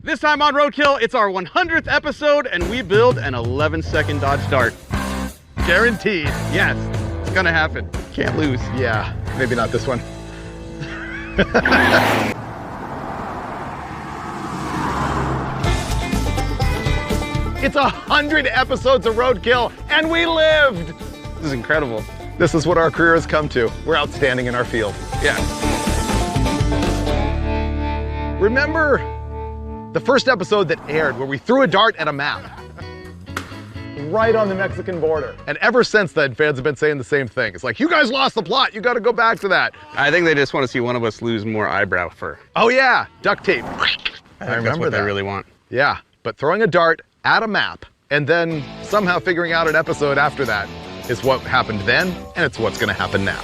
This time on Roadkill, it's our 100th episode, and we build an 11-second dodge dart. Guaranteed. Yes, it's gonna happen. Can't lose. Yeah, maybe not this one. It's 100 episodes of Roadkill, and we lived! This is incredible. This is what our career has come to. We're outstanding in our field. Yeah. Remember the first episode that aired where we threw a dart at a map? Right on the Mexican border. And ever since then, fans have been saying the same thing. It's like, you guys lost the plot. You got to go back to that. I think they just want to see one of us lose more eyebrow fur. Oh yeah, duct tape. I remember that's what they really want. Yeah, but throwing a dart at a map and then somehow figuring out an episode after that is what happened then, and it's what's going to happen now.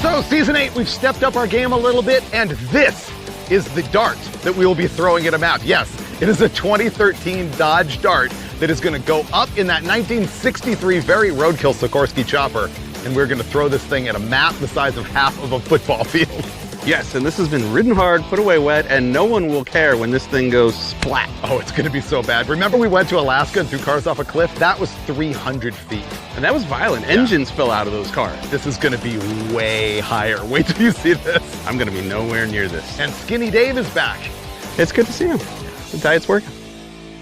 So season 8, we've stepped up our game a little bit, and this is the dart that we will be throwing at a map. Yes, it is a 2013 Dodge Dart that is going to go up in that 1963 very Roadkill Sikorsky chopper, and we're going to throw this thing at a map the size of half of a football field. Yes, and this has been ridden hard, put away wet, and no one will care when this thing goes splat. Oh, it's going to be so bad. Remember we went to Alaska and threw cars off a cliff? That was 300 feet. And that was violent. Yeah. Engines fell out of those cars. This is going to be way higher. Wait till you see this. I'm going to be nowhere near this. And Skinny Dave is back. It's good to see him. The diet's working.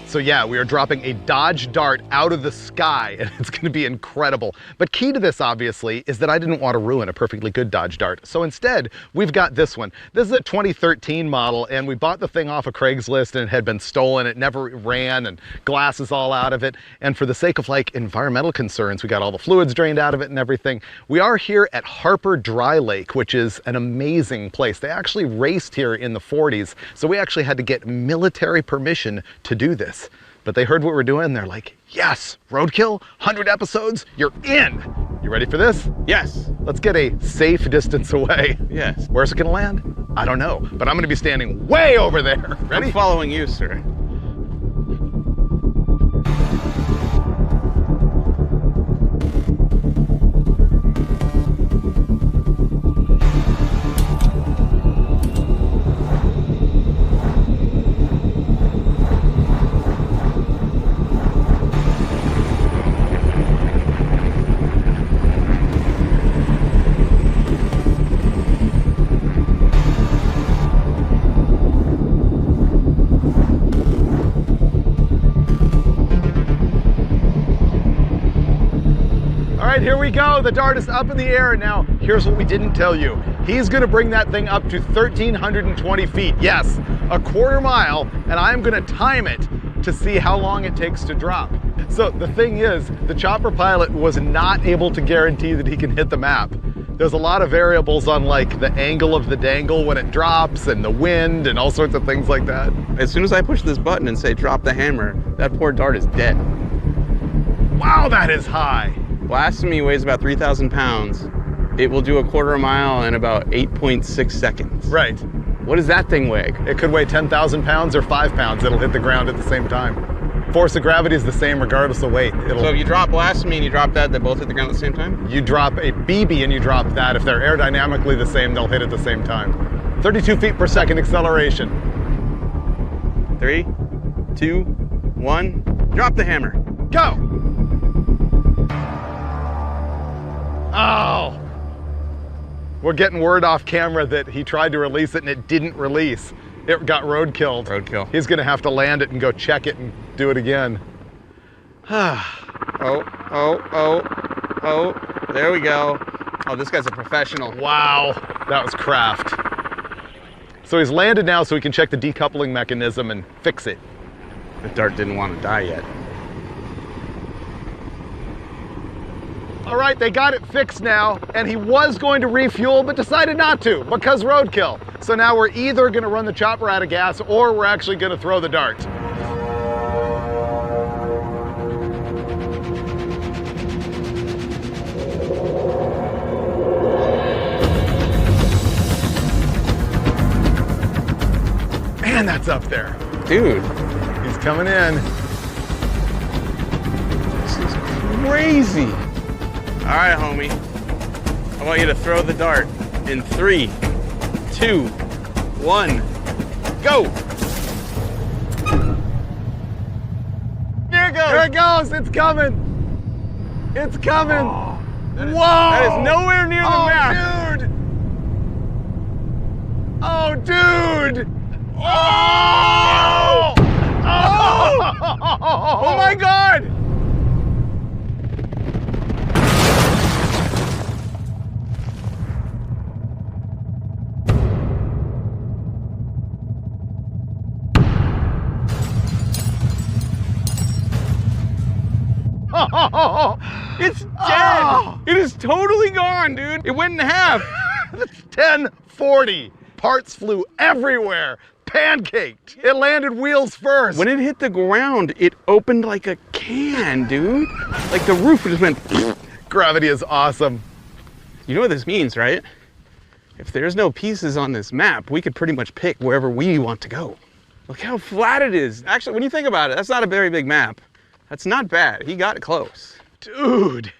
So yeah, we are dropping a Dodge Dart out of the sky, and it's gonna be incredible. But key to this, obviously, is that I didn't want to ruin a perfectly good Dodge Dart. So instead, we've got this one. This is a 2013 model, and we bought the thing off of Craigslist, and it had been stolen. It never ran, and glass is all out of it. And for the sake of like environmental concerns, we got all the fluids drained out of it and everything. We are here at Harper Dry Lake, which is an amazing place. They actually raced here in the 40s, so we actually had to get military permission to do this. But they heard what we're doing, they're like, yes, Roadkill, 100 episodes, you're in. You ready for this? Yes. Let's get a safe distance away. Yes. Where's it gonna land? I don't know, but I'm gonna be standing way over there. Ready? I'm following you, sir. Here we go, the dart is up in the air. Now, here's what we didn't tell you. He's gonna bring that thing up to 1,320 feet. Yes, a quarter mile, and I'm gonna time it to see how long it takes to drop. So the thing is, the chopper pilot was not able to guarantee that he can hit the map. There's a lot of variables on like the angle of the dangle when it drops and the wind and all sorts of things like that. As soon as I push this button and say drop the hammer, that poor dart is dead. Wow, that is high. Blasphemy weighs about 3,000 pounds. It will do a quarter mile in about 8.6 seconds. Right. What does that thing weigh? It could weigh 10,000 pounds or 5 pounds. It'll hit the ground at the same time. Force of gravity is the same regardless of weight. So if you drop Blasphemy and you drop that, they both hit the ground at the same time? You drop a BB and you drop that. If they're aerodynamically the same, they'll hit at the same time. 32 feet per second acceleration. 3, 2, 1, drop the hammer. Go! Oh! We're getting word off camera that he tried to release it and it didn't release. It got roadkilled. Roadkill. He's gonna have to land it and go check it and do it again. Oh, there we go. Oh, this guy's a professional. Wow, that was craft. So he's landed now so we can check the decoupling mechanism and fix it. The dart didn't want to die yet. All right, they got it fixed now, and he was going to refuel, but decided not to, because roadkill. So now we're either gonna run the chopper out of gas, or we're actually gonna throw the dart. Man, that's up there. Dude. He's coming in. This is crazy. All right, homie. I want you to throw the dart in 3, 2, 1, go! Here it goes! Here it goes! It's coming! It's coming! Oh, Whoa! That is nowhere near the map! Dude! Oh, dude! Oh! Oh! Oh my God! It's dead! Oh. It is totally gone, dude! It went in half! It's 10:40. Parts flew everywhere. Pancaked. It landed wheels first. When it hit the ground, it opened like a can, dude. Like the roof just went. Gravity is awesome. You know what this means, right? If there's no pieces on this map, we could pretty much pick wherever we want to go. Look how flat it is. Actually, when you think about it, that's not a very big map. That's not bad. He got close. Dude,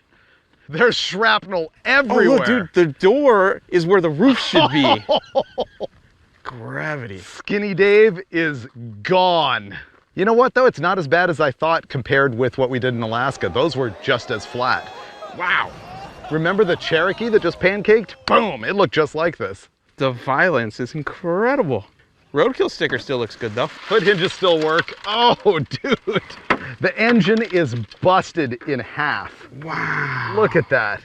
there's shrapnel everywhere. Oh, look, dude, the door is where the roof should be. Gravity. Skinny Dave is gone. You know what, though? It's not as bad as I thought compared with what we did in Alaska. Those were just as flat. Wow. Remember the Cherokee that just pancaked? Boom, it looked just like this. The violence is incredible. Roadkill sticker still looks good, though. Hood hinges still work. Oh, dude. The engine is busted in half. Wow. Look at that.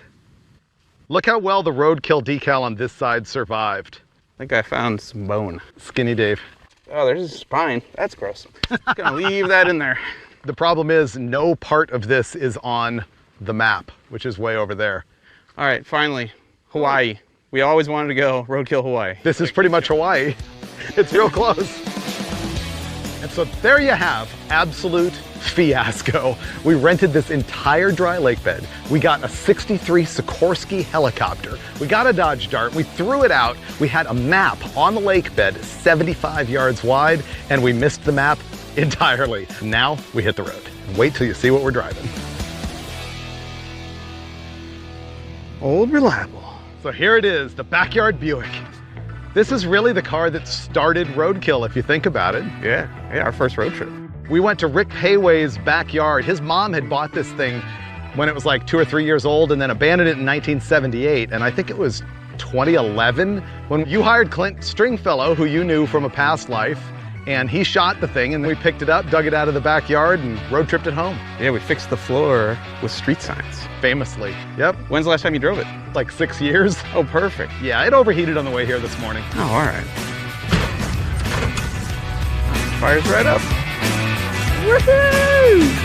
Look how well the Roadkill decal on this side survived. I think I found some bone. Skinny Dave. Oh, there's his spine. That's gross. Just gonna leave that in there. The problem is no part of this is on the map, which is way over there. All right, finally, Hawaii. We always wanted to go Roadkill Hawaii. This is pretty much Hawaii. It's real close. And so there you have absolute fiasco. We rented this entire dry lake bed. We got a 63 Sikorsky helicopter. We got a Dodge Dart. We threw it out. We had a map on the lake bed 75 yards wide, and we missed the map entirely. Now we hit the road. Wait till you see what we're driving. Old reliable. So here it is, the backyard Buick. This is really the car that started Roadkill, if you think about it. Yeah, our first road trip. We went to Rick Payway's backyard. His mom had bought this thing when it was like 2 or 3 years old and then abandoned it in 1978. And I think it was 2011 when you hired Clint Stringfellow, who you knew from a past life, and he shot the thing and we picked it up, dug it out of the backyard and road tripped it home. Yeah, we fixed the floor with street signs. Famously. Yep. When's the last time you drove it? Like 6 years. Oh, perfect. Yeah, it overheated on the way here this morning. Oh, all right. Fires right up. Woohoo!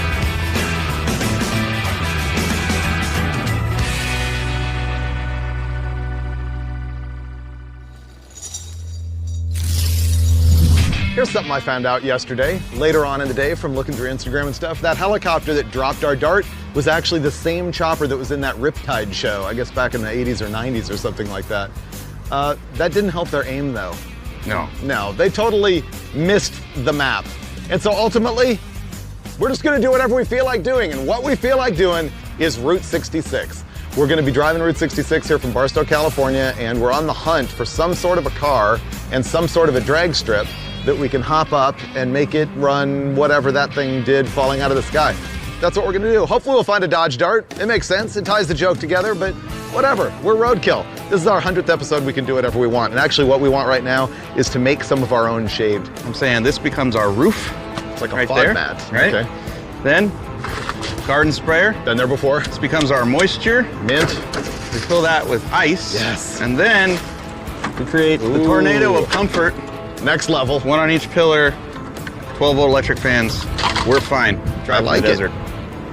Here's something I found out yesterday, later on in the day from looking through Instagram and stuff. That helicopter that dropped our Dart was actually the same chopper that was in that Riptide show, I guess back in the 80s or 90s or something like that. That didn't help their aim though. No. No, they totally missed the map. And so ultimately, we're just gonna do whatever we feel like doing, and what we feel like doing is Route 66. We're gonna be driving Route 66 here from Barstow, California, and we're on the hunt for some sort of a car and some sort of a drag strip that we can hop up and make it run whatever that thing did falling out of the sky. That's what we're gonna do. Hopefully we'll find a Dodge Dart. It makes sense, it ties the joke together, but whatever, we're Roadkill. This is our 100th episode, we can do whatever we want. And actually what we want right now is to make some of our own shade. I'm saying this becomes our roof. It's like a right fog there, mat. right? Okay. Then, garden sprayer. Been there before. This becomes our moisture. Mint. We fill that with ice. Yes. And then we create the tornado of comfort. Next level. One on each pillar, 12-volt electric fans. We're fine. Drive like in the it. desert.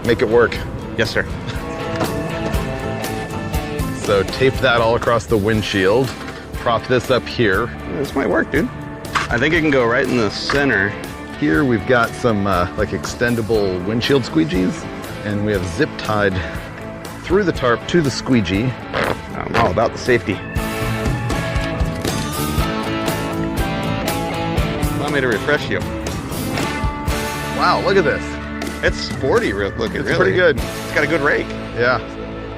Make it work. Yes, sir. So tape that all across the windshield. Prop this up here. This might work, dude. I think it can go right in the center. Here we've got some like extendable windshield squeegees, and we have zip tied through the tarp to the squeegee. I'm all about the safety. Allow me to refresh you. Wow, look at this. It's sporty looking, It's really. pretty good. It's got a good rake. Yeah.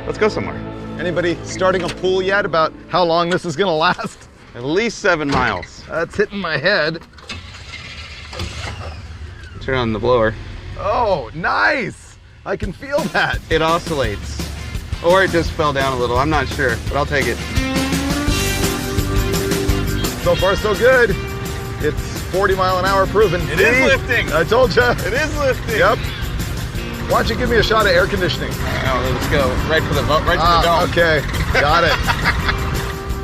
Let's go somewhere. Anybody starting a pool yet about how long this is gonna last? At least 7 miles. That's hitting my head. Turn on the blower. Oh, nice. I can feel that. It oscillates. Or it just fell down a little. I'm not sure, but I'll take it. So far, so good. It's 40 mile an hour proven. It is lifting. I told you. It is lifting. Yep. Why don't you give me a shot of air conditioning? Oh, let's go. Right to the dome. Okay, got it.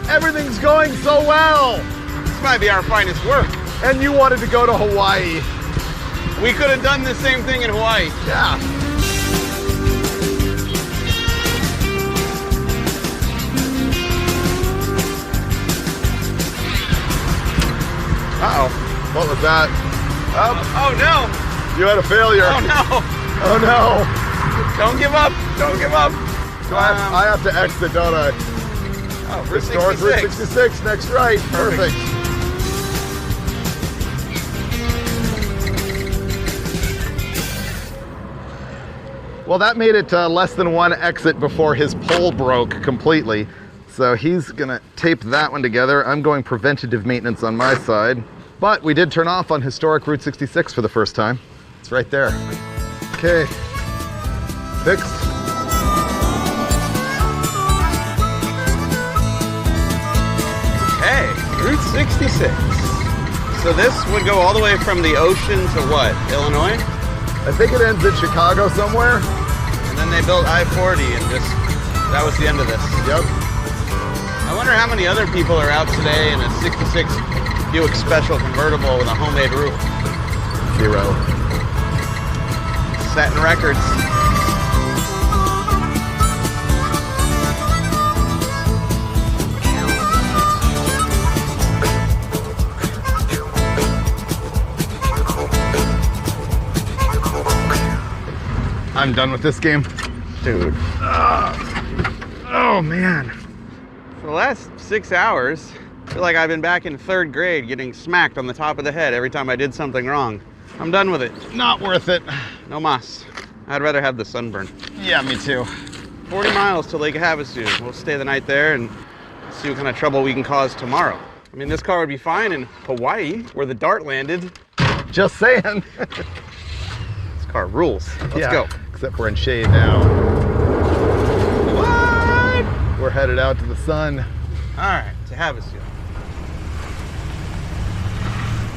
Everything's going so well. This might be our finest work. And you wanted to go to Hawaii. We could have done the same thing in Hawaii. Yeah. Uh-oh. What was that? Oh no. You had a failure. Oh no. Oh no. Don't give up. Don't give up. So I have to exit, don't I? Oh, Restore 366, next right. Perfect. Well, that made it less than one exit before his pole broke completely. So he's gonna tape that one together. I'm going preventative maintenance on my side. But we did turn off on historic Route 66 for the first time. It's right there. Okay, fixed. Hey, Route 66. So this would go all the way from the ocean to what, Illinois? I think it ends in Chicago somewhere. And then they built I-40 and that was the end of this. Yep. I wonder how many other people are out today in a 66 Buick Special convertible with a homemade roof. 0. Setting records. I'm done with this game. Dude. Oh man. For the last 6 hours, I feel like I've been back in 3rd grade getting smacked on the top of the head every time I did something wrong. I'm done with it. Not worth it. No mas. I'd rather have the sunburn. Yeah, me too. 40 miles to Lake Havasu. We'll stay the night there and see what kind of trouble we can cause tomorrow. I mean, this car would be fine in Hawaii, where the Dart landed. Just saying. This car rules. Let's go. Except we're in shade now. What? We're headed out to the sun. All right, to Havasu.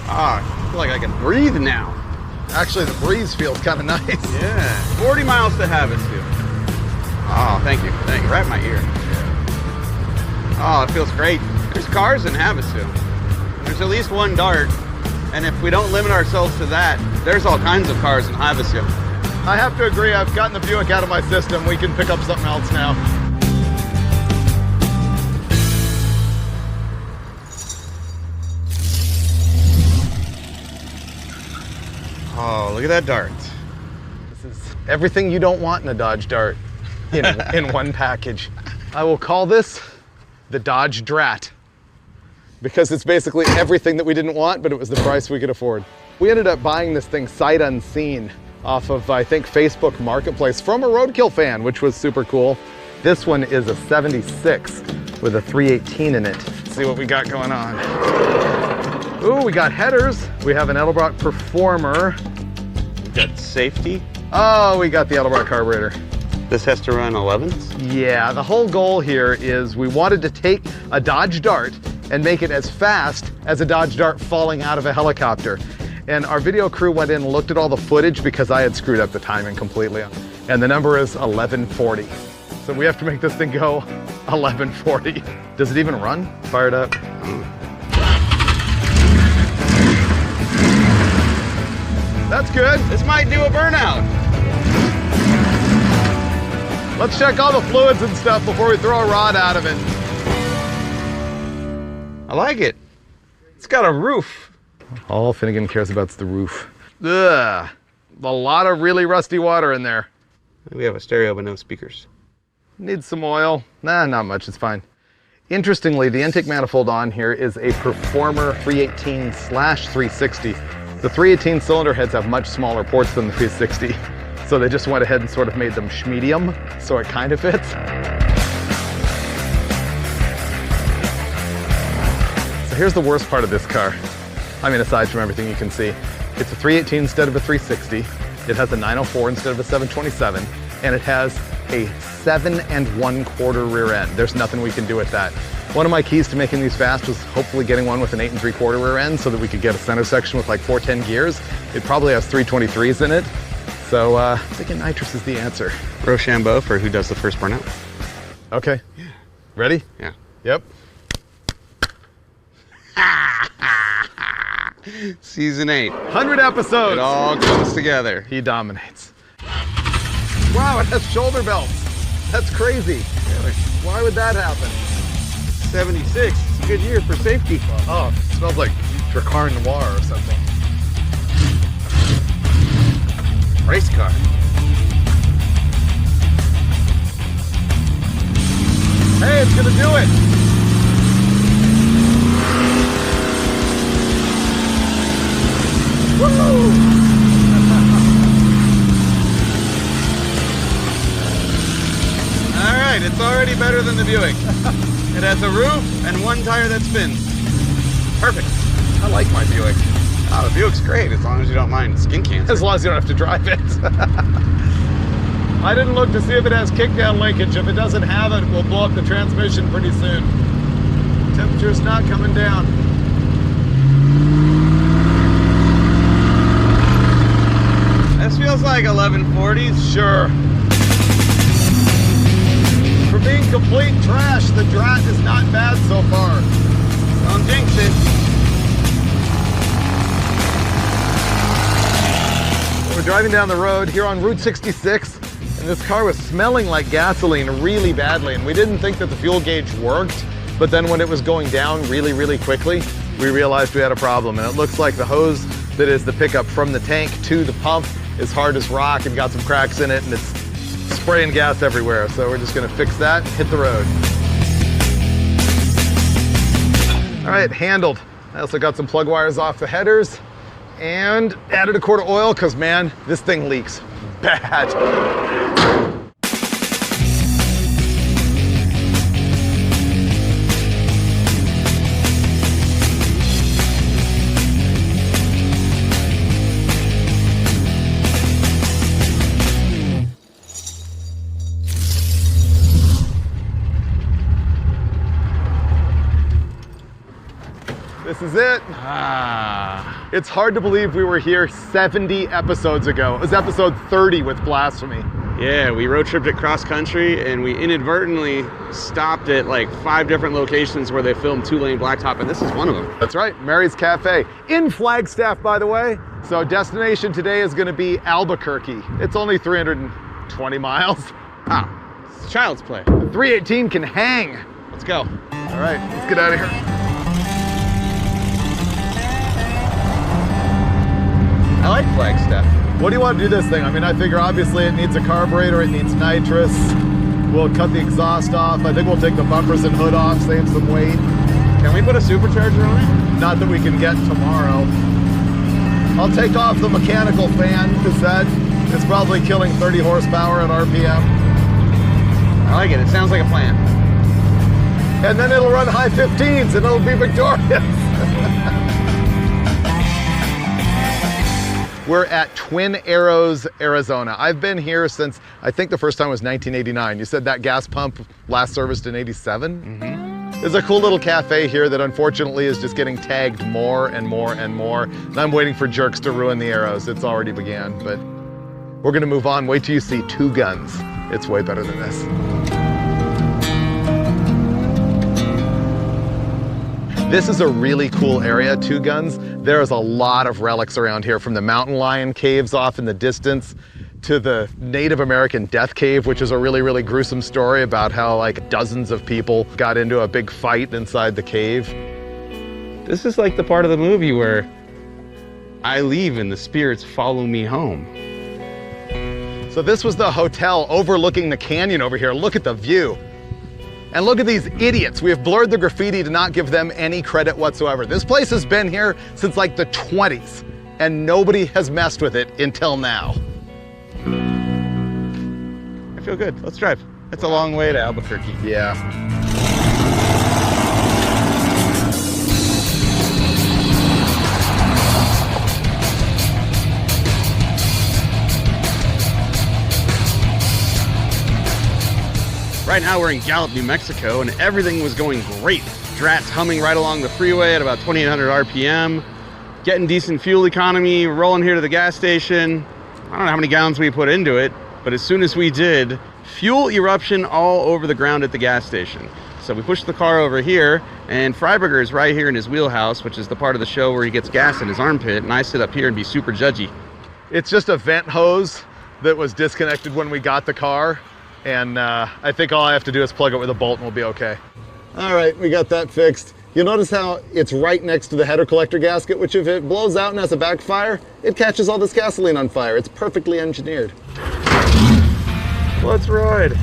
I feel like I can breathe now. Actually, the breeze feels kind of nice. Yeah. 40 miles to Havasu. Oh, thank you. Thank you. Right in my ear. Oh, it feels great. There's cars in Havasu. There's at least one Dart. And if we don't limit ourselves to that, there's all kinds of cars in Havasu. I have to agree. I've gotten the Buick out of my system. We can pick up something else now. Oh, look at that Dart. This is everything you don't want in a Dodge Dart in one package. I will call this the Dodge Drat, because it's basically everything that we didn't want, but it was the price we could afford. We ended up buying this thing sight unseen off of, I think, Facebook Marketplace from a Roadkill fan, which was super cool. This one is a 76 with a 318 in it. Let's see what we got going on. Ooh, we got headers. We have an Edelbrock Performer. Got safety. Oh, we got the Edelbrock carburetor. This has to run 11s? Yeah, the whole goal here is we wanted to take a Dodge Dart and make it as fast as a Dodge Dart falling out of a helicopter. And our video crew went in and looked at all the footage because I had screwed up the timing completely. And the number is 1140. So we have to make this thing go 1140. Does it even run? Fire it up. That's good. This might do a burnout. Let's check all the fluids and stuff before we throw a rod out of it. I like it. It's got a roof. All Finnegan cares about is the roof. Ugh, a lot of really rusty water in there. We have a stereo but no speakers. Needs some oil. Nah, not much, it's fine. Interestingly, the intake manifold on here is a Performer 318/360. The 318 cylinder heads have much smaller ports than the 360. So they just went ahead and sort of made them schmedium, so it kind of fits. Here's the worst part of this car. I mean, aside from everything you can see, it's a 318 instead of a 360. It has a 904 instead of a 727, and it has a 7 1/4 rear end. There's nothing we can do with that. One of my keys to making these fast was hopefully getting one with an 8 3/4 rear end so that we could get a center section with like 410 gears. It probably has 323s in it. So I'm thinking nitrous is the answer. Rochambeau for who does the first burnout. Okay. Yeah. Ready? Yeah. Yep. Season 8. 100 episodes. It all comes together. He dominates. Wow, it has shoulder belts. That's crazy. Really? Why would that happen? 76. It's a good year for safety. Oh, it smells like Dracar Noir or something. Race car. Hey, it's gonna do it. Woo! All right, it's already better than the Buick. It has a roof and one tire that spins. Perfect. I like my Buick. Oh, the Buick's great as long as you don't mind skin cancer. As long as you don't have to drive it. I didn't look to see if it has kickdown linkage. If it doesn't have it, we'll blow up the transmission pretty soon. Temperature's not coming down. This feels like 1140s. Sure. For being complete trash, the drat is not bad so far. Don't jinx it. We're driving down the road here on Route 66, and this car was smelling like gasoline really badly, and we didn't think that the fuel gauge worked, but then when it was going down really quickly, we realized we had a problem, and it looks like the hose that is the pickup from the tank to the pump is hard as rock and got some cracks in it, and it's spraying gas everywhere. So we're just gonna fix that and hit the road. All right, handled. I also got some plug wires off the headers and added a quart of oil because, man, this thing leaks bad. This is it. It's hard to believe we were here 70 episodes ago. It was episode 30 with Blasphemy. Yeah, we road tripped it cross country and we inadvertently stopped at like 5 different locations where they filmed 2-lane blacktop, and this is one of them. That's right, Mary's Cafe in Flagstaff, by the way. So destination today is gonna be Albuquerque. It's only 320 miles. Ah, it's child's play. The 318 can hang. Let's go. All right, let's get out of here. I like Flagstaff. What do you want to do this thing? I mean, I figure obviously it needs a carburetor, it needs nitrous. We'll cut the exhaust off. I think we'll take the bumpers and hood off, save some weight. Can we put a supercharger on it? Not that we can get tomorrow. I'll take off the mechanical fan because that is probably killing 30 horsepower at RPM. I like it. It sounds like a plan. And then it'll run high 15s and it'll be victorious. We're at Twin Arrows, Arizona. I've been here since, I think the first time was 1989. You said that gas pump last serviced in 87? Mm-hmm. There's a cool little cafe here that unfortunately is just getting tagged more and more and more. And I'm waiting for jerks to ruin the arrows. It's already began, but we're gonna move on. Wait till you see Two Guns. It's way better than this. This is a really cool area, Two Guns. There's a lot of relics around here, from the mountain lion caves off in the distance to the Native American death cave, which is a really gruesome story about how like dozens of people got into a big fight inside the cave. This is like the part of the movie where I leave and the spirits follow me home. So this was the hotel overlooking the canyon over here. Look at the view. And look at these idiots. We have blurred the graffiti to not give them any credit whatsoever. This place has been here since like the 20s, and nobody has messed with it until now. I feel good. Let's drive. It's a long way to Albuquerque. Yeah. Right now we're in Gallup, New Mexico, and everything was going great. Drat's humming right along the freeway at about 2,800 RPM, getting decent fuel economy, rolling here to the gas station. I don't know how many gallons we put into it, but as soon as we did, fuel eruption all over the ground at the gas station. So we pushed the car over here, and Freiburger is right here in his wheelhouse, which is the part of the show where he gets gas in his armpit, and I sit up here and be super judgy. It's just a vent hose that was disconnected when we got the car, and I think all I have to do is plug it with a bolt and we'll be okay. All right, we got that fixed. You'll notice how it's right next to the header collector gasket, which if it blows out and has a backfire, it catches all this gasoline on fire. It's perfectly engineered. Let's ride.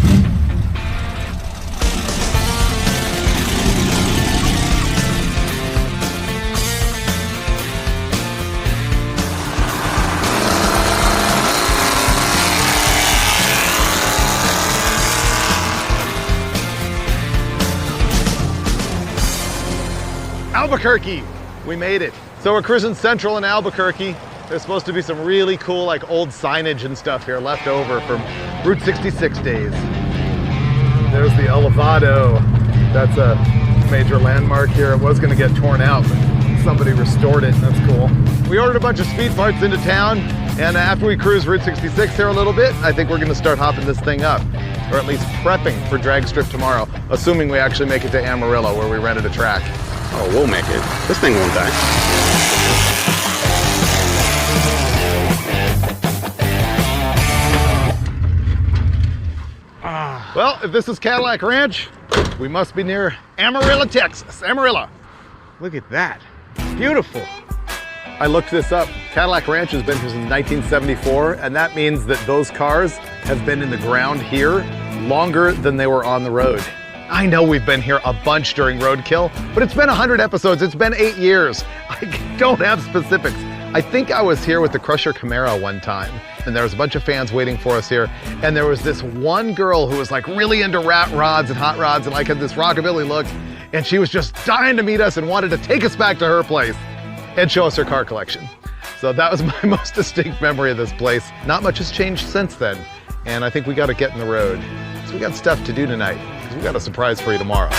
Albuquerque, we made it. So we're cruising central in Albuquerque. There's supposed to be some really cool like old signage and stuff here left over from Route 66 days. There's the Elevado. That's a major landmark here. It was gonna get torn out, but somebody restored it, and that's cool. We ordered a bunch of speed parts into town, and after we cruise Route 66 here a little bit, I think we're gonna start hopping this thing up, or at least prepping for drag strip tomorrow, assuming we actually make it to Amarillo where we rented a track. Oh, we'll make it. This thing won't die. Well, if this is Cadillac Ranch, we must be near Amarillo, Texas. Amarillo. Look at that. Beautiful. I looked this up. Cadillac Ranch has been here since 1974, and that means that those cars have been in the ground here longer than they were on the road. I know we've been here a bunch during Roadkill, but it's been 100 episodes. It's been 8 years. I don't have specifics. I think I was here with the Crusher Camaro one time, and there was a bunch of fans waiting for us here, and there was this one girl who was like really into rat rods and hot rods and like had this rockabilly look, and she was just dying to meet us and wanted to take us back to her place and show us her car collection. So that was my most distinct memory of this place. Not much has changed since then, and I think we got to get in the road. So we got stuff to do tonight, because we got a surprise for you tomorrow.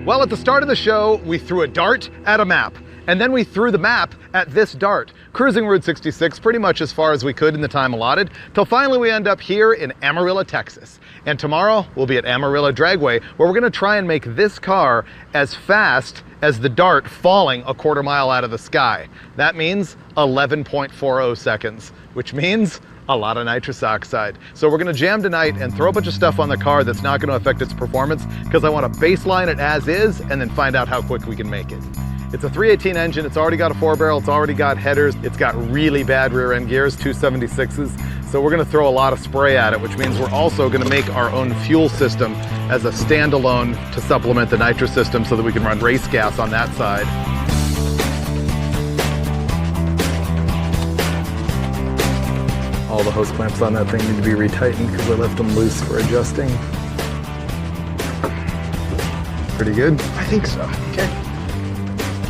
Well, at the start of the show, we threw a dart at a map, and then we threw the map at this dart, cruising Route 66 pretty much as far as we could in the time allotted, till finally we end up here in Amarillo, Texas. And tomorrow, we'll be at Amarillo Dragway, where we're gonna try and make this car as fast as the dart falling a quarter mile out of the sky. That means 11.40 seconds, which means a lot of nitrous oxide. So we're gonna jam tonight and throw a bunch of stuff on the car that's not gonna affect its performance, because I wanna baseline it as is and then find out how quick we can make it. It's a 318 engine, it's already got a 4-barrel, it's already got headers, it's got really bad rear end gears, 276s. So we're gonna throw a lot of spray at it, which means we're also gonna make our own fuel system as a standalone to supplement the nitrous system so that we can run race gas on that side. All the hose clamps on that thing need to be retightened because I left them loose for adjusting. Pretty good? I think so. Okay.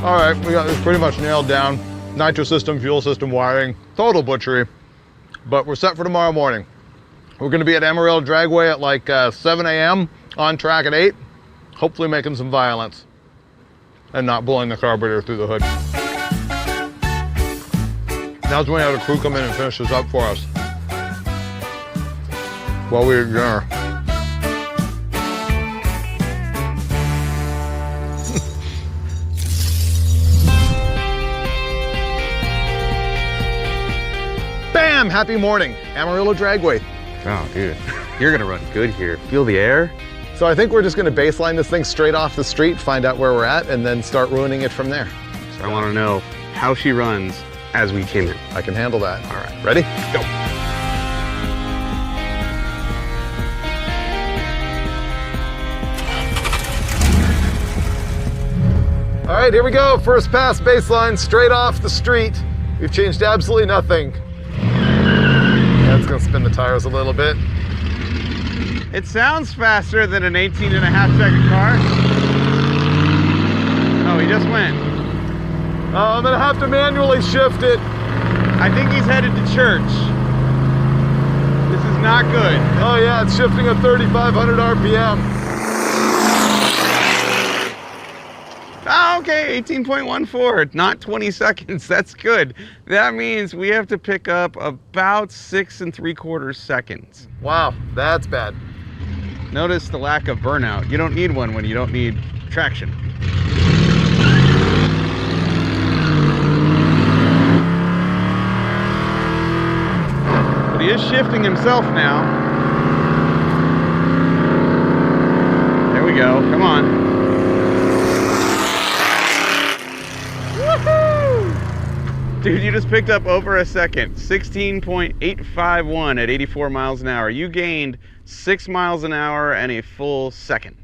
All right, we got this pretty much nailed down. Nitrous system, fuel system, wiring, total butchery. But we're set for tomorrow morning. We're gonna be at Amarillo Dragway at like 7 a.m. on track at 8, hopefully making some violence and not blowing the carburetor through the hood. Now's when we have the crew come in and finish this up for us while we eat dinner. Bam! Happy morning, Amarillo Dragway. Oh, dude, you're gonna run good here. Feel the air? So I think we're just gonna baseline this thing straight off the street, find out where we're at, and then start ruining it from there. So I wanna know how she runs as we came in. I can handle that. All right. Ready? Go. All right, here we go. First pass baseline, straight off the street. We've changed absolutely nothing. That's gonna spin the tires a little bit. It sounds faster than an 18.5-second car. Oh, he just went. I'm gonna have to manually shift it. I think he's headed to church. This is not good. Oh yeah, it's shifting at 3,500 RPM. Oh, okay, 18.14, not 20 seconds. That's good. That means we have to pick up about 6 3/4 seconds. Wow, that's bad. Notice the lack of burnout. You don't need one when you don't need traction. But he is shifting himself now. There we go, come on. Woohoo! Dude, you just picked up over a second. 16.851 at 84 miles an hour. You gained 6 miles an hour and a full second.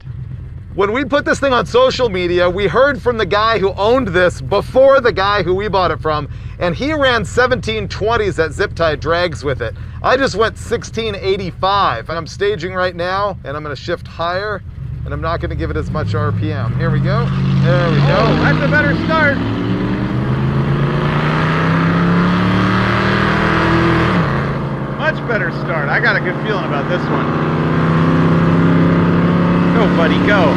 When we put this thing on social media, we heard from the guy who owned this before the guy who we bought it from, and he ran 1720s at zip tie drags with it. I just went 1685, and I'm staging right now, and I'm gonna shift higher, and I'm not gonna give it as much RPM. Here we go. There we go. Oh, that's a better start. Much better start. I got a good feeling about this one. Go, buddy, go.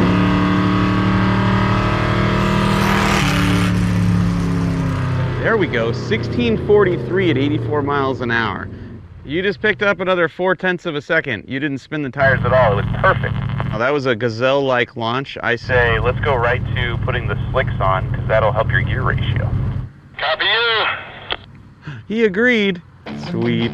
There we go, 1643 at 84 miles an hour. You just picked up another 0.4 of a second. You didn't spin the tires at all. It was perfect. Oh, that was a gazelle-like launch. I say, let's go right to putting the slicks on, because that'll help your gear ratio. Copy you. He agreed. Sweet.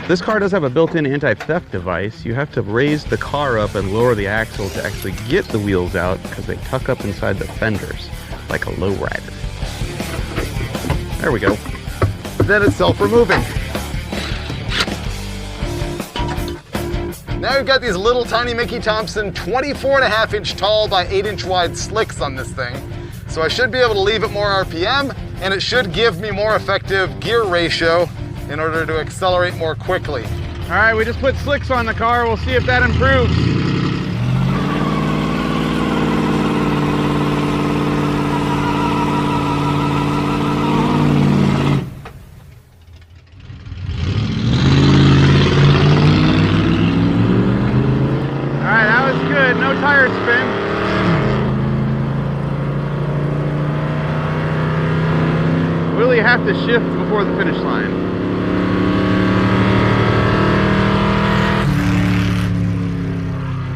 This car does have a built-in anti-theft device. You have to raise the car up and lower the axle to actually get the wheels out because they tuck up inside the fenders like a lowrider. There we go. Then it's self-removing. Now we've got these little tiny Mickey Thompson 24.5-inch tall by 8-inch wide slicks on this thing. So I should be able to leave it more RPM, and it should give me more effective gear ratio in order to accelerate more quickly. All right, we just put slicks on the car. We'll see if that improves. All right, that was good. No tire spin. Will you have to shift before the finish line?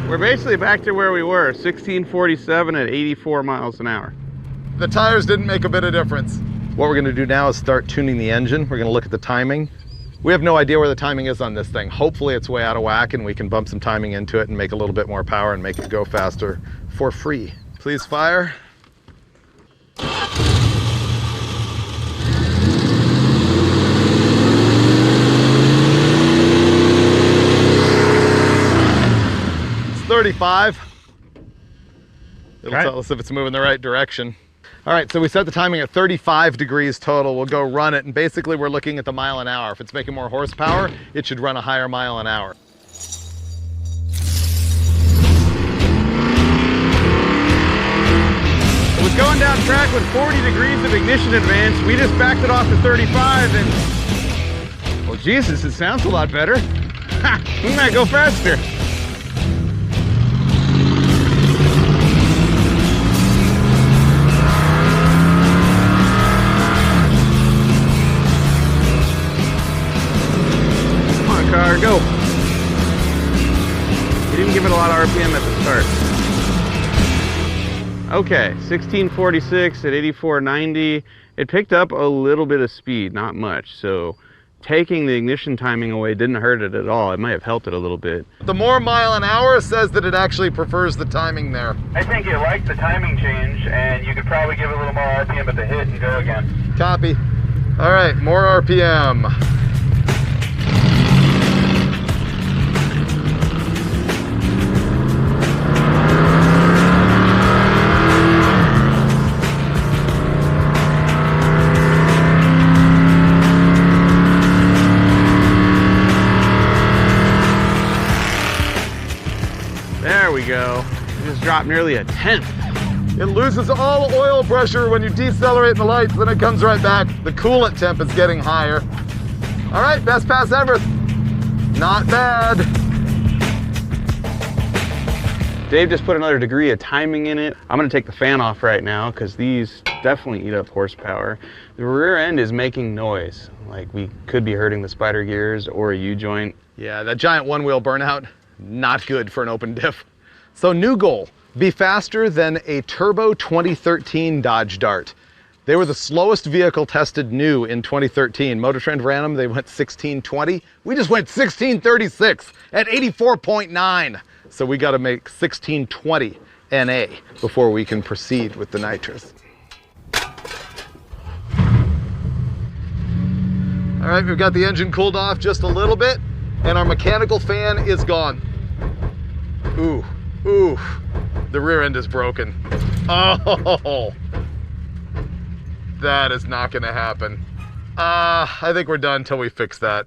We're basically back to where we were, 1647 at 84 miles an hour. The tires didn't make a bit of difference. What we're gonna do now is start tuning the engine. We're gonna look at the timing. We have no idea where the timing is on this thing. Hopefully it's way out of whack and we can bump some timing into it and make a little bit more power and make it go faster for free. Please fire. It's 35. It'll tell us if it's moving the right direction. All right, so we set the timing at 35 degrees total. We'll go run it, and basically we're looking at the mile an hour. If it's making more horsepower, it should run a higher mile an hour. It was going down track with 40 degrees of ignition advance. We just backed it off to 35 and, well, Jesus, it sounds a lot better. Ha, we might go faster. Car, go. We didn't give it a lot of RPM at the start. Okay, 1646 at 8490. It picked up a little bit of speed, not much. So taking the ignition timing away didn't hurt it at all. It might have helped it a little bit. The more mile an hour says that it actually prefers the timing there. I think it liked the timing change, and you could probably give it a little more RPM at the hit and go again. Copy. All right, more RPM. There we go. It just dropped nearly a tenth. It loses all oil pressure when you decelerate in the lights, then it comes right back. The coolant temp is getting higher. All right, best pass ever. Not bad. Dave just put another degree of timing in it. I'm gonna take the fan off right now because these definitely eat up horsepower. The rear end is making noise. Like we could be hurting the spider gears or a U-joint. Yeah, that giant one-wheel burnout, not good for an open diff. So new goal, be faster than a turbo 2013 Dodge Dart. They were the slowest vehicle tested new in 2013. Motor Trend ran them, they went 1620. We just went 1636 at 84.9. So we gotta make 1620 NA before we can proceed with the nitrous. All right, we've got the engine cooled off just a little bit and our mechanical fan is gone. Ooh, ooh, the rear end is broken. Oh, that is not gonna happen. I think we're done until we fix that.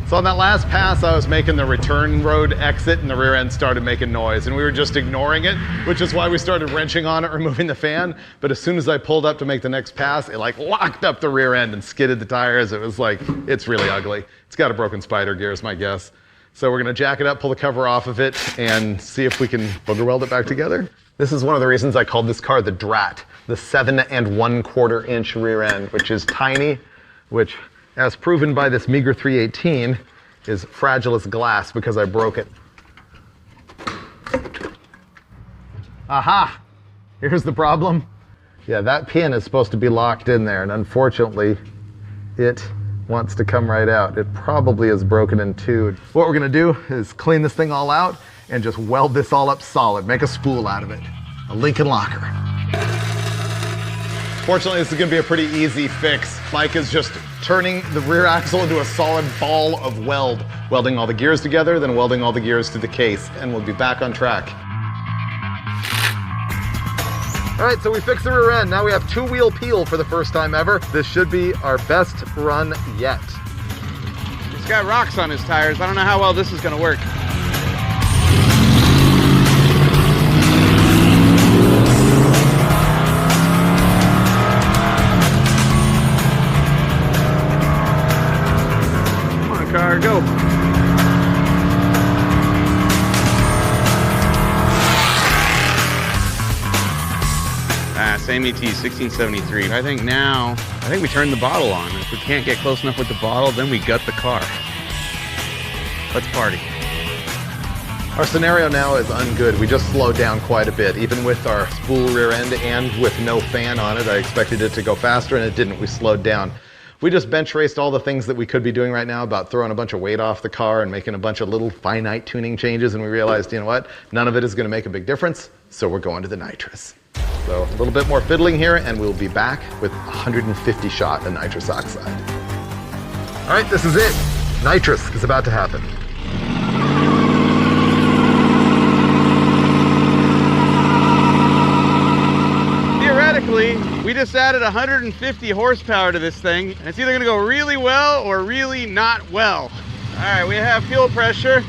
So on that last pass, I was making the return road exit and the rear end started making noise and we were just ignoring it, which is why we started wrenching on it, removing the fan. But as soon as I pulled up to make the next pass, it like locked up the rear end and skidded the tires. It was like, it's really ugly. It's got a broken spider gear is my guess. So we're gonna jack it up, pull the cover off of it and see if we can booger weld it back together. This is one of the reasons I called this car the Drat, the 7 1/4 inch rear end, which is tiny, which as proven by this meager 318, is fragile as glass because I broke it. Aha! Here's the problem. Yeah, that pin is supposed to be locked in there, and unfortunately, it wants to come right out. It probably is broken in two. What we're gonna do is clean this thing all out and just weld this all up solid, make a spool out of it. A Lincoln locker. Fortunately, this is gonna be a pretty easy fix. Mike is just turning the rear axle into a solid ball of weld, welding all the gears together, then welding all the gears to the case, and we'll be back on track. All right, so we fixed the rear end. Now we have two-wheel peel for the first time ever. This should be our best run yet. He's got rocks on his tires. I don't know how well this is gonna work. Car, go. Same ET, 1673. I think we turned the bottle on. If we can't get close enough with the bottle, then we gut the car. Let's party. Our scenario now is ungood. We just slowed down quite a bit. Even with our spool rear end and with no fan on it, I expected it to go faster and it didn't. We slowed down. We just bench raced all the things that we could be doing right now about throwing a bunch of weight off the car and making a bunch of little finite tuning changes, and we realized, you know what, none of it is gonna make a big difference, so we're going to the nitrous. So a little bit more fiddling here and we'll be back with 150 shot of nitrous oxide. All right, this is it. Nitrous is about to happen. Theoretically, we just added 150 horsepower to this thing. And it's either gonna go really well or really not well. All right, we have fuel pressure.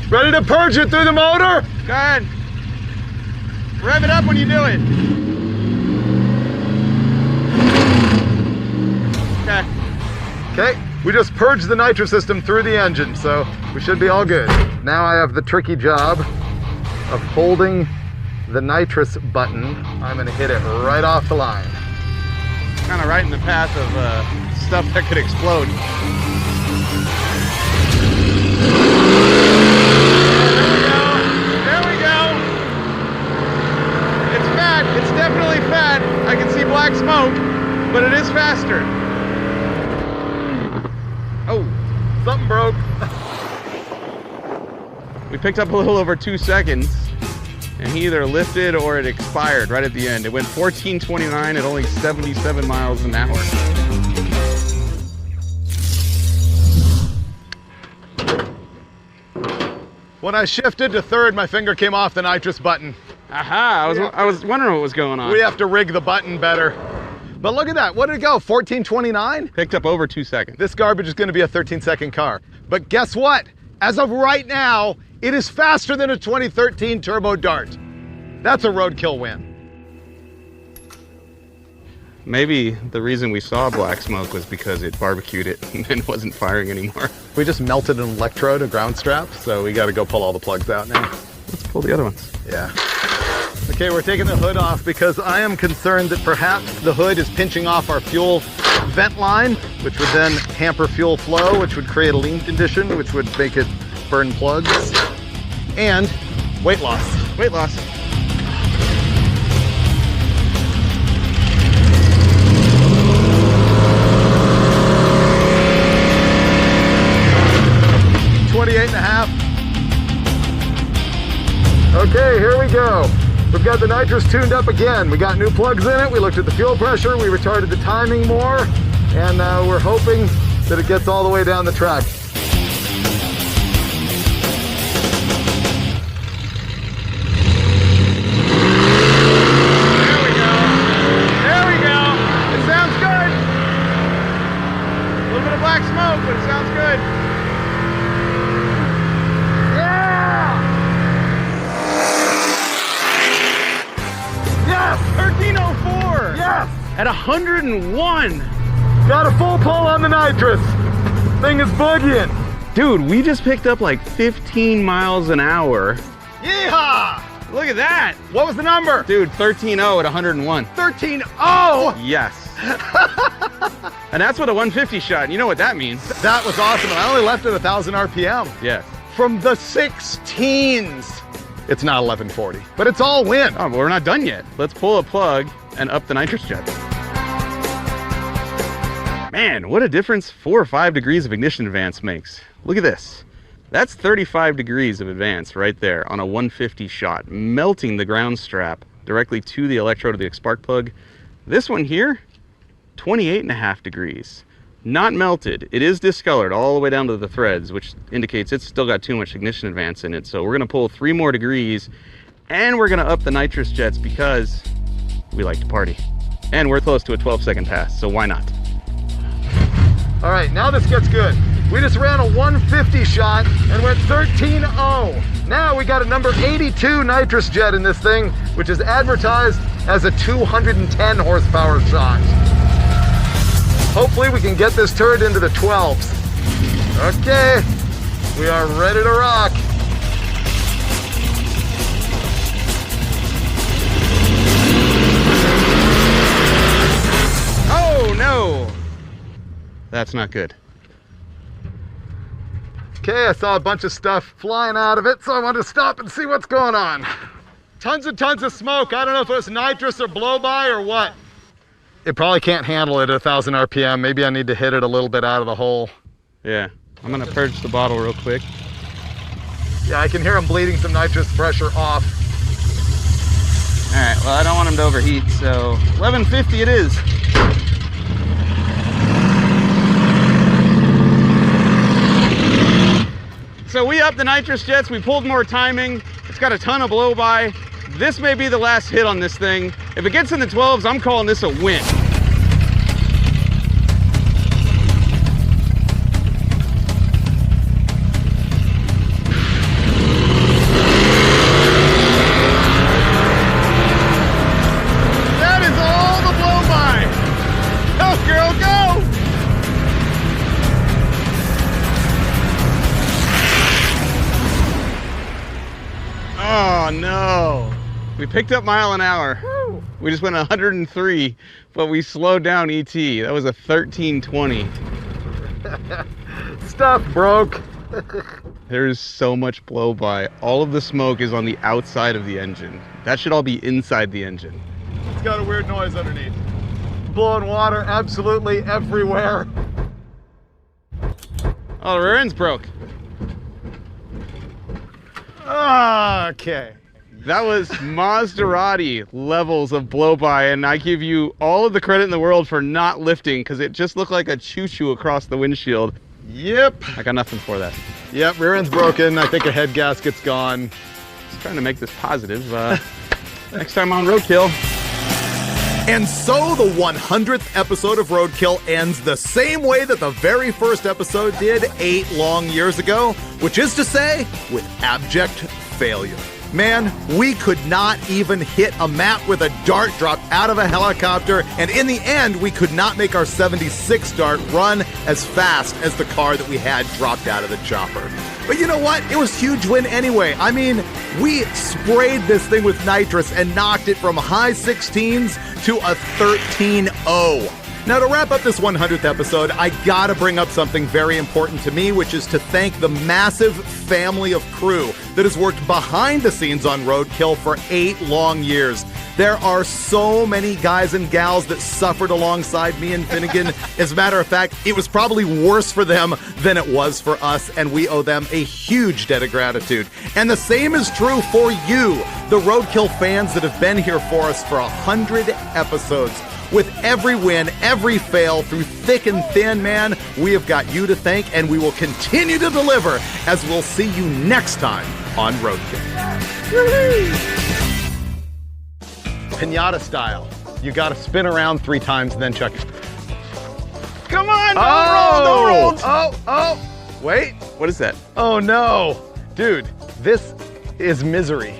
Ready to purge it through the motor? Go ahead. Rev it up when you do it. Okay. Okay, we just purged the nitro system through the engine, so we should be all good. Now I have the tricky job of holding the nitrous button. I'm gonna hit it right off the line. Kind of right in the path of stuff that could explode. There we go. It's fat. It's definitely fat. I can see black smoke, but it is faster. Oh, something broke. We picked up a little over 2 seconds. And he either lifted or it expired right at the end. It went 1429 at only 77 miles an hour. When I shifted to third, my finger came off the nitrous button. Aha, I was wondering what was going on. We have to rig the button better. But look at that, what did it go, 1429? Picked up over 2 seconds. This garbage is gonna be a 13-second car. But guess what? As of right now, It is faster than a 2013 Turbo Dart. That's a Roadkill win. Maybe the reason we saw black smoke was because it barbecued it and wasn't firing anymore. We just melted an electrode, a ground strap, so we gotta go pull all the plugs out now. Let's pull the other ones. Yeah. Okay, we're taking the hood off because I am concerned that perhaps the hood is pinching off our fuel vent line, which would then hamper fuel flow, which would create a lean condition, which would make it burn plugs. And weight loss. Weight loss. Okay, here we go. We've got the nitrous tuned up again. We got new plugs in it. We looked at the fuel pressure. We retarded the timing more. And we're hoping that it gets all the way down the track. There we go. There we go. It sounds good. A little bit of black smoke, but it sounds good. Yes! 1304! Yes! At 101! Got a full pull on the nitrous. Thing is boogieing. Dude, we just picked up like 15 miles an hour. Yeehaw! Look at that! What was the number? Dude, 13.0 at 101. 13.0! Yes. And that's what a 150 shot. You know what that means. That was awesome. And I only left at 1,000 RPM. Yes. From the 16s. It's not 1140, but it's all win. Oh, but we're not done yet. Let's pull a plug and up the nitrous jets. Man, what a difference 4 or 5 degrees of ignition advance makes. Look at this. That's 35 degrees of advance right there on a 150 shot, melting the ground strap directly to the electrode of the spark plug. This one here, 28.5 degrees. Not melted. It is discolored all the way down to the threads, which indicates it's still got too much ignition advance in it. So we're gonna pull 3 more degrees and we're gonna up the nitrous jets because we like to party. And we're close to a 12-second pass, so why not? All right, now this gets good. We just ran a 150 shot and went 13.0. Now we got a number 82 nitrous jet in this thing, which is advertised as a 210 horsepower shot. Hopefully we can get this turret into the 12s. Okay, we are ready to rock. Oh no! That's not good. Okay, I saw a bunch of stuff flying out of it, so I wanted to stop and see what's going on. Tons and tons of smoke. I don't know if it was nitrous or blow-by or what. It probably can't handle it at 1,000 RPM. Maybe I need to hit it a little bit out of the hole. Yeah, I'm gonna purge the bottle real quick. Yeah, I can hear him bleeding some nitrous pressure off. All right, well, I don't want him to overheat, so 1150 it is. So we upped the nitrous jets, we pulled more timing. It's got a ton of blow-by. This may be the last hit on this thing. If it gets in the 12s, I'm calling this a win. That is all the blow-by. Go, girl, go! Oh, no. We picked up mile an hour. Woo. We just went 103, but we slowed down ET. That was a 1320. Stuff broke. There's so much blow-by. All of the smoke is on the outside of the engine. That should all be inside the engine. It's got a weird noise underneath. Blowing water absolutely everywhere. Oh, the rear end's broke. Okay. That was Maserati levels of blow-by, and I give you all of the credit in the world for not lifting, because it just looked like a choo-choo across the windshield. Yep. I got nothing for that. Yep, rear end's broken. I think a head gasket's gone. Just trying to make this positive. Next time on Roadkill. And so the 100th episode of Roadkill ends the same way that the very first episode did 8 long years ago, which is to say, with abject failure. Man, we could not even hit a map with a dart dropped out of a helicopter, and in the end, we could not make our 76 dart run as fast as the car that we had dropped out of the chopper. But you know what? It was a huge win anyway. I mean, we sprayed this thing with nitrous and knocked it from high 16s to a 13-0. Now, to wrap up this 100th episode, I gotta bring up something very important to me, which is to thank the massive family of crew that has worked behind the scenes on Roadkill for 8 long years. There are so many guys and gals that suffered alongside me and Finnegan. As a matter of fact, it was probably worse for them than it was for us, and we owe them a huge debt of gratitude. And the same is true for you, the Roadkill fans that have been here for us for 100 episodes. With every win, every fail, through thick and thin, man, we have got you to thank, and we will continue to deliver as we'll see you next time on Roadkill. Pinata style. You gotta spin around 3 times and then chuck it. Come on, don't roll. Oh, wait. What is that? Oh no. Dude, this is misery.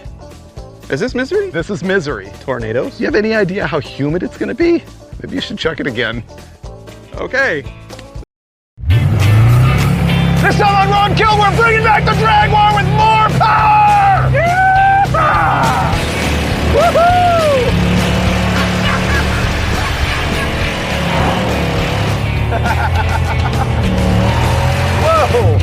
Is this misery? This is misery. Tornadoes? You have any idea how humid it's gonna be? Maybe you should chuck it again. Okay. This time on Roadkill, we're bringing back the Jaguar with more power! Yeah! Woohoo! Whoa!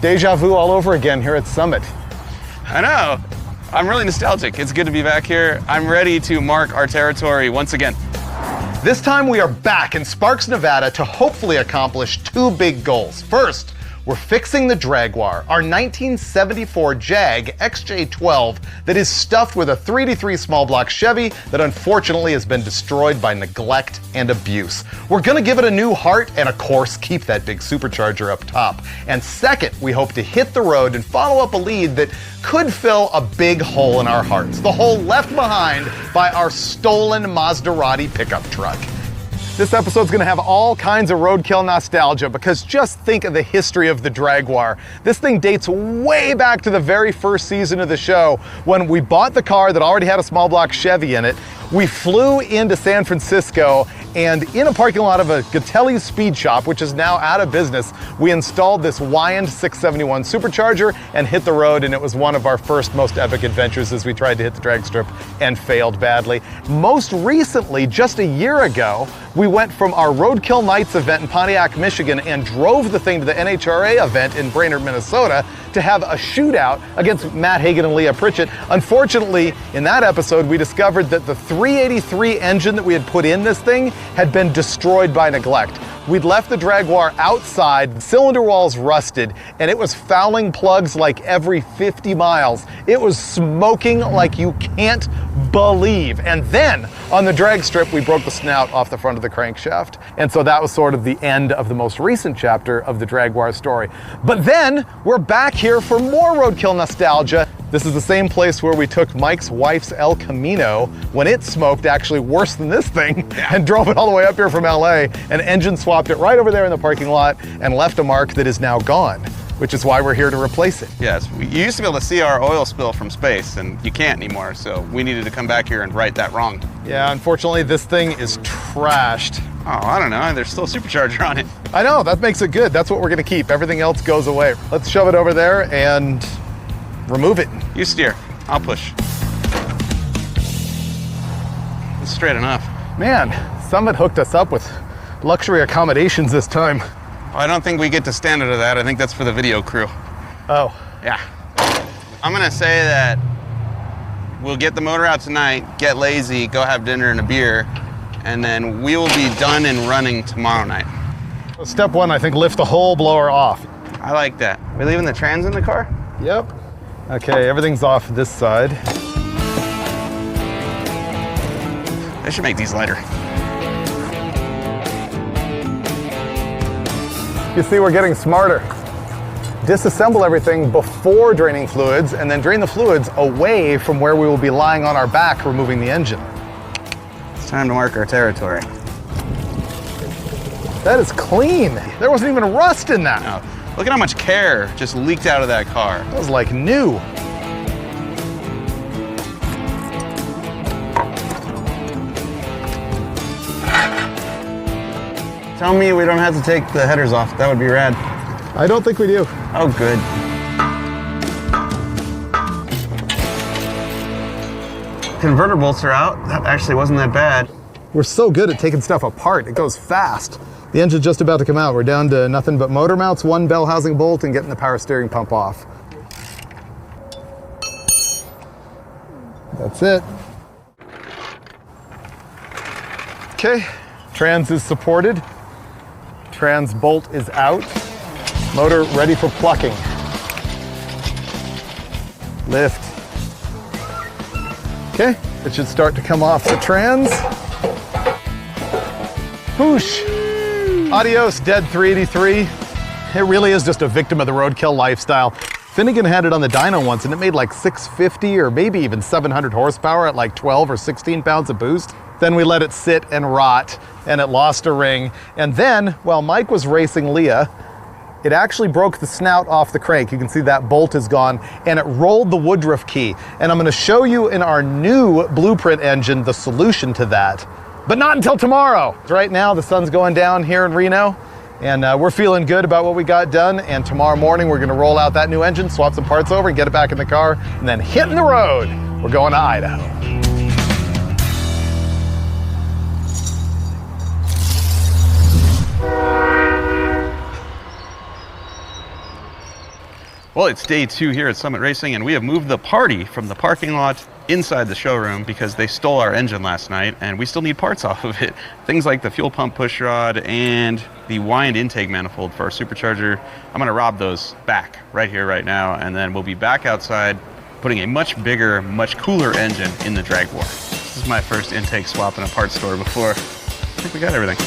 Deja vu all over again here at Summit. I know. I'm really nostalgic. It's good to be back here. I'm ready to mark our territory once again. This time we are back in Sparks, Nevada to hopefully accomplish 2 big goals. First, we're fixing the Jaguar, our 1974 Jag XJ12 that is stuffed with a 3D3 small block Chevy that unfortunately has been destroyed by neglect and abuse. We're gonna give it a new heart and of course keep that big supercharger up top. And second, we hope to hit the road and follow up a lead that could fill a big hole in our hearts. The hole left behind by our stolen Maserati pickup truck. This episode's gonna have all kinds of Roadkill nostalgia because just think of the history of the Jaguar. This thing dates way back to the very first season of the show when we bought the car that already had a small block Chevy in it. We flew into San Francisco and in a parking lot of a Gatelli's Speed Shop, which is now out of business, we installed this Wyand 671 supercharger and hit the road, and it was one of our first most epic adventures as we tried to hit the drag strip and failed badly. Most recently, just a year ago, we went from our Roadkill Nights event in Pontiac, Michigan and drove the thing to the NHRA event in Brainerd, Minnesota to have a shootout against Matt Hagan and Leah Pritchett. Unfortunately, in that episode, we discovered that the 383 engine that we had put in this thing had been destroyed by neglect. We'd left the Jaguar outside, cylinder walls rusted, and it was fouling plugs like every 50 miles. It was smoking like you can't believe. And then on the drag strip, we broke the snout off the front of the crankshaft. And so that was sort of the end of the most recent chapter of the Jaguar story. But then we're back here for more Roadkill nostalgia. This is the same place where we took Mike's wife's El Camino when it smoked actually worse than this thing and drove it all the way up here from LA and engine swapped it right over there in the parking lot and left a mark that is now gone, which is why we're here to replace it. Yes, you used to be able to see our oil spill from space and you can't anymore, so we needed to come back here and right that wrong. Yeah, unfortunately this thing is trashed. Oh, I don't know, there's still a supercharger on it. I know, that makes it good. That's what we're gonna keep. Everything else goes away. Let's shove it over there and remove it. You steer, I'll push. It's straight enough. Man, Summit hooked us up with luxury accommodations this time. Well, I don't think we get to stand under that. I think that's for the video crew. Oh. Yeah. I'm gonna say that we'll get the motor out tonight, get lazy, go have dinner and a beer, and then we will be done and running tomorrow night. Step one, I think, lift the whole blower off. I like that. We leaving the trans in the car? Yep. Okay, everything's off this side. I should make these lighter. You see, we're getting smarter. disassemble everything before draining fluids, and then drain the fluids away from where we will be lying on our back removing the engine. It's time to mark our territory. That is clean. There wasn't even rust in that. Now, look at how much care just leaked out of that car. That was like new. Tell me we don't have to take the headers off. That would be rad. I don't think we do. Oh, good. Converter bolts are out. That actually wasn't that bad. We're so good at taking stuff apart. It goes fast. The engine's just about to come out. We're down to nothing but motor mounts, one bell housing bolt, and getting the power steering pump off. That's it. Okay, trans is supported. Trans bolt is out. Motor ready for plucking. Lift. Okay, it should start to come off the trans. Whoosh. Adios, dead 383. It really is just a victim of the roadkill lifestyle. Finnegan had it on the dyno once and it made like 650 or maybe even 700 horsepower at like 12 or 16 pounds of boost. Then we let it sit and rot and it lost a ring. And then while Mike was racing Leah, it actually broke the snout off the crank. You can see that bolt is gone and it rolled the Woodruff key. And I'm gonna show you in our new Blueprint engine the solution to that, but not until tomorrow. Right now the sun's going down here in Reno and we're feeling good about what we got done. And tomorrow morning we're gonna roll out that new engine, swap some parts over and get it back in the car and then hitting the road. We're going to Idaho. Well, it's day 2 here at Summit Racing, and we have moved the party from the parking lot inside the showroom because they stole our engine last night, and we still need parts off of it. Things like the fuel pump push rod and the wind intake manifold for our supercharger. I'm going to rob those back right here, right now, and then we'll be back outside putting a much bigger, much cooler engine in the drag war. This is my first intake swap in a parts store before. I think we got everything.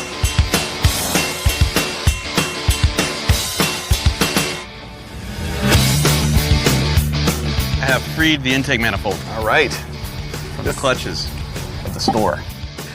I have freed the intake manifold. All right. From the clutches of the store.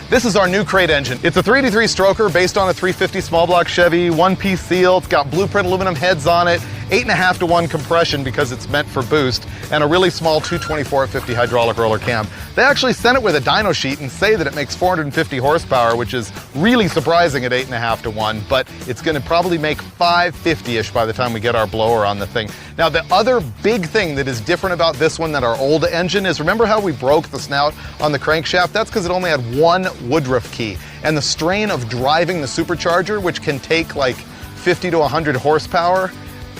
This is our new crate engine. It's a 383 stroker based on a 350 small block Chevy, one-piece seal. It's got Blueprint aluminum heads on it, 8.5 to 1 compression because it's meant for boost, and a really small 224 at 50 hydraulic roller cam. They actually sent it with a dyno sheet and say that it makes 450 horsepower, which is really surprising at 8.5 to 1, but it's gonna probably make 550-ish by the time we get our blower on the thing. Now, the other big thing that is different about this one than our old engine is, remember how we broke the snout on the crankshaft? That's because it only had one Woodruff key. And the strain of driving the supercharger, which can take like 50 to 100 horsepower,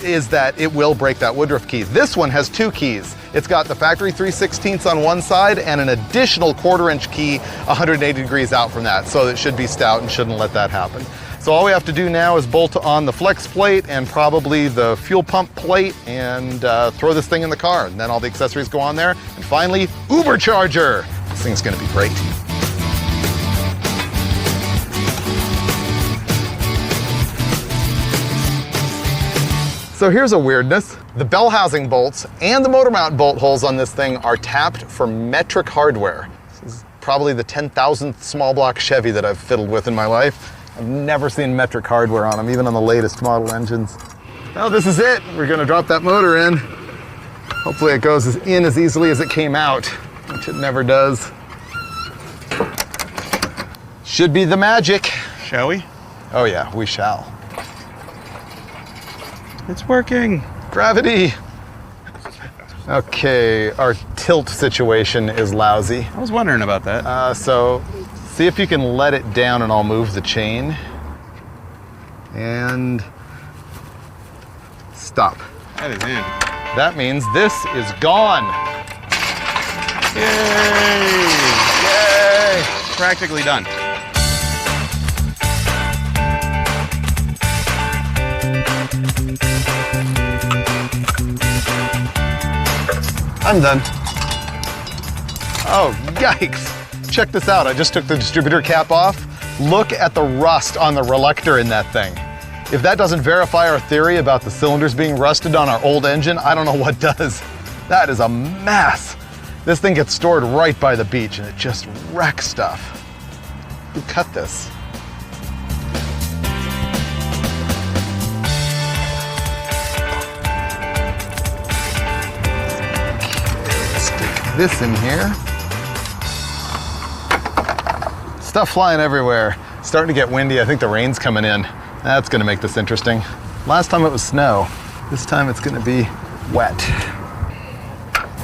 is that it will break that Woodruff key. This one has 2 keys. It's got the factory 3/16 on one side and an additional 1/4-inch key 180 degrees out from that. So it should be stout and shouldn't let that happen. So all we have to do now is bolt on the flex plate and probably the fuel pump plate and throw this thing in the car. And then all the accessories go on there. And finally, Uber charger. This thing's gonna be great. So here's a weirdness. The bell housing bolts and the motor mount bolt holes on this thing are tapped for metric hardware. This is probably the 10,000th small block Chevy that I've fiddled with in my life. I've never seen metric hardware on them, even on the latest model engines. Well, this is it. We're gonna drop that motor in. Hopefully it goes in as easily as it came out, which it never does. Should be the magic. Shall we? Oh yeah, we shall. It's working. Gravity. Okay, our tilt situation is lousy. I was wondering about that. So see if you can let it down and I'll move the chain. And stop. That is in. That means this is gone. Yay! Yay! Practically done. I'm done. Oh, yikes. Check this out. I just took the distributor cap off. Look at the rust on the reluctor in that thing. If that doesn't verify our theory about the cylinders being rusted on our old engine, I don't know what does. That is a mess. This thing gets stored right by the beach and it just wrecks stuff. Who cut this? Stick this in here. Stuff flying everywhere. It's starting to get windy. I think the rain's coming in. That's gonna make this interesting. Last time it was snow. This time it's gonna be wet.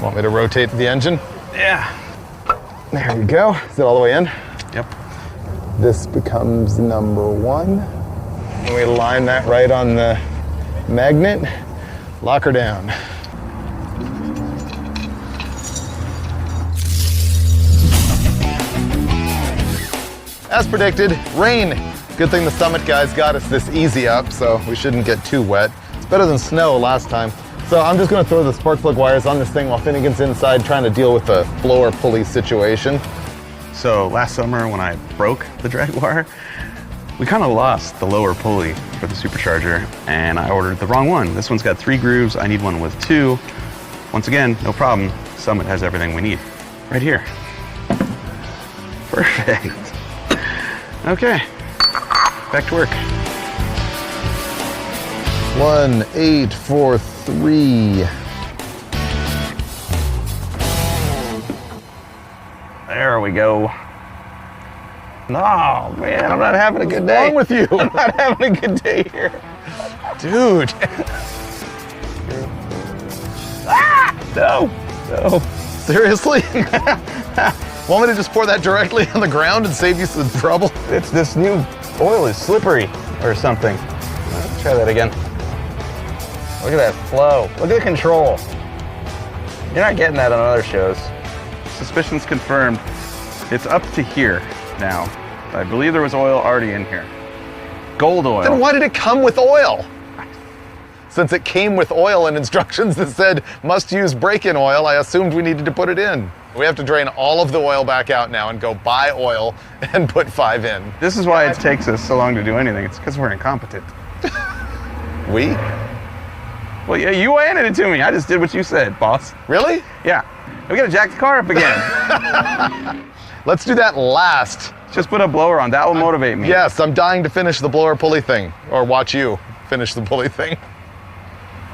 Want me to rotate the engine? Yeah. There you go. Is it all the way in? Yep. This becomes number 1. And we line that right on the magnet. Lock her down. As predicted, rain. Good thing the Summit guys got us this easy up, so we shouldn't get too wet. It's better than snow last time. So I'm just gonna throw the spark plug wires on this thing while Finnegan's inside trying to deal with the blower pulley situation. So last summer when I broke the drag wire, we kind of lost the lower pulley for the supercharger and I ordered the wrong one. This one's got 3 grooves, I need one with 2. Once again, no problem. Summit has everything we need. Right here. Perfect. Okay, back to work. 1, 8, 4, 3. There we go. Oh man, I'm not having a good day. What's wrong with you? I'm not having a good day here. Dude. No, no. Seriously? Want me to just pour that directly on the ground and save you some trouble? It's this new oil is slippery or something. Let's try that again. Look at that flow. Look at the control. You're not getting that on other shows. Suspicions confirmed. It's up to here now. I believe there was oil already in here. Gold oil. Then why did it come with oil? Since it came with oil and instructions that said must use break-in oil, I assumed we needed to put it in. We have to drain all of the oil back out now and go buy oil and put 5 in. This is why it takes us so long to do anything. It's because we're incompetent. We? Well, yeah, you handed it to me. I just did what you said, boss. Really? Yeah. We gotta jack the car up again. Let's do that last. Just put a blower on. That will motivate me. Yes, I'm dying to finish the blower pulley thing, or watch you finish the pulley thing.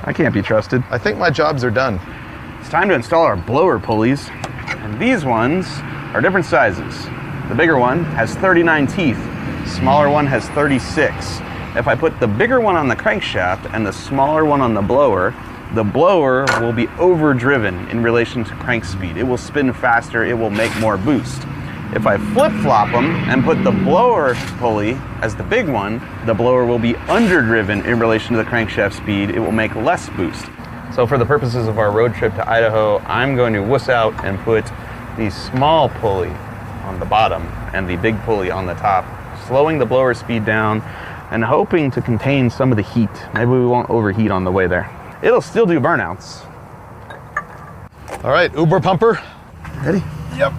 I can't be trusted. I think my jobs are done. It's time to install our blower pulleys. And these ones are different sizes. The bigger one has 39 teeth. The smaller one has 36. If I put the bigger one on the crankshaft and the smaller one on the blower will be overdriven in relation to crank speed. It will spin faster, it will make more boost. If I flip-flop them and put the blower pulley as the big one, the blower will be underdriven in relation to the crankshaft speed. It will make less boost. So for the purposes of our road trip to Idaho, I'm going to wuss out and put the small pulley on the bottom and the big pulley on the top, slowing the blower speed down and hoping to contain some of the heat. Maybe we won't overheat on the way there. It'll still do burnouts. All right, Uber pumper. Ready? Yep.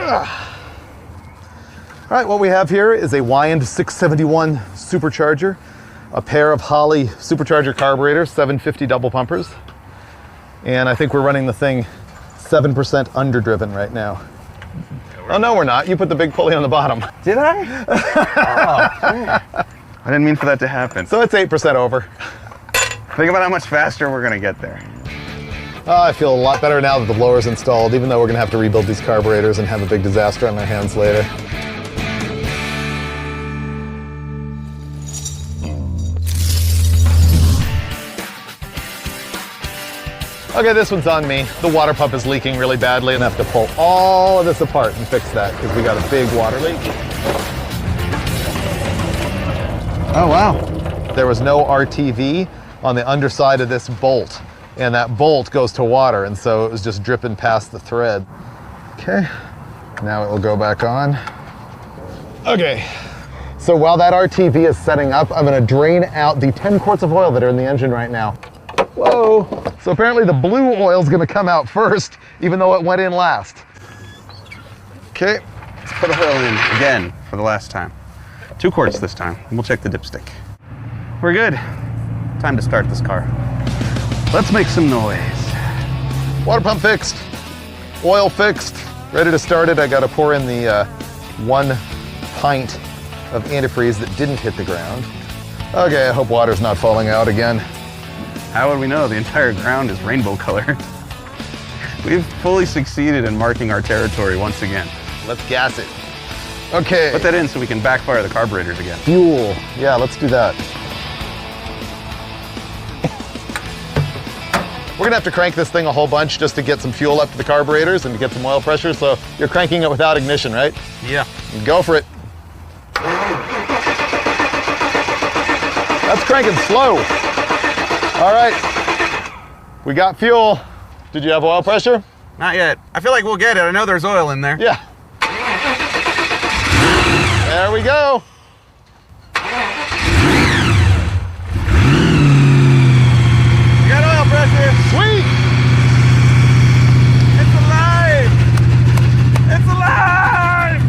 All right, what we have here is a Wyand 671 supercharger, a pair of Holley supercharger carburetors, 750 double pumpers. And I think we're running the thing 7% underdriven right now. Oh, no, we're not. You put the big pulley on the bottom. Did I? Oh, I didn't mean for that to happen. So it's 8% over. Think about how much faster we're gonna get there. I feel a lot better now that the blower's installed, even though we're gonna have to rebuild these carburetors and have a big disaster on our hands later. Okay, this one's on me. The water pump is leaking really badly and I have to pull all of this apart and fix that because we got a big water leak. Oh, wow. There was no RTV on the underside of this bolt, and that bolt goes to water, and so it was just dripping past the thread. Okay, now it will go back on. Okay, so while that RTV is setting up, I'm gonna drain out the 10 quarts of oil that are in the engine right now. Whoa, so apparently the blue oil is gonna come out first, even though it went in last. Okay, Let's put oil in again for the last time. 2 quarts this time, and we'll check the dipstick. We're good. Time to start this car. Let's make some noise. Water pump fixed, oil fixed, ready to start it. I got to pour in the 1 pint of antifreeze that didn't hit the ground. Okay, I hope water's not falling out again. How would we know? The entire ground is rainbow color. We've fully succeeded in marking our territory once again. Let's gas it. Okay. Put that in so we can backfire the carburetors again. Fuel. Yeah, let's do that. We're gonna have to crank this thing a whole bunch just to get some fuel up to the carburetors and to get some oil pressure, so you're cranking it without ignition, right? Yeah. Go for it. That's cranking slow. All right, we got fuel. Did you have oil pressure? Not yet. I feel like we'll get it. I know there's oil in there. Yeah. There we go. We got oil pressure. Sweet. It's alive. It's alive.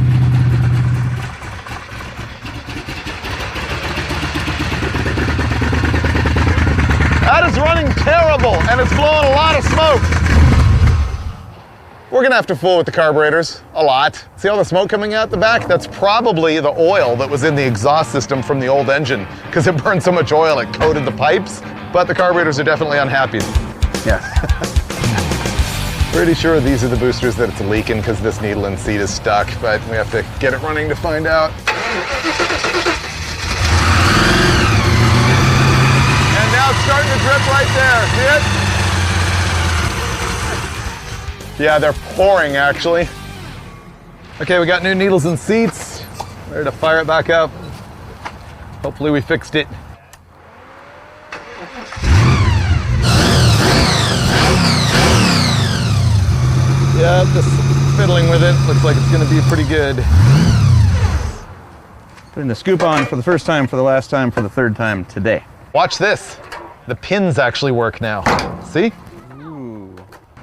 That is running terrible, and it's blowing a lot of smoke. We're gonna have to fool with the carburetors a lot. See all the smoke coming out the back? That's probably the oil that was in the exhaust system from the old engine, because it burned so much oil it coated the pipes, but the carburetors are definitely unhappy. Yes. Pretty sure these are the boosters that it's leaking because this needle and seat is stuck, but we have to get it running to find out. And now it's starting to drip right there, see it? Yeah, they're pouring actually. Okay, we got new needles and seats. Ready to fire it back up. Hopefully we fixed it. Yeah, just fiddling with it. Looks like it's gonna be pretty good. Putting the scoop on for the first time, for the last time, for the 3rd time today. Watch this. The pins actually work now. See?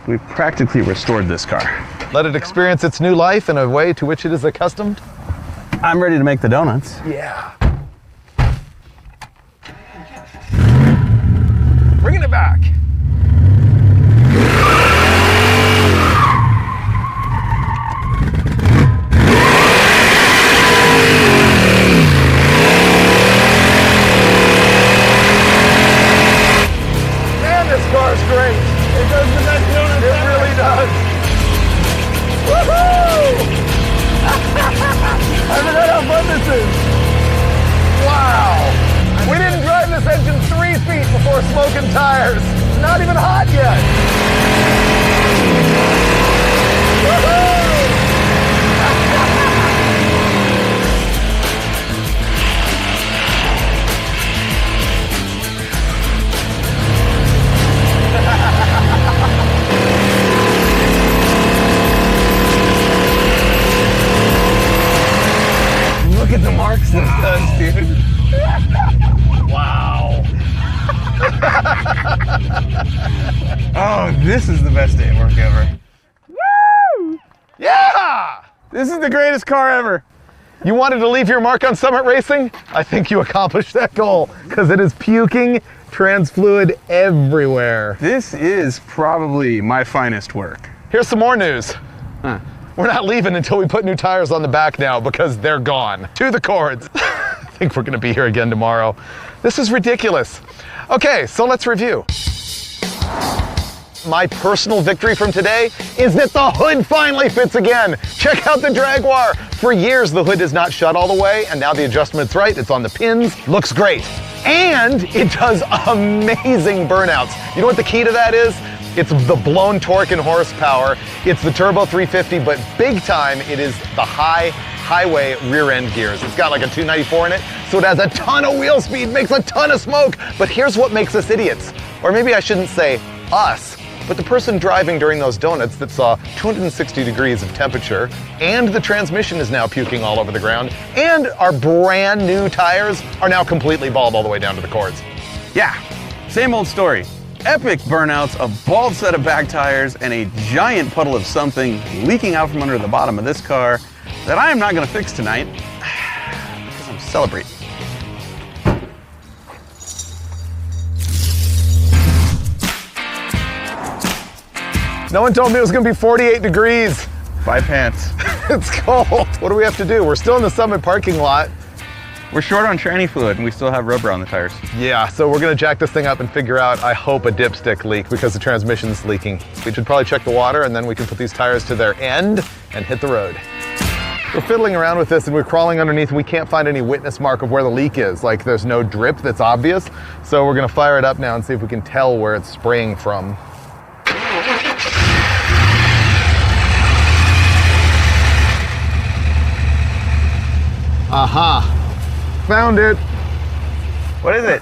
We've practically restored this car. Let it experience its new life in a way to which it is accustomed. I'm ready to make the donuts. Yeah. Bringing it back. Man, this car's great. It does the best donuts ever. It really does. Woohoo! I forgot how fun this is. Wow. We didn't drive this engine 3 feet before smoking tires. Not even hot yet. Woohoo! Look at the marks this does, dude. Wow. Oh, this is the best day at work ever. Woo! Yeah! This is the greatest car ever. You wanted to leave your mark on Summit Racing? I think you accomplished that goal, because it is puking trans fluid everywhere. This is probably my finest work. Here's some more news. Huh. We're not leaving until we put new tires on the back now because they're gone. To the cords. I think we're gonna be here again tomorrow. This is ridiculous. Okay, so let's review. My personal victory from today is that the hood finally fits again. Check out the Jaguar. For years, the hood is not shut all the way, and now the adjustment's right. It's on the pins, looks great. And it does amazing burnouts. You know what the key to that is? It's the blown torque and horsepower. It's the turbo 350, but big time, it is the highway rear end gears. It's got like a 294 in it, so it has a ton of wheel speed, makes a ton of smoke. But here's what makes us idiots. Or maybe I shouldn't say us, but the person driving during those donuts that saw 260 degrees of temperature, and the transmission is now puking all over the ground, and our brand new tires are now completely bald all the way down to the cords. Yeah, same old story. Epic burnouts, a bald set of back tires, and a giant puddle of something leaking out from under the bottom of this car. that I am not gonna fix tonight because I'm celebrating. No one told me it was gonna be 48 degrees. Buy pants. It's cold. What do we have to do? We're still in the Summit parking lot. We're short on tranny fluid and we still have rubber on the tires. Yeah, so we're gonna jack this thing up and figure out, I hope, a dipstick leak because the transmission's leaking. We should probably check the water and then we can put these tires to their end and hit the road. We're fiddling around with this and we're crawling underneath and we can't find any witness mark of where the leak is. Like there's no drip that's obvious. So we're gonna fire it up now and see if we can tell where it's spraying from. Aha, found it. What is it?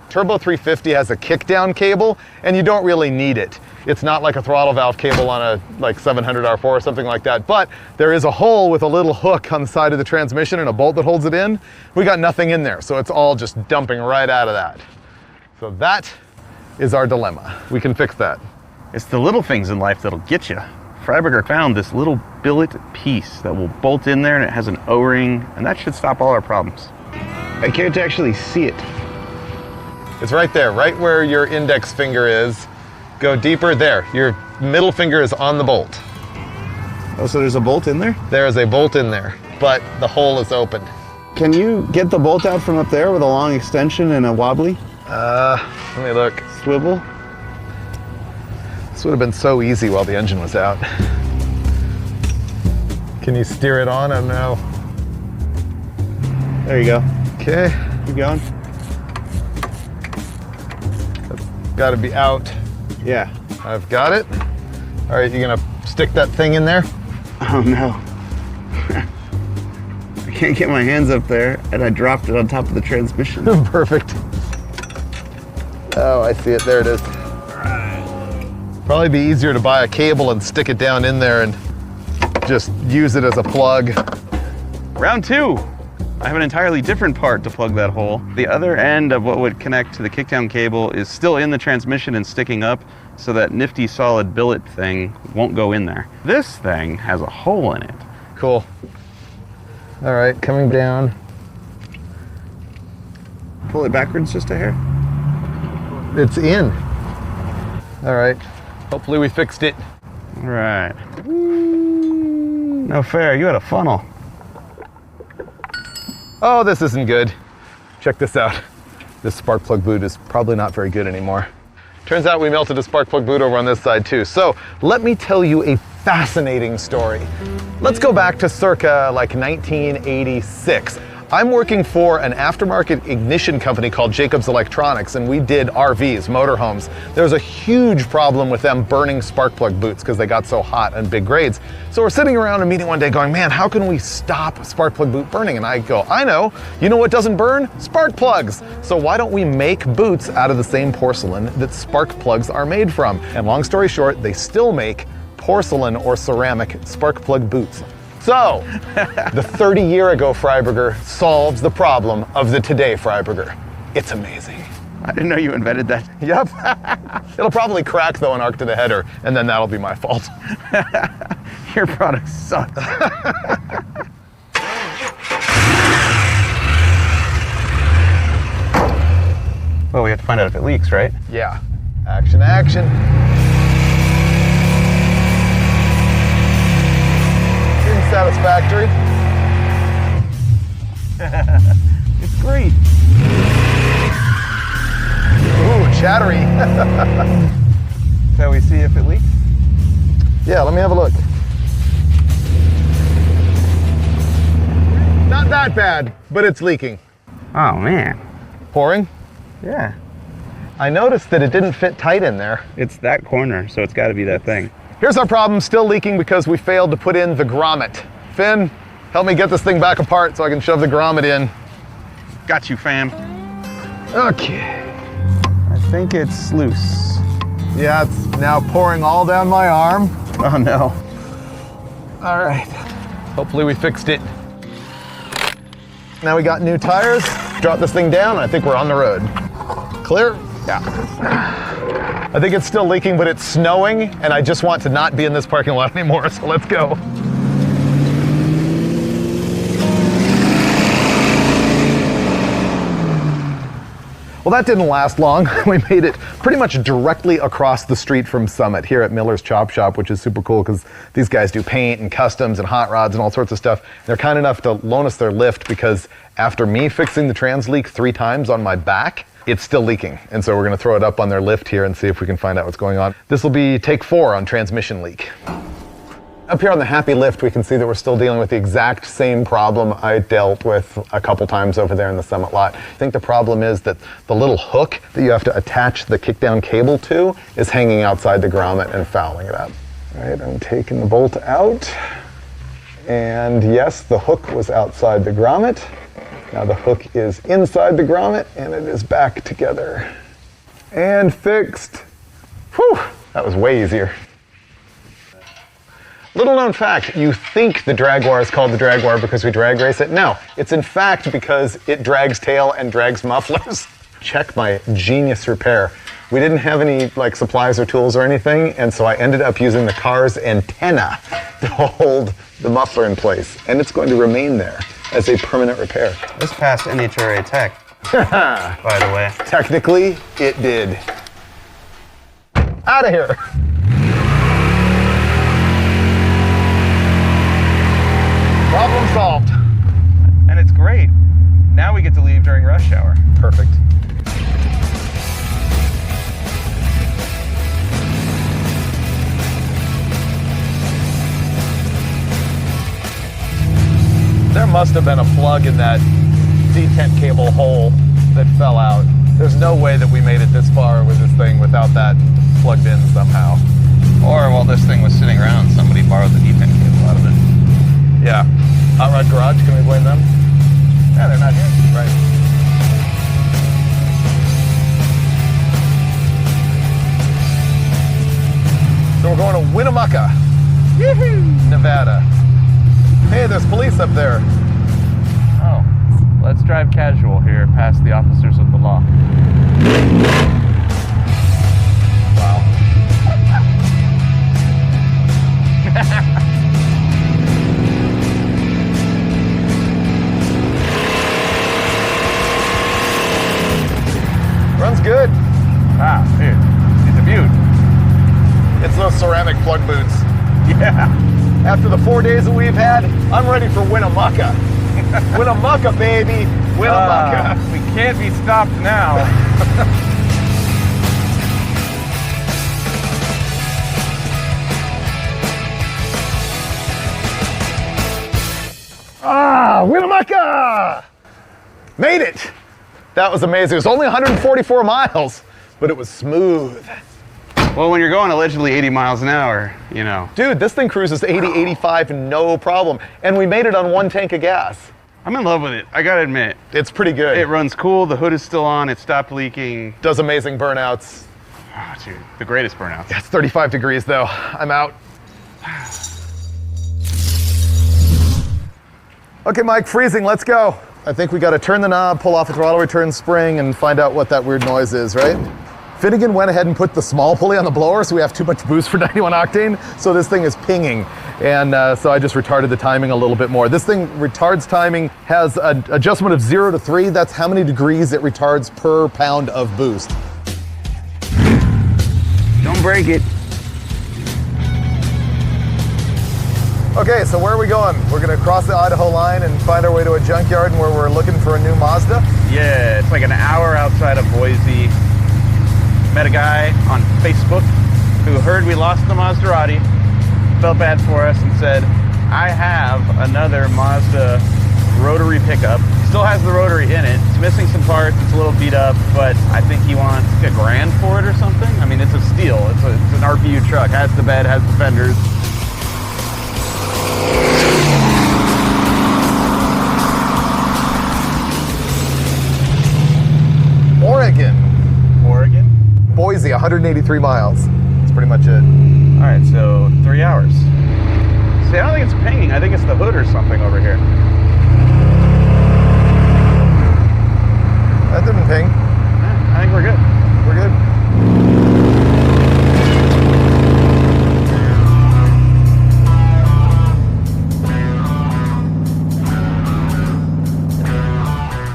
Turbo 350 has a kickdown cable and you don't really need it. It's not like a throttle valve cable on a like 700 R4 or something like that, but there is a hole with a little hook on the side of the transmission and a bolt that holds it in. We got nothing in there, so it's all just dumping right out of that. So that is our dilemma. We can fix that. It's the little things in life that'll get you. Freiburger found this little billet piece that will bolt in there and it has an O-ring and that should stop all our problems. I can't actually see it. It's right there, right where your index finger is. Go deeper there. Your middle finger is on the bolt. Oh, so there's a bolt in there? There is a bolt in there, but the hole is open. Can you get the bolt out from up there with a long extension and a wobbly? Let me look. Swivel? This would have been so easy while the engine was out. Can you steer it on? I don't know. There you go. Okay. Keep going. That's got to be out. Yeah. I've got it. All right, you gonna stick that thing in there? Oh no. I can't get my hands up there and I dropped it on top of the transmission. Perfect. Oh, I see it. There it is. Probably be easier to buy a cable and stick it down in there and just use it as a plug. Round two. I have an entirely different part to plug that hole. The other end of what would connect to the kickdown cable is still in the transmission and sticking up, so that nifty solid billet thing won't go in there. This thing has a hole in it. Cool. All right, coming down. Pull it backwards just a hair. It's in. All right. Hopefully we fixed it. All right. No fair, you had a funnel. Oh, this isn't good. Check this out. This spark plug boot is probably not very good anymore. Turns out we melted a spark plug boot over on this side too. So let me tell you a fascinating story. Let's go back to circa like 1986. I'm working for an aftermarket ignition company called Jacobs Electronics, and we did RVs, motorhomes. There was a huge problem with them burning spark plug boots because they got so hot on big grades. So we're sitting around a meeting one day going, man, how can we stop spark plug boot burning? And I go, I know. You know what doesn't burn? Spark plugs. So why don't we make boots out of the same porcelain that spark plugs are made from? And long story short, they still make porcelain or ceramic spark plug boots. So, the 30-year-ago Freiburger solves the problem of the today Freiburger. It's amazing. I didn't know you invented that. Yep. It'll probably crack though and arc to the header, and then that'll be my fault. Your product sucks. Well, we have to find out if it leaks, right? Yeah. Action, action. Satisfactory. It's great. Ooh, chattery. Shall we see if it leaks? Yeah, let me have a look. Not that bad, but it's leaking. Oh man. Pouring? Yeah. I noticed that it didn't fit tight in there. It's that corner, so it's got to be that thing. Here's our problem, still leaking because we failed to put in the grommet. Finn, help me get this thing back apart so I can shove the grommet in. Got you, fam. Okay. I think it's loose. Yeah, it's now pouring all down my arm. Oh no. All right. Hopefully we fixed it. Now we got new tires. Drop this thing down, and I think we're on the road. Clear? Yeah. I think it's still leaking, but it's snowing, and I just want to not be in this parking lot anymore, so let's go. Well, that didn't last long. We made it pretty much directly across the street from Summit here at Miller's Chop Shop, which is super cool because these guys do paint and customs and hot rods and all sorts of stuff. They're kind enough to loan us their lift because after me fixing the trans leak 3 times on my back, it's still leaking. And so we're gonna throw it up on their lift here and see if we can find out what's going on. This will be take 4 on transmission leak. Up here on the Happy lift, we can see that we're still dealing with the exact same problem I dealt with a couple times over there in the Summit lot. I think the problem is that the little hook that you have to attach the kickdown cable to is hanging outside the grommet and fouling it up. All right, I'm taking the bolt out. And yes, the hook was outside the grommet. Now the hook is inside the grommet and it is back together. And fixed. Whew, that was way easier. Little known fact, you think the Draguar is called the Draguar because we drag race it. No, it's in fact because it drags tail and drags mufflers. Check my genius repair. We didn't have any like supplies or tools or anything, and so I ended up using the car's antenna to hold the muffler in place, and it's going to remain there as a permanent repair. This passed NHRA Tech, by the way. Technically, it did. Out of here. Problem solved. And it's great. Now we get to leave during rush hour. Perfect. There must have been a plug in that detent cable hole that fell out. There's no way that we made it this far with this thing without that plugged in somehow. Or while this thing was sitting around, somebody borrowed the detent cable out of it. Yeah. Hot Rod Garage, can we blame them? Yeah, they're not here. Right. So we're going to Winnemucca, Nevada. Hey, there's police up there. Oh, let's drive casual here past the officers of the law. Wow. Runs good. Wow, dude, it's a beaut. It's those ceramic plug boots. Yeah. After the 4 days that we've had, I'm ready for Winnemucca. Winnemucca, baby. Winnemucca. We can't be stopped now. Winnemucca! Made it. That was amazing. It was only 144 miles, but it was smooth. Well, when you're going allegedly 80 miles an hour, you know. Dude, this thing cruises 80, 85, no problem. And we made it on 1 tank of gas. I'm in love with it, I gotta admit. It's pretty good. It runs cool, the hood is still on, it stopped leaking. Does amazing burnouts. Oh, dude, the greatest burnouts. Yeah, it's 35 degrees though. I'm out. Okay, Mike, freezing, let's go. I think we gotta turn the knob, pull off the throttle return spring, and find out what that weird noise is, right? Finnegan went ahead and put the small pulley on the blower, so we have too much boost for 91 octane, so this thing is pinging. And so I just retarded the timing a little bit more. This thing retards timing, has an adjustment of 0 to 3. That's how many degrees it retards per pound of boost. Don't break it. Okay, so where are we going? We're gonna cross the Idaho line and find our way to a junkyard where we're looking for a new Mazda? Yeah, it's like an hour outside of Boise. Met a guy on Facebook who heard we lost the Maserati, felt bad for us and said, I have another Mazda rotary pickup. Still has the rotary in it. It's missing some parts, it's a little beat up, but I think he wants $1,000 for it or something. I mean, it's a steal. It's an RPU truck, has the bed, has the fenders. Oregon. Oregon? Boise, 183 miles. That's pretty much it. All right, so 3 hours. See, I don't think it's pinging. I think it's the hood or something over here. That didn't ping. I think we're good. We're good.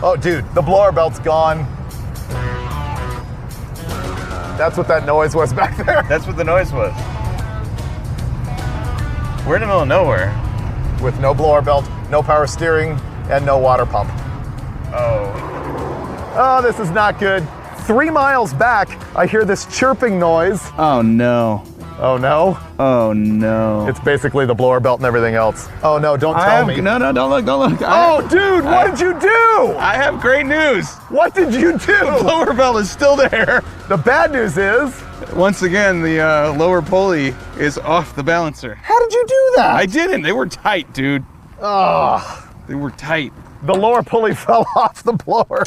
Oh, dude, the blower belt's gone. That's what that noise was back there. That's what the noise was. We're in the middle of nowhere. With no blower belt, no power steering, and no water pump. Oh, this is not good. 3 miles back, I hear this chirping noise. Oh no. Oh no? Oh no. It's basically the blower belt and everything else. Oh no, don't tell me. No, don't look. Oh dude, what did you do? I have great news. What did you do? The blower belt is still there. The bad news is... Once again, the lower pulley is off the balancer. How did you do that? I didn't. They were tight, dude. Oh. They were tight. The lower pulley fell off the blower.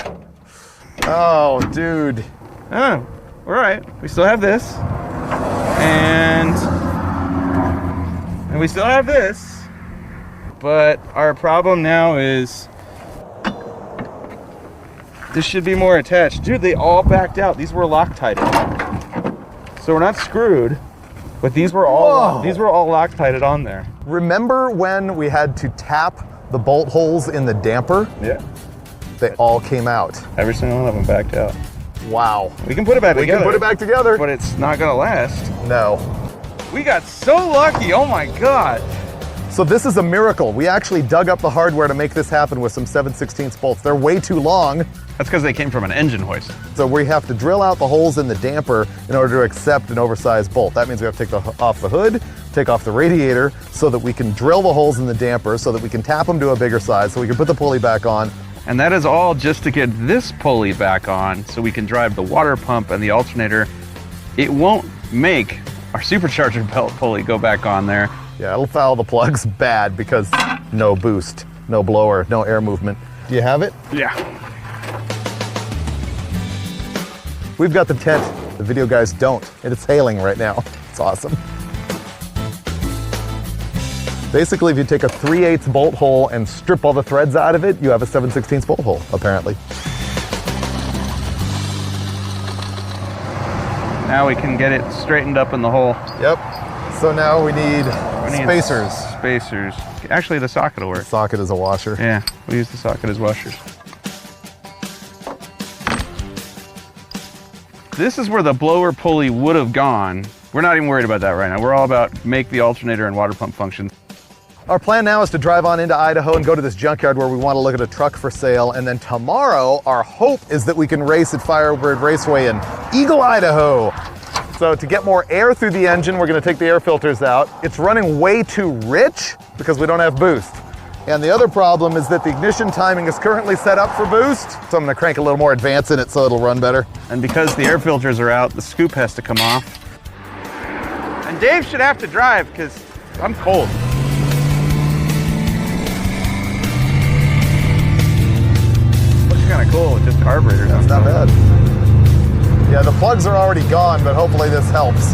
Oh, dude. Oh, all right. We still have this. And we still have this. But our problem now is this should be more attached. Dude, they all backed out. These were Loctited. So we're not screwed, but these were all Loctited on there. Remember when we had to tap the bolt holes in the damper? Yeah. They all came out. Every single one of them backed out. Wow. We can put it back together. We can put it back together. But it's not gonna last. No. We got so lucky, oh my God. So this is a miracle. We actually dug up the hardware to make this happen with some 7/16 bolts. They're way too long. That's because they came from an engine hoist. So we have to drill out the holes in the damper in order to accept an oversized bolt. That means we have to take off the hood, take off the radiator so that we can drill the holes in the damper so that we can tap them to a bigger size so we can put the pulley back on. And that is all just to get this pulley back on so we can drive the water pump and the alternator. It won't make our supercharger belt pulley go back on there. Yeah, it'll foul the plugs bad because no boost, no blower, no air movement. Do you have it? Yeah. We've got the tent. The video guys don't, and it's hailing right now. It's awesome. Basically, if you take a 3/8 bolt hole and strip all the threads out of it, you have a 7/16 bolt hole, apparently. Now we can get it straightened up in the hole. Yep. So now we need spacers. Spacers. Actually, the socket will work. Socket is a washer. Yeah, we use the socket as washers. This is where the blower pulley would have gone. We're not even worried about that right now. We're all about make the alternator and water pump function. Our plan now is to drive on into Idaho and go to this junkyard where we want to look at a truck for sale. And then tomorrow, our hope is that we can race at Firebird Raceway in Eagle, Idaho. So to get more air through the engine, we're going to take the air filters out. It's running way too rich because we don't have boost. And the other problem is that the ignition timing is currently set up for boost. So I'm going to crank a little more advance in it so it'll run better. And because the air filters are out, the scoop has to come off. And Dave should have to drive because I'm cold. Looks kind of cool with just carburetors. That's not bad. Yeah, the plugs are already gone, but hopefully this helps.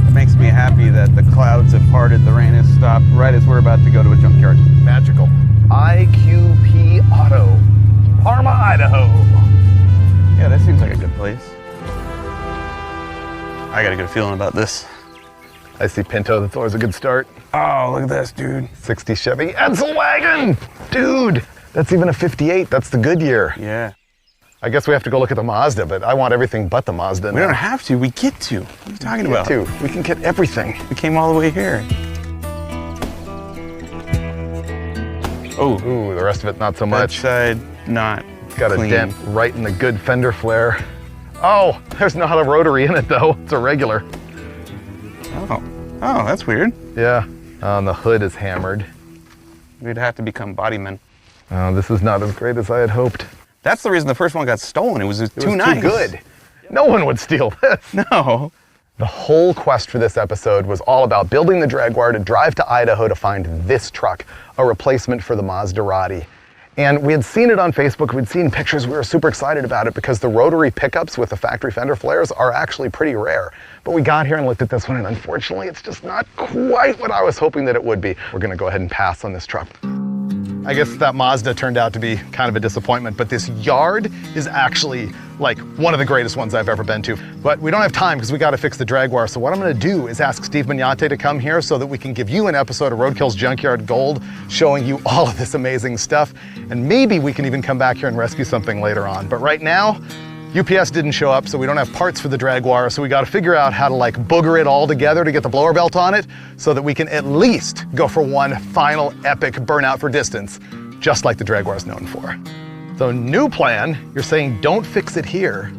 It makes me happy that the clouds have parted, the rain has stopped right as we're about to go to a junkyard. Magical. IQP Auto, Parma, Idaho. Yeah, that seems like a good place. I got a good feeling about this. I see Pinto, that's always a good start. Oh, look at this, dude. 60 Chevy Edsel wagon. Dude, that's even a 58, that's the Goodyear. Yeah. I guess we have to go look at the Mazda, but I want everything but the Mazda now. We don't have to, we get to. What are you talking about? We can get everything. We came all the way here. Oh. Ooh, the rest of it not so much. That side, not Got clean. a dent right in the good fender flare. Oh, there's not a rotary in it though. It's a regular. Oh, that's weird. Yeah, the hood is hammered. We'd have to become bodymen. Oh, this is not as great as I had hoped. That's the reason the first one got stolen. It was too nice. Too good. No one would steal this. No. The whole quest for this episode was all about building the Jaguar to drive to Idaho to find this truck, a replacement for the Maserati. And we had seen it on Facebook, we'd seen pictures, we were super excited about it because the rotary pickups with the factory fender flares are actually pretty rare. But we got here and looked at this one and unfortunately it's just not quite what I was hoping that it would be. We're gonna go ahead and pass on this truck. I guess that Mazda turned out to be kind of a disappointment, but this yard is actually like one of the greatest ones I've ever been to. But we don't have time because we got to fix the drag wire. So what I'm going to do is ask Steve Mignante to come here so that we can give you an episode of Roadkill's Junkyard Gold showing you all of this amazing stuff. And maybe we can even come back here and rescue something later on. But right now, UPS didn't show up, so we don't have parts for the drag wire. So we got to figure out how to like booger it all together to get the blower belt on it so that we can at least go for one final epic burnout for distance, just like the drag wire is known for. So new plan, you're saying don't fix it here.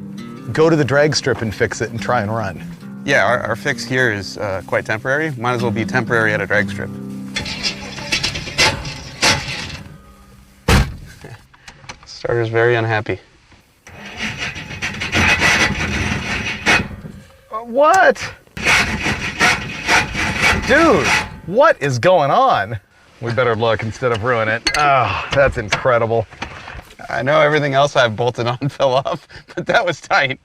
Go to the drag strip and fix it and try and run. Yeah, our fix here is quite temporary. Might as well be temporary at a drag strip. Starter's very unhappy. What? Dude, what is going on? We better look instead of ruin it. Oh, that's incredible. I know everything else I've bolted on fell off, but that was tight.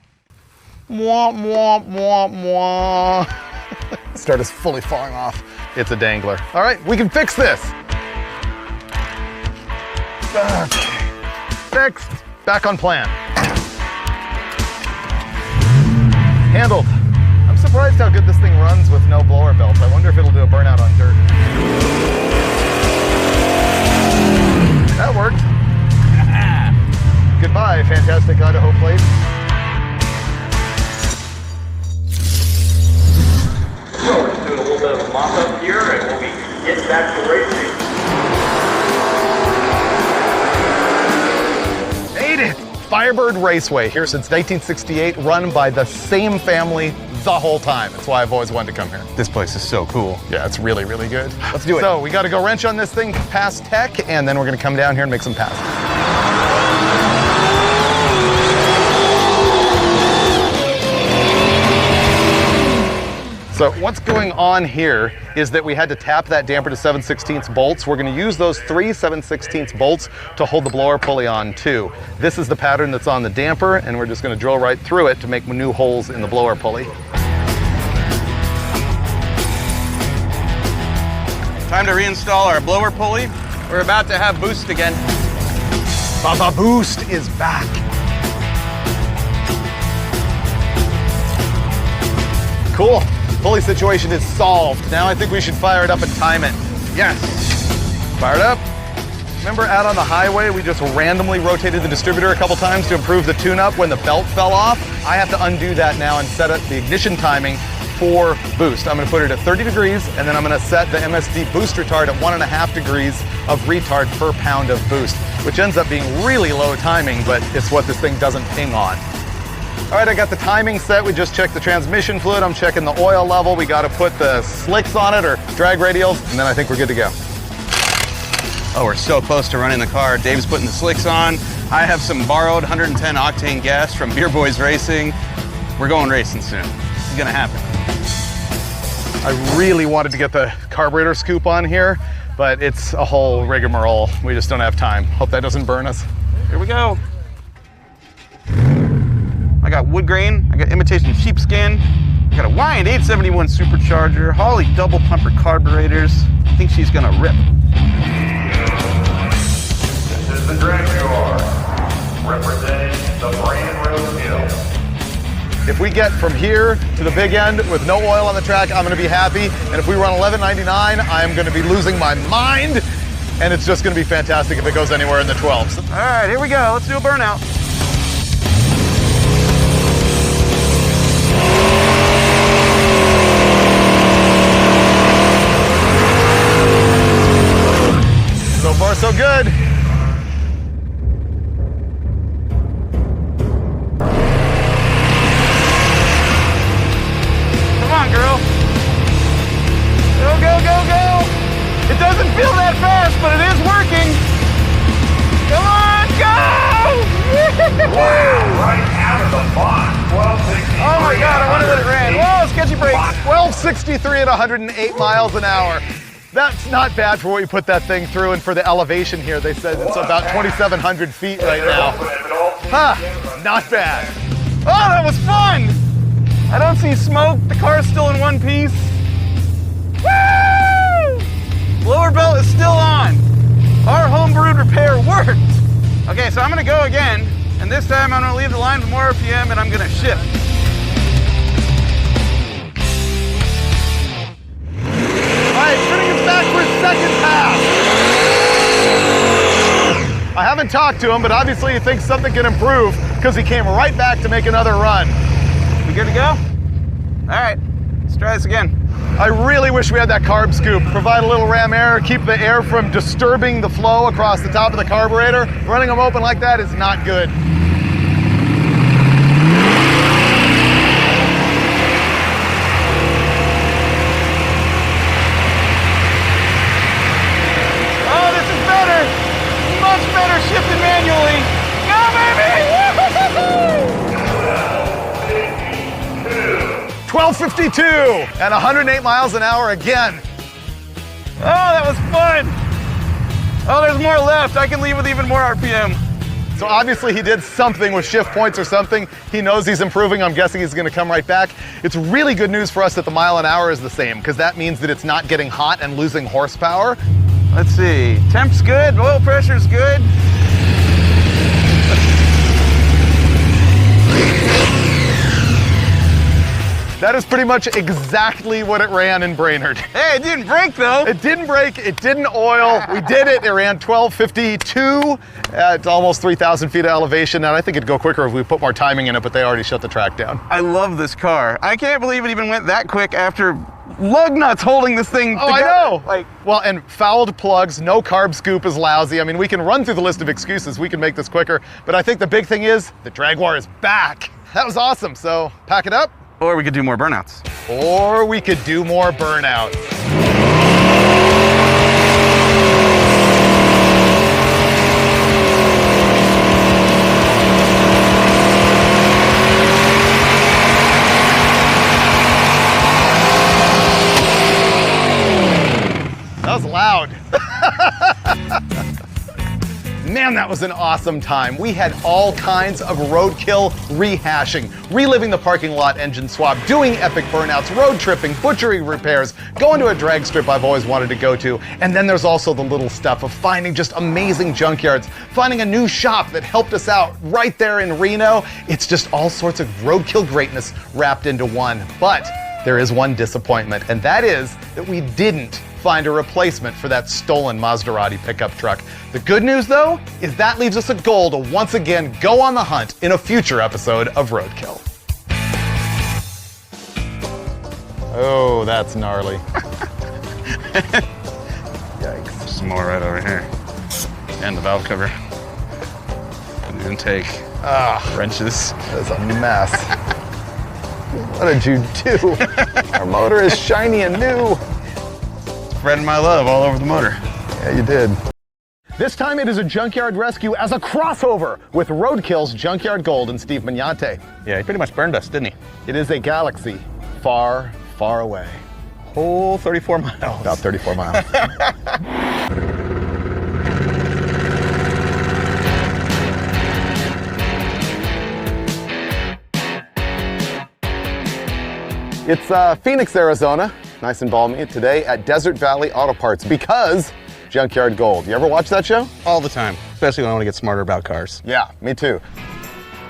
Mwah, mwah, mwah, mwah. Start is fully falling off. It's a dangler. All right, we can fix this. Okay. Fixed. Back on plan. Handled. I'm surprised how good this thing runs with no blower belt. I wonder if it'll do a burnout on dirt. That worked. Goodbye, fantastic Idaho plate. So we're just doing a little bit of a mop-up here, and we'll be getting back to racing. Made it! Firebird Raceway, here since 1968, run by the same family the whole time. That's why I've always wanted to come here. This place is so cool. Yeah, it's really, really good. Let's do it. So we got to go wrench on this thing past tech, and then we're going to come down here and make some passes. So what's going on here is that we had to tap that damper to 7/16 bolts. We're going to use those 3 7/16 bolts to hold the blower pulley on too. This is the pattern that's on the damper, and we're just going to drill right through it to make new holes in the blower pulley. Time to reinstall our blower pulley. We're about to have boost again. Baba Boost is back. Cool. Pulley situation is solved. Now I think we should fire it up and time it. Yes. Fire it up. Remember out on the highway, we just randomly rotated the distributor a couple times to improve the tune-up when the belt fell off? I have to undo that now and set up the ignition timing for boost. I'm gonna put it at 30 degrees, and then I'm gonna set the MSD boost retard at 1.5 degrees of retard per pound of boost, which ends up being really low timing, but it's what this thing doesn't ping on. All right, I got the timing set. We just checked the transmission fluid. I'm checking the oil level. We got to put the slicks on it or drag radials, and then I think we're good to go. Oh, we're so close to running the car. Dave's putting the slicks on. I have some borrowed 110 octane gas from Beer Boys Racing. We're going racing soon. It's gonna happen. I really wanted to get the carburetor scoop on here, but it's a whole rigmarole. We just don't have time. Hope that doesn't burn us. Here we go. I got wood grain, I got imitation sheepskin, I got a Wyand 871 supercharger, Holley double pumper carburetors. I think she's gonna rip. This is the Ranchero, representing the brand Roadkill. If we get from here to the big end with no oil on the track, I'm gonna be happy. And if we run 1199, I'm gonna be losing my mind. And it's just gonna be fantastic if it goes anywhere in the 12s. All right, here we go. Let's do a burnout. So far, so good. Come on, girl. Go, go, go, go. It doesn't feel that fast, but it is working. Come on, go! Wow, right out of the box. 1263. Oh my God, I wonder that it ran. Whoa, sketchy brakes. 1263 at 108 miles an hour. That's not bad for what you put that thing through, and for the elevation here, they said it's about 2,700 feet right now. Huh, not bad. Oh, that was fun. I don't see smoke. The car's still in one piece. Woo! Blower belt is still on. Our homebrew worked. Okay, so I'm gonna go again, and this time I'm gonna leave the line with more RPM and I'm gonna shift. All right, Finnegan's back for his second pass. I haven't talked to him, but obviously he thinks something can improve because he came right back to make another run. We good to go? All right, let's try this again. I really wish we had that carb scoop. Provide a little ram air, keep the air from disturbing the flow across the top of the carburetor. Running them open like that is not good. Oh, this is better. Much better shifting manually. Go, baby! Woo-hoo-hoo! 1252 and 108 miles an hour again. Oh, that was fun. Oh, there's more left. I can leave with even more RPM. So obviously he did something with shift points or something. He knows he's improving. I'm guessing he's going to come right back. It's really good news for us that the mile an hour is the same because that means that it's not getting hot and losing horsepower. Let's see. Temp's good. Oil pressure's good. That is pretty much exactly what it ran in Brainerd. Hey, it didn't break though. It didn't break, it didn't oil. We did it. It ran 1252 at almost 3,000 feet of elevation. And I think it'd go quicker if we put more timing in it, but they already shut the track down. I love this car. I can't believe it even went that quick after lug nuts holding this thing together. I know. Like, well, and fouled plugs, no carb scoop is lousy. I mean, we can run through the list of excuses. We can make this quicker. But I think the big thing is the Jaguar is back. That was awesome. So pack it up. or we could do more burnouts. Or we could do more burnouts. That was loud. Man, that was an awesome time. We had all kinds of roadkill rehashing, reliving the parking lot engine swap, doing epic burnouts, road tripping, butchery repairs, going to a drag strip I've always wanted to go to. And then there's also the little stuff of finding just amazing junkyards, finding a new shop that helped us out right there in Reno. It's just all sorts of roadkill greatness wrapped into one. But there is one disappointment, and that is that we didn't find a replacement for that stolen Maserati pickup truck. The good news, though, is that leaves us a goal to once again go on the hunt in a future episode of Roadkill. Oh, that's gnarly. Yikes. Some more right over here. And the valve cover. And the intake. Wrenches. That's a mess. What did you do? Our motor is shiny and new. Spreading my love all over the motor. Yeah, you did. This time it is a junkyard rescue as a crossover with Roadkill's Junkyard Gold and Steve Mignante. Yeah, he pretty much burned us, didn't he? It is a galaxy far, far away. Whole 34 miles. About 34 miles. It's Phoenix, Arizona. Nice and balmy today at Desert Valley Auto Parts because Junkyard Gold. You ever watch that show? All the time, especially when I want to get smarter about cars. Yeah, me too.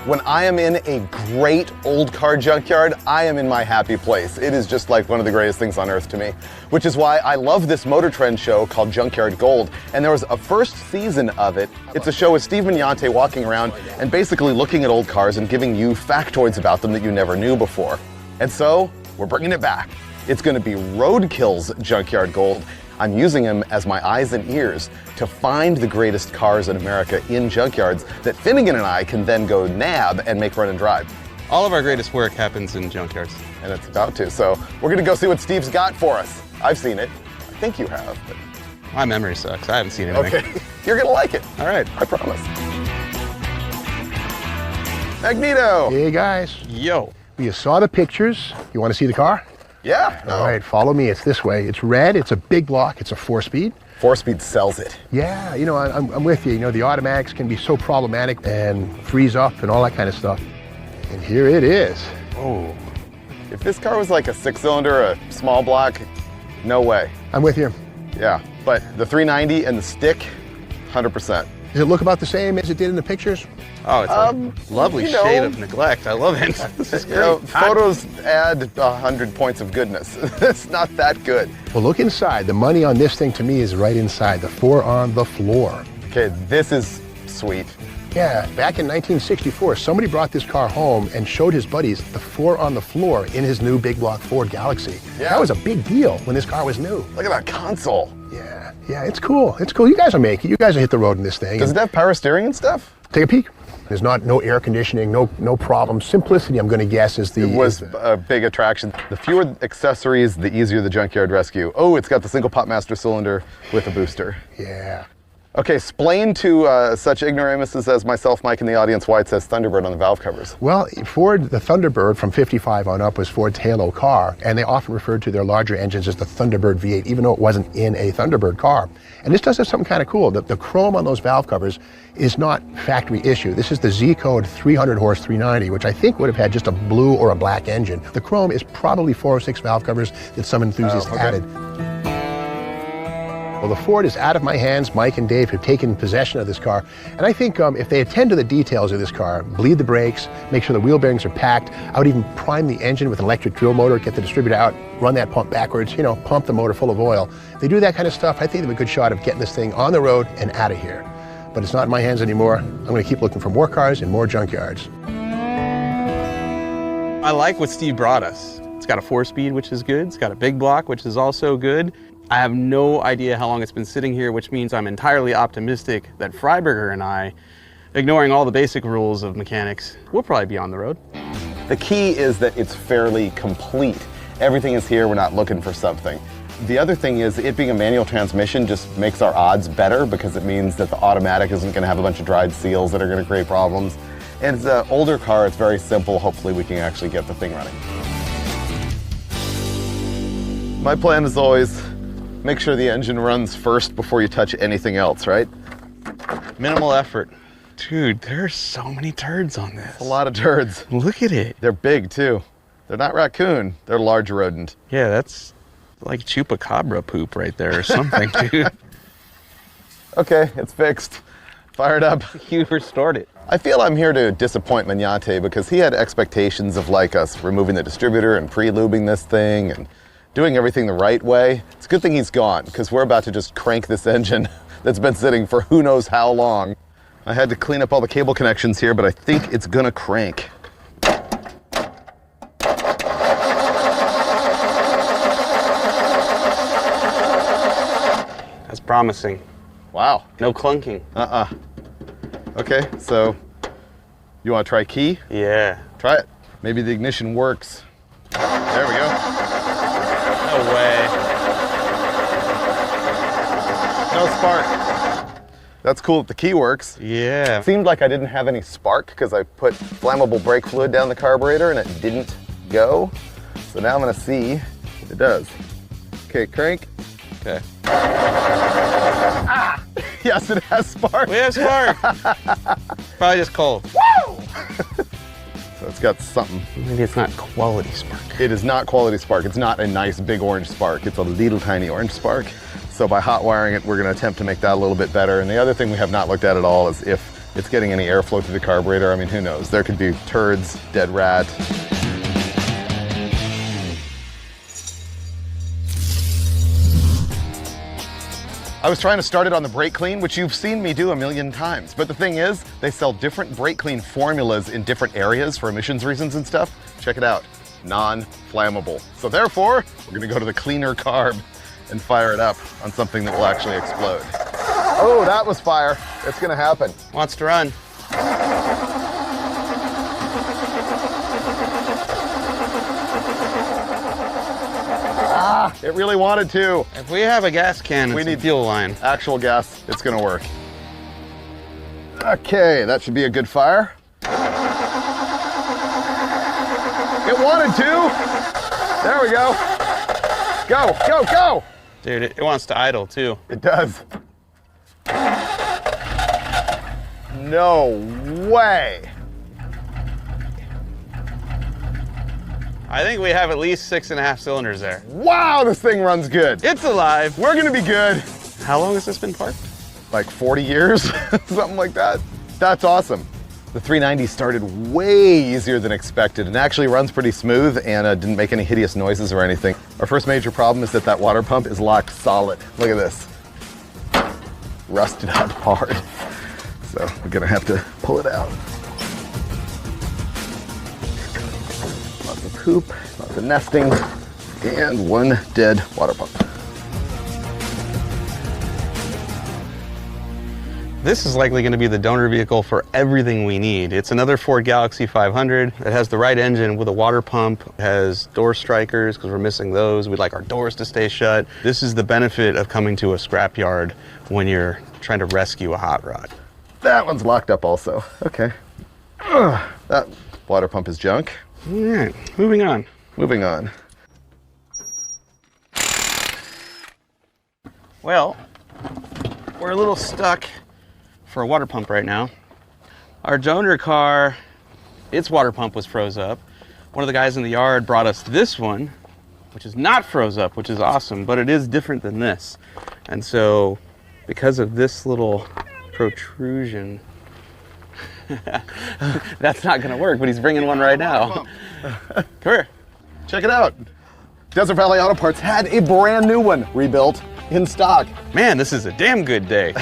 When I am in a great old car junkyard, I am in my happy place. It is just like one of the greatest things on earth to me, which is why I love this Motor Trend show called Junkyard Gold. And there was a first season of it. It's a show with Steve Mignante walking around and basically looking at old cars and giving you factoids about them that you never knew before. And so we're bringing it back. It's going to be Roadkill's Junkyard Gold. I'm using him as my eyes and ears to find the greatest cars in America in junkyards that Finnegan and I can then go nab and make run and drive. All of our greatest work happens in junkyards. And it's about to. So we're going to go see what Steve's got for us. I've seen it. I think you have. But... My memory sucks. I haven't seen anything. Okay. You're going to like it. All right. I promise. Magneto. Hey guys, Yo. you saw the pictures. You want to see the car? Yeah. All right, follow me. It's this way. It's red. It's a big block. It's a 4-speed. 4-speed sells it. Yeah, you know, I'm with you. You know, the automatics can be so problematic and freeze up and all that kind of stuff. And here it is. Oh. If this car was like a 6-cylinder, a small block, no way. I'm with you. Yeah, but the 390 and the stick, 100%. Does it look about the same as it did in the pictures? Oh, it's a lovely shade of neglect. I love it. This is great. You know, photos add 100 points of goodness. It's not that good. Well, look inside. The money on this thing to me is right inside, the 4 on the floor. Okay, this is sweet. Yeah, back in 1964, somebody brought this car home and showed his buddies the 4 on the floor in his new big block Ford Galaxy. Yeah. That was a big deal when this car was new. Look at that console. Yeah, it's cool. It's cool. You guys will make it. You guys will hit the road in this thing. Does it have power steering and stuff? Take a peek. There's no air conditioning, no problem. Simplicity, I'm going to guess, is the... It was a big attraction. The fewer accessories, the easier the junkyard rescue. Oh, it's got the single pot master cylinder with a booster. Yeah. Okay, explain to such ignoramuses as myself, Mike, and the audience why it says Thunderbird on the valve covers. Well, Ford, the Thunderbird from 55 on up was Ford's halo car, and they often referred to their larger engines as the Thunderbird V8, even though it wasn't in a Thunderbird car. And this does have something kind of cool. The chrome on those valve covers is not factory issue. This is the Z-code 300 horse 390, which I think would have had just a blue or a black engine. The chrome is probably 406 valve covers that some enthusiasts added. Well, the Ford is out of my hands. Mike and Dave have taken possession of this car. And I think if they attend to the details of this car, bleed the brakes, make sure the wheel bearings are packed, I would even prime the engine with an electric drill motor, get the distributor out, run that pump backwards, you know, pump the motor full of oil. If they do that kind of stuff, I think they have a good shot of getting this thing on the road and out of here. But it's not in my hands anymore. I'm going to keep looking for more cars in more junkyards. I like what Steve brought us. It's got a 4-speed, which is good. It's got a big block, which is also good. I have no idea how long it's been sitting here, which means I'm entirely optimistic that Freiburger and I, ignoring all the basic rules of mechanics, will probably be on the road. The key is that it's fairly complete. Everything is here, we're not looking for something. The other thing is, it being a manual transmission just makes our odds better because it means that the automatic isn't going to have a bunch of dried seals that are going to create problems. And it's an older car, it's very simple. Hopefully we can actually get the thing running. My plan is always, make sure the engine runs first before you touch anything else, right? Minimal effort. Dude, there's so many turds on this. A lot of turds. Look at it. They're big too. They're not raccoon, they're large rodent. Yeah, that's like chupacabra poop right there or something, dude. Okay, it's fixed. Fire it up. You restored it. I feel I'm here to disappoint Magnate because he had expectations of like us removing the distributor and pre-lubing this thing and doing everything the right way. It's a good thing he's gone because we're about to just crank this engine that's been sitting for who knows how long. I had to clean up all the cable connections here, but I think it's gonna crank. That's promising. Wow. No clunking. Okay, so you wanna try key? Yeah. Try it. Maybe the ignition works. There we go. No way. No spark. That's cool that the key works. Yeah. It seemed like I didn't have any spark because I put flammable brake fluid down the carburetor and it didn't go. So now I'm gonna see if it does. Okay, crank. Okay. Ah! Yes, it has spark. We have spark. Probably just cold. Woo! So it's got something. Maybe it's not quality spark. It is not quality spark. It's not a nice big orange spark. It's a little tiny orange spark. So by hot wiring it, we're gonna attempt to make that a little bit better. And the other thing we have not looked at all is if it's getting any airflow through the carburetor. I mean, who knows? There could be turds, dead rat. I was trying to start it on the brake clean, which you've seen me do a million times. But the thing is, they sell different brake clean formulas in different areas for emissions reasons and stuff. Check it out, non-flammable. So therefore, we're gonna go to the cleaner carb and fire it up on something that will actually explode. Oh, that was fire. It's gonna happen. Wants to run. Ah, it really wanted to. If we have a gas can and We some need fuel line. Actual gas, it's gonna work. Okay, that should be a good fire. It wanted to. There we go. Go, go, go. Dude, it wants to idle too. It does. No way. I think we have at least 6.5 cylinders there. Wow, this thing runs good. It's alive. We're gonna be good. How long has this been parked? like 40 years, something like that. That's awesome. The 390 started way easier than expected and actually runs pretty smooth and didn't make any hideous noises or anything. Our first major problem is that water pump is locked solid. Look at this. Rusted up hard. So we're gonna have to pull it out. Lots of poop, lots of nesting, and one dead water pump. This is likely going to be the donor vehicle for everything we need. It's another Ford Galaxie 500. It has the right engine with a water pump. It has door strikers because we're missing those. We'd like our doors to stay shut. This is the benefit of coming to a scrapyard when you're trying to rescue a hot rod. That one's locked up also. Okay. That water pump is junk. All right, moving on. Moving on. Well, we're a little stuck for a water pump right now. Our donor car, its water pump was froze up. One of the guys in the yard brought us this one, which is not froze up, which is awesome, but it is different than this. And so, because of this little protrusion, that's not gonna work, but he's bringing one right now. Come here. Check it out. Desert Valley Auto Parts had a brand new one rebuilt in stock. Man, this is a damn good day.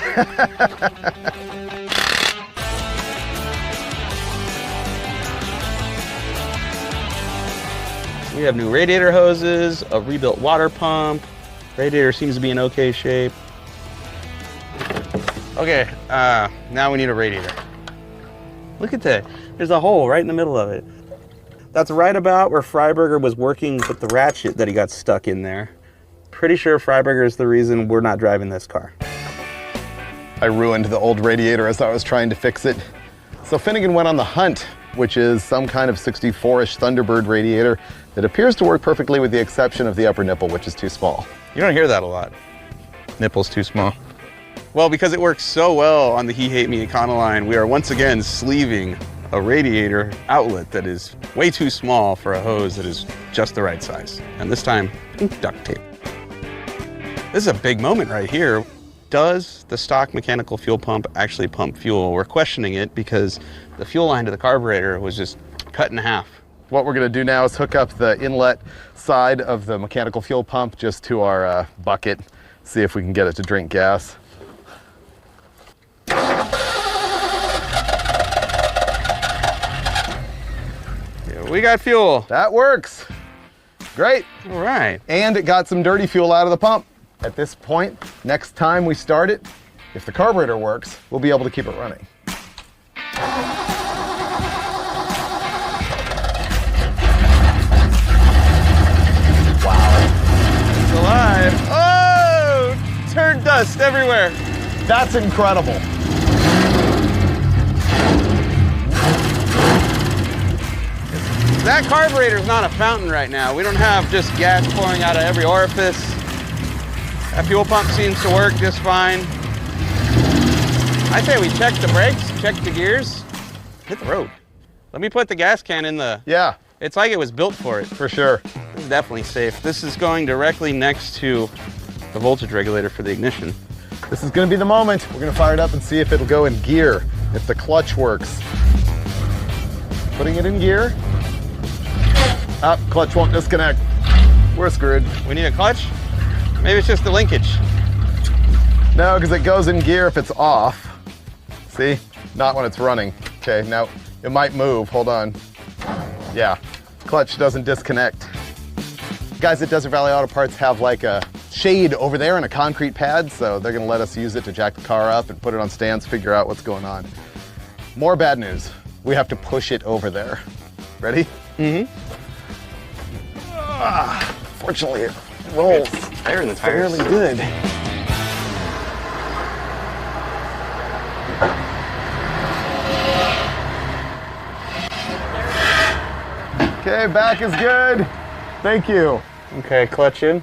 We have new radiator hoses, a rebuilt water pump. Radiator seems to be in okay shape. Okay, now we need a radiator. Look at that. There's a hole right in the middle of it. That's right about where Freiburger was working with the ratchet that he got stuck in there. Pretty sure Freiburger is the reason we're not driving this car. I ruined the old radiator as I was trying to fix it. So Finnegan went on the hunt, which is some kind of 64-ish Thunderbird radiator that appears to work perfectly with the exception of the upper nipple, which is too small. You don't hear that a lot. Nipple's too small. Well, because it works so well on the He Hate Me Econoline, we are once again sleeving a radiator outlet that is way too small for a hose that is just the right size. And this time, duct tape. This is a big moment right here. Does the stock mechanical fuel pump actually pump fuel? We're questioning it because the fuel line to the carburetor was just cut in half. What we're gonna do now is hook up the inlet side of the mechanical fuel pump just to our bucket, see if we can get it to drink gas. Yeah, we got fuel. That works. Great. All right. And it got some dirty fuel out of the pump. At this point, next time we start it, if the carburetor works, we'll be able to keep it running. Wow. It's alive. Oh, turd dust everywhere. That's incredible. That carburetor's not a fountain right now. We don't have just gas pouring out of every orifice. That fuel pump seems to work just fine. I say we check the brakes, check the gears, hit the road. Let me put the gas can in the... Yeah. It's like it was built for it. For sure. This is definitely safe. This is going directly next to the voltage regulator for the ignition. This is gonna be the moment. We're gonna fire it up and see if it'll go in gear, if the clutch works. Putting it in gear. Up, clutch won't disconnect. We're screwed. We need a clutch? Maybe it's just the linkage. No, because it goes in gear if it's off. See? Not when it's running. Okay, now it might move. Hold on. Yeah, clutch doesn't disconnect. Guys at Desert Valley Auto Parts have like a shade over there and a concrete pad, so they're gonna let us use it to jack the car up and put it on stands, figure out what's going on. More bad news. We have to push it over there. Ready? Mm-hmm. Fortunately, it rolls Tire in the tires. fairly good. Okay, back is good. Thank you. Okay, clutch in.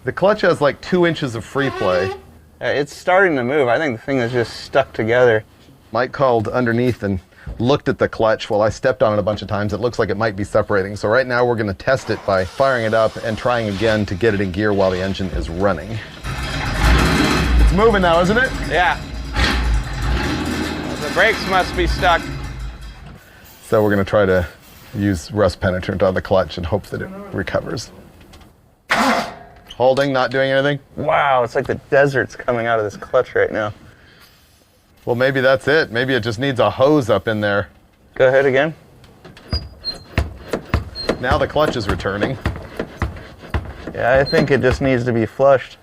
The clutch has like 2 inches of free play. It's starting to move. I think the thing is just stuck together. Mike called underneath and looked at the clutch while I stepped on it a bunch of times. It looks like it might be separating. So right now we're gonna test it by firing it up and trying again to get it in gear while the engine is running. It's moving now, isn't it? Yeah. The brakes must be stuck. So we're gonna try to use rust penetrant on the clutch and hope that it recovers. Holding, not doing anything? Wow, it's like the desert's coming out of this clutch right now. Well, maybe that's it. Maybe it just needs a hose up in there. Go ahead again. Now the clutch is returning. Yeah, I think it just needs to be flushed.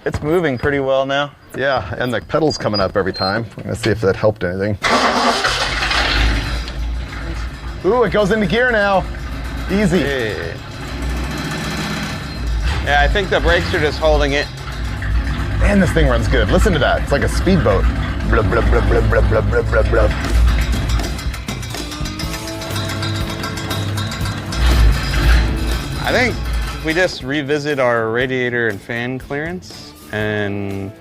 It's moving pretty well now. Yeah, and the pedal's coming up every time. I'm gonna see if that helped anything. Ooh, it goes into gear now. Easy. Hey. Yeah, I think the brakes are just holding it. Man, this thing runs good. Listen to that. It's like a speedboat. Blub, blub, blub, blub, blub, blub, blub, blub, blub. I think we just revisit our radiator and fan clearance and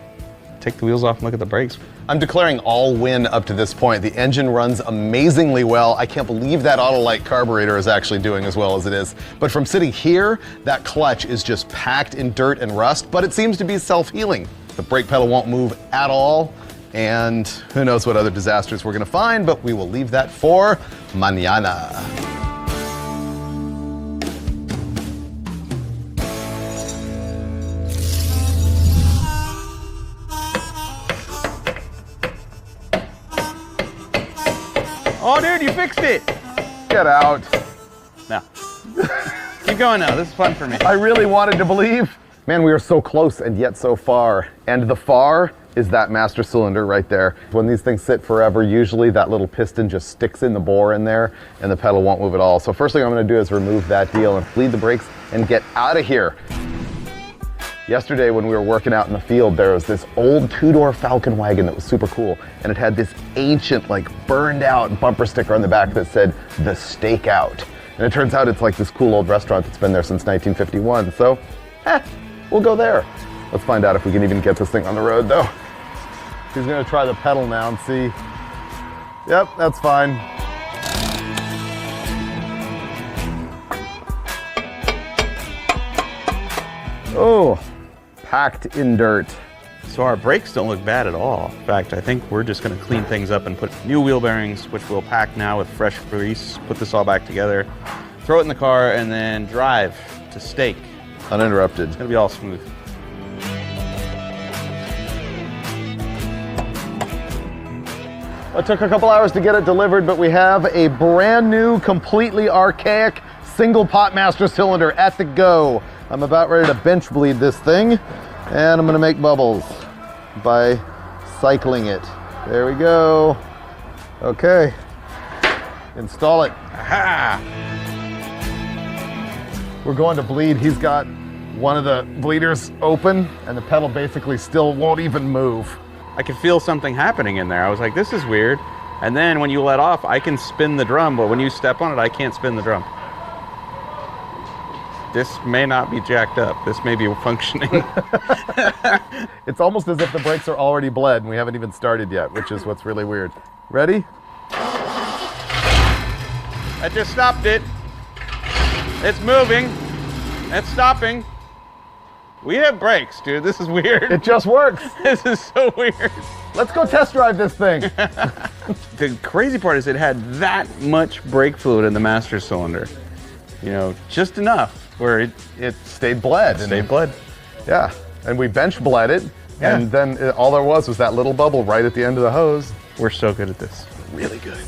take the wheels off and look at the brakes. I'm declaring all win up to this point. The engine runs amazingly well. I can't believe that Autolite carburetor is actually doing as well as it is. But from sitting here, that clutch is just packed in dirt and rust, but it seems to be self-healing. The brake pedal won't move at all, and who knows what other disasters we're gonna find, but we will leave that for mañana. Oh, dude, you fixed it. Get out. No. Keep going now. This is fun for me. I really wanted to believe. Man, we are so close and yet so far. And the far is that master cylinder right there. When these things sit forever, usually that little piston just sticks in the bore in there and the pedal won't move at all. So first thing I'm gonna do is remove that deal and bleed the brakes and get out of here. Yesterday when we were working out in the field, there was this old two-door Falcon wagon that was super cool, and it had this ancient, like burned out bumper sticker on the back that said, "The Stakeout." And it turns out it's like this cool old restaurant that's been there since 1951. So, we'll go there. Let's find out if we can even get this thing on the road though. He's gonna try the pedal now and see. Yep, that's fine. Oh. Packed in dirt. So our brakes don't look bad at all. In fact, I think we're just gonna clean things up and put new wheel bearings, which we'll pack now with fresh grease, put this all back together, throw it in the car, and then drive to stake. Uninterrupted. It's gonna be all smooth. It took a couple hours to get it delivered, but we have a brand new, completely archaic, single pot master cylinder at the go. I'm about ready to bench bleed this thing, and I'm gonna make bubbles by cycling it. There we go. Okay, install it. Aha! We're going to bleed. He's got one of the bleeders open, and the pedal basically still won't even move. I could feel something happening in there. I was like, this is weird. And then when you let off, I can spin the drum, but when you step on it, I can't spin the drum. This may not be jacked up. This may be functioning. It's almost as if the brakes are already bled and we haven't even started yet, which is what's really weird. Ready? I just stopped it. It's moving. It's stopping. We have brakes, dude. This is weird. It just works. This is so weird. Let's go test drive this thing. The crazy part is it had that much brake fluid in the master cylinder. You know, just enough where it Stayed bled. stayed bled. Yeah, and we bench bled it, Yeah. and then all there was that little bubble right at the end of the hose. We're so good at this. Really good.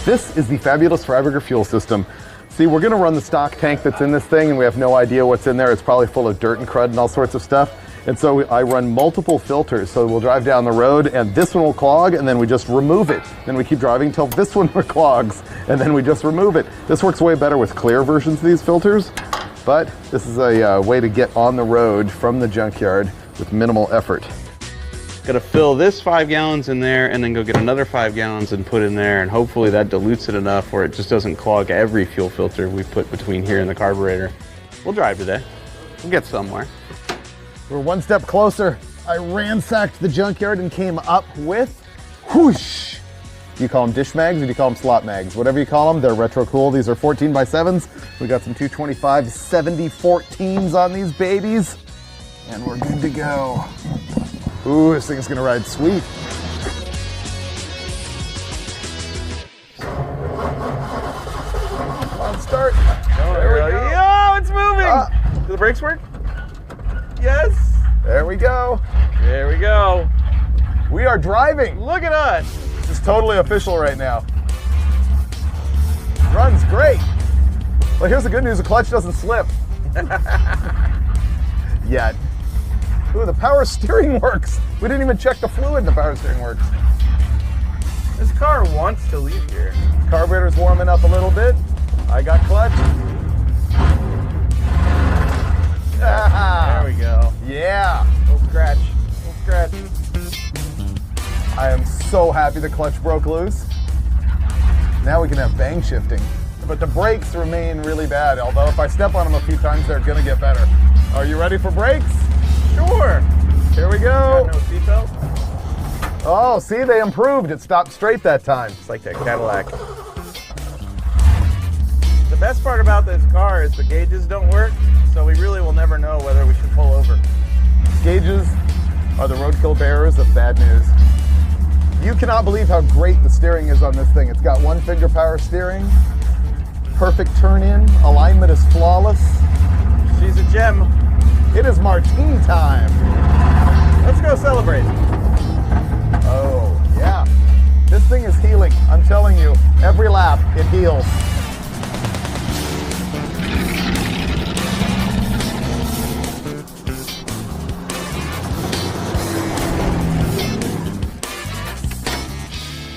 This is the fabulous Freiburger fuel system. See, we're gonna run the stock tank that's in this thing, and we have no idea what's in there. It's probably full of dirt and crud and all sorts of stuff. And so I run multiple filters. So we'll drive down the road and this one will clog, and then we just remove it. Then we keep driving until this one clogs, and then we just remove it. This works way better with clear versions of these filters, but this is a way to get on the road from the junkyard with minimal effort. Gotta fill this 5 gallons in there and then go get another 5 gallons and put in there, and hopefully that dilutes it enough where it just doesn't clog every fuel filter we put between here and the carburetor. We'll drive today. We'll get somewhere. We're one step closer. I ransacked the junkyard and came up with whoosh. Do you call them dish mags or do you call them slot mags? Whatever you call them, they're retro cool. These are 14x7s. We got some 225 70 14s on these babies. And we're good to go. Ooh, this thing's gonna ride sweet. Come on, start. There we go. Yo, it's moving! Do the brakes work? Yes! There we go. There we go. We are driving. Look at us! This is totally official right now. Runs great. Well, here's the good news, the clutch doesn't slip. Yet. Ooh, the power steering works. We didn't even check the fluid, the power steering works. This car wants to leave here. Carburetor's warming up a little bit. I got clutch. There we go. Yeah. Little scratch. Little scratch. I am so happy the clutch broke loose. Now we can have bang shifting. But the brakes remain really bad, although if I step on them a few times, they're gonna get better. Are you ready for brakes? Sure. Here we go. Got no seatbelt? Oh, see, they improved. It stopped straight that time. It's like that Cadillac. The best part about this car is the gauges don't work, so we really will never know whether we should pull over. Gauges are the roadkill bearers of bad news. You cannot believe how great the steering is on this thing. It's got one finger power steering, perfect turn in, alignment is flawless. She's a gem. It is martini time. Let's go celebrate. Oh, yeah. This thing is healing. I'm telling you, every lap it heals.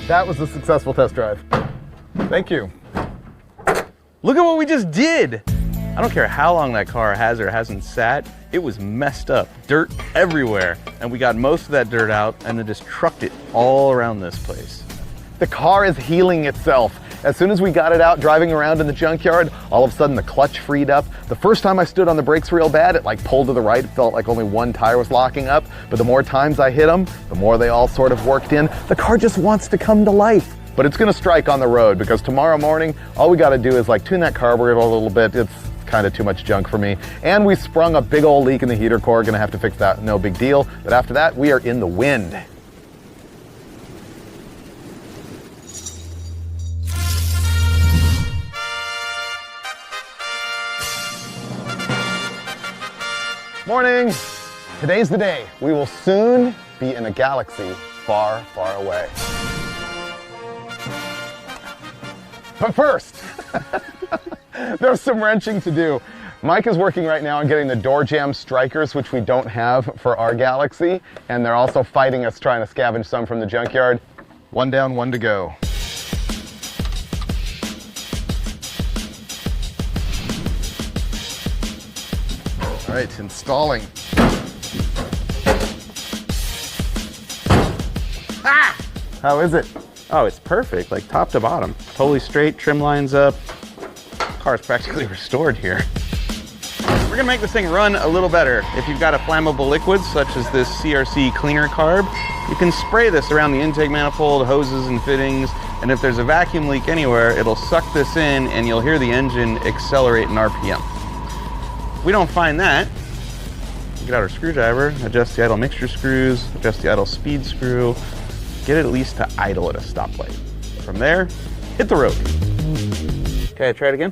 That was a successful test drive. Thank you. Look at what we just did. I don't care how long that car has or hasn't sat, it was messed up. Dirt everywhere. And we got most of that dirt out and then just trucked it all around this place. The car is healing itself. As soon as we got it out driving around in the junkyard, all of a sudden the clutch freed up. The first time I stood on the brakes real bad, it like pulled to the right, felt like only one tire was locking up. But the more times I hit them, the more they all sort of worked in. The car just wants to come to life. But it's gonna strike on the road because tomorrow morning, all we gotta do is like tune that carburetor a little bit. It's kind of too much junk for me. And we sprung a big old leak in the heater core, gonna have to fix that, no big deal. But after that, we are in the wind. Morning! Today's the day. We will soon be in a galaxy far, far away. But first, there's some wrenching to do. Mike is working right now on getting the door jamb strikers, which we don't have for our Galaxy, and they're also fighting us trying to scavenge some from the junkyard. One down, one to go. All right, installing. Ah! How is it? Oh, it's perfect, like top to bottom. Totally straight, trim lines up. Car's practically restored here. We're gonna make this thing run a little better. If you've got a flammable liquid, such as this CRC cleaner carb, you can spray this around the intake manifold, hoses and fittings, and if there's a vacuum leak anywhere, it'll suck this in and you'll hear the engine accelerate in RPM. If we don't find that, we get out our screwdriver, adjust the idle mixture screws, adjust the idle speed screw, get it at least to idle at a stoplight. From there, hit the road. Okay, try it again.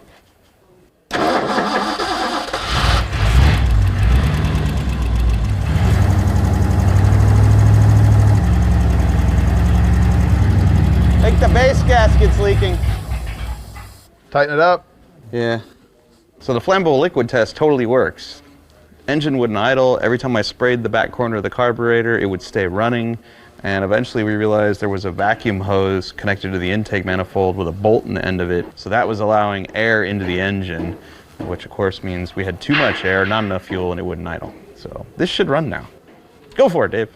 Think the base gasket's leaking. Tighten it up. Yeah. So the flammable liquid test totally works. Engine wouldn't idle. Every time I sprayed the back corner of the carburetor, it would stay running. And eventually we realized there was a vacuum hose connected to the intake manifold with a bolt in the end of it. So that was allowing air into the engine, which of course means we had too much air, not enough fuel, and it wouldn't idle. So this should run now. Go for it, Dave.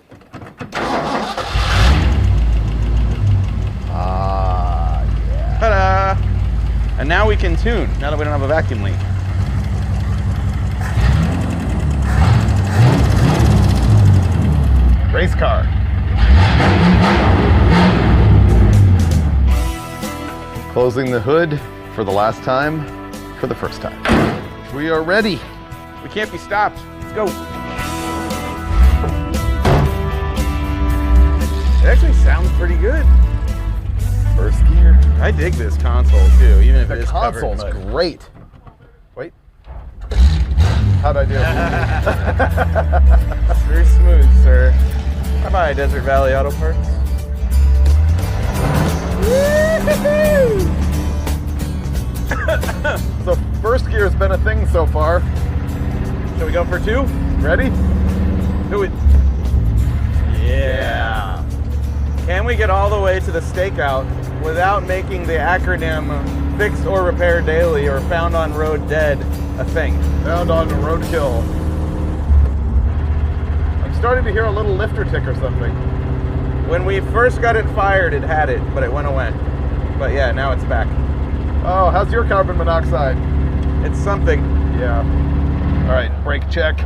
Ah, yeah. Ta-da! And now we can tune, now that we don't have a vacuum leak. Race car. Closing the hood for the last time, for the first time. We are ready. We can't be stopped. Let's go. I dig this console too, even if it The is covered in console's mud. great. Wait. How'd I do? Very smooth, sir. Come by Desert Valley Auto Parts. So first gear's been a thing so far. Shall we go for 2? Ready? Do it. Yeah. Can we get all the way to the stakeout without making the acronym fix or repair daily or found on road dead a thing? Found on Roadkill. I'm starting to hear a little lifter tick or something. When we first got it fired, it had it, but it went away. But yeah, now it's back. Oh, how's your carbon monoxide? It's something. Yeah. All right, brake check.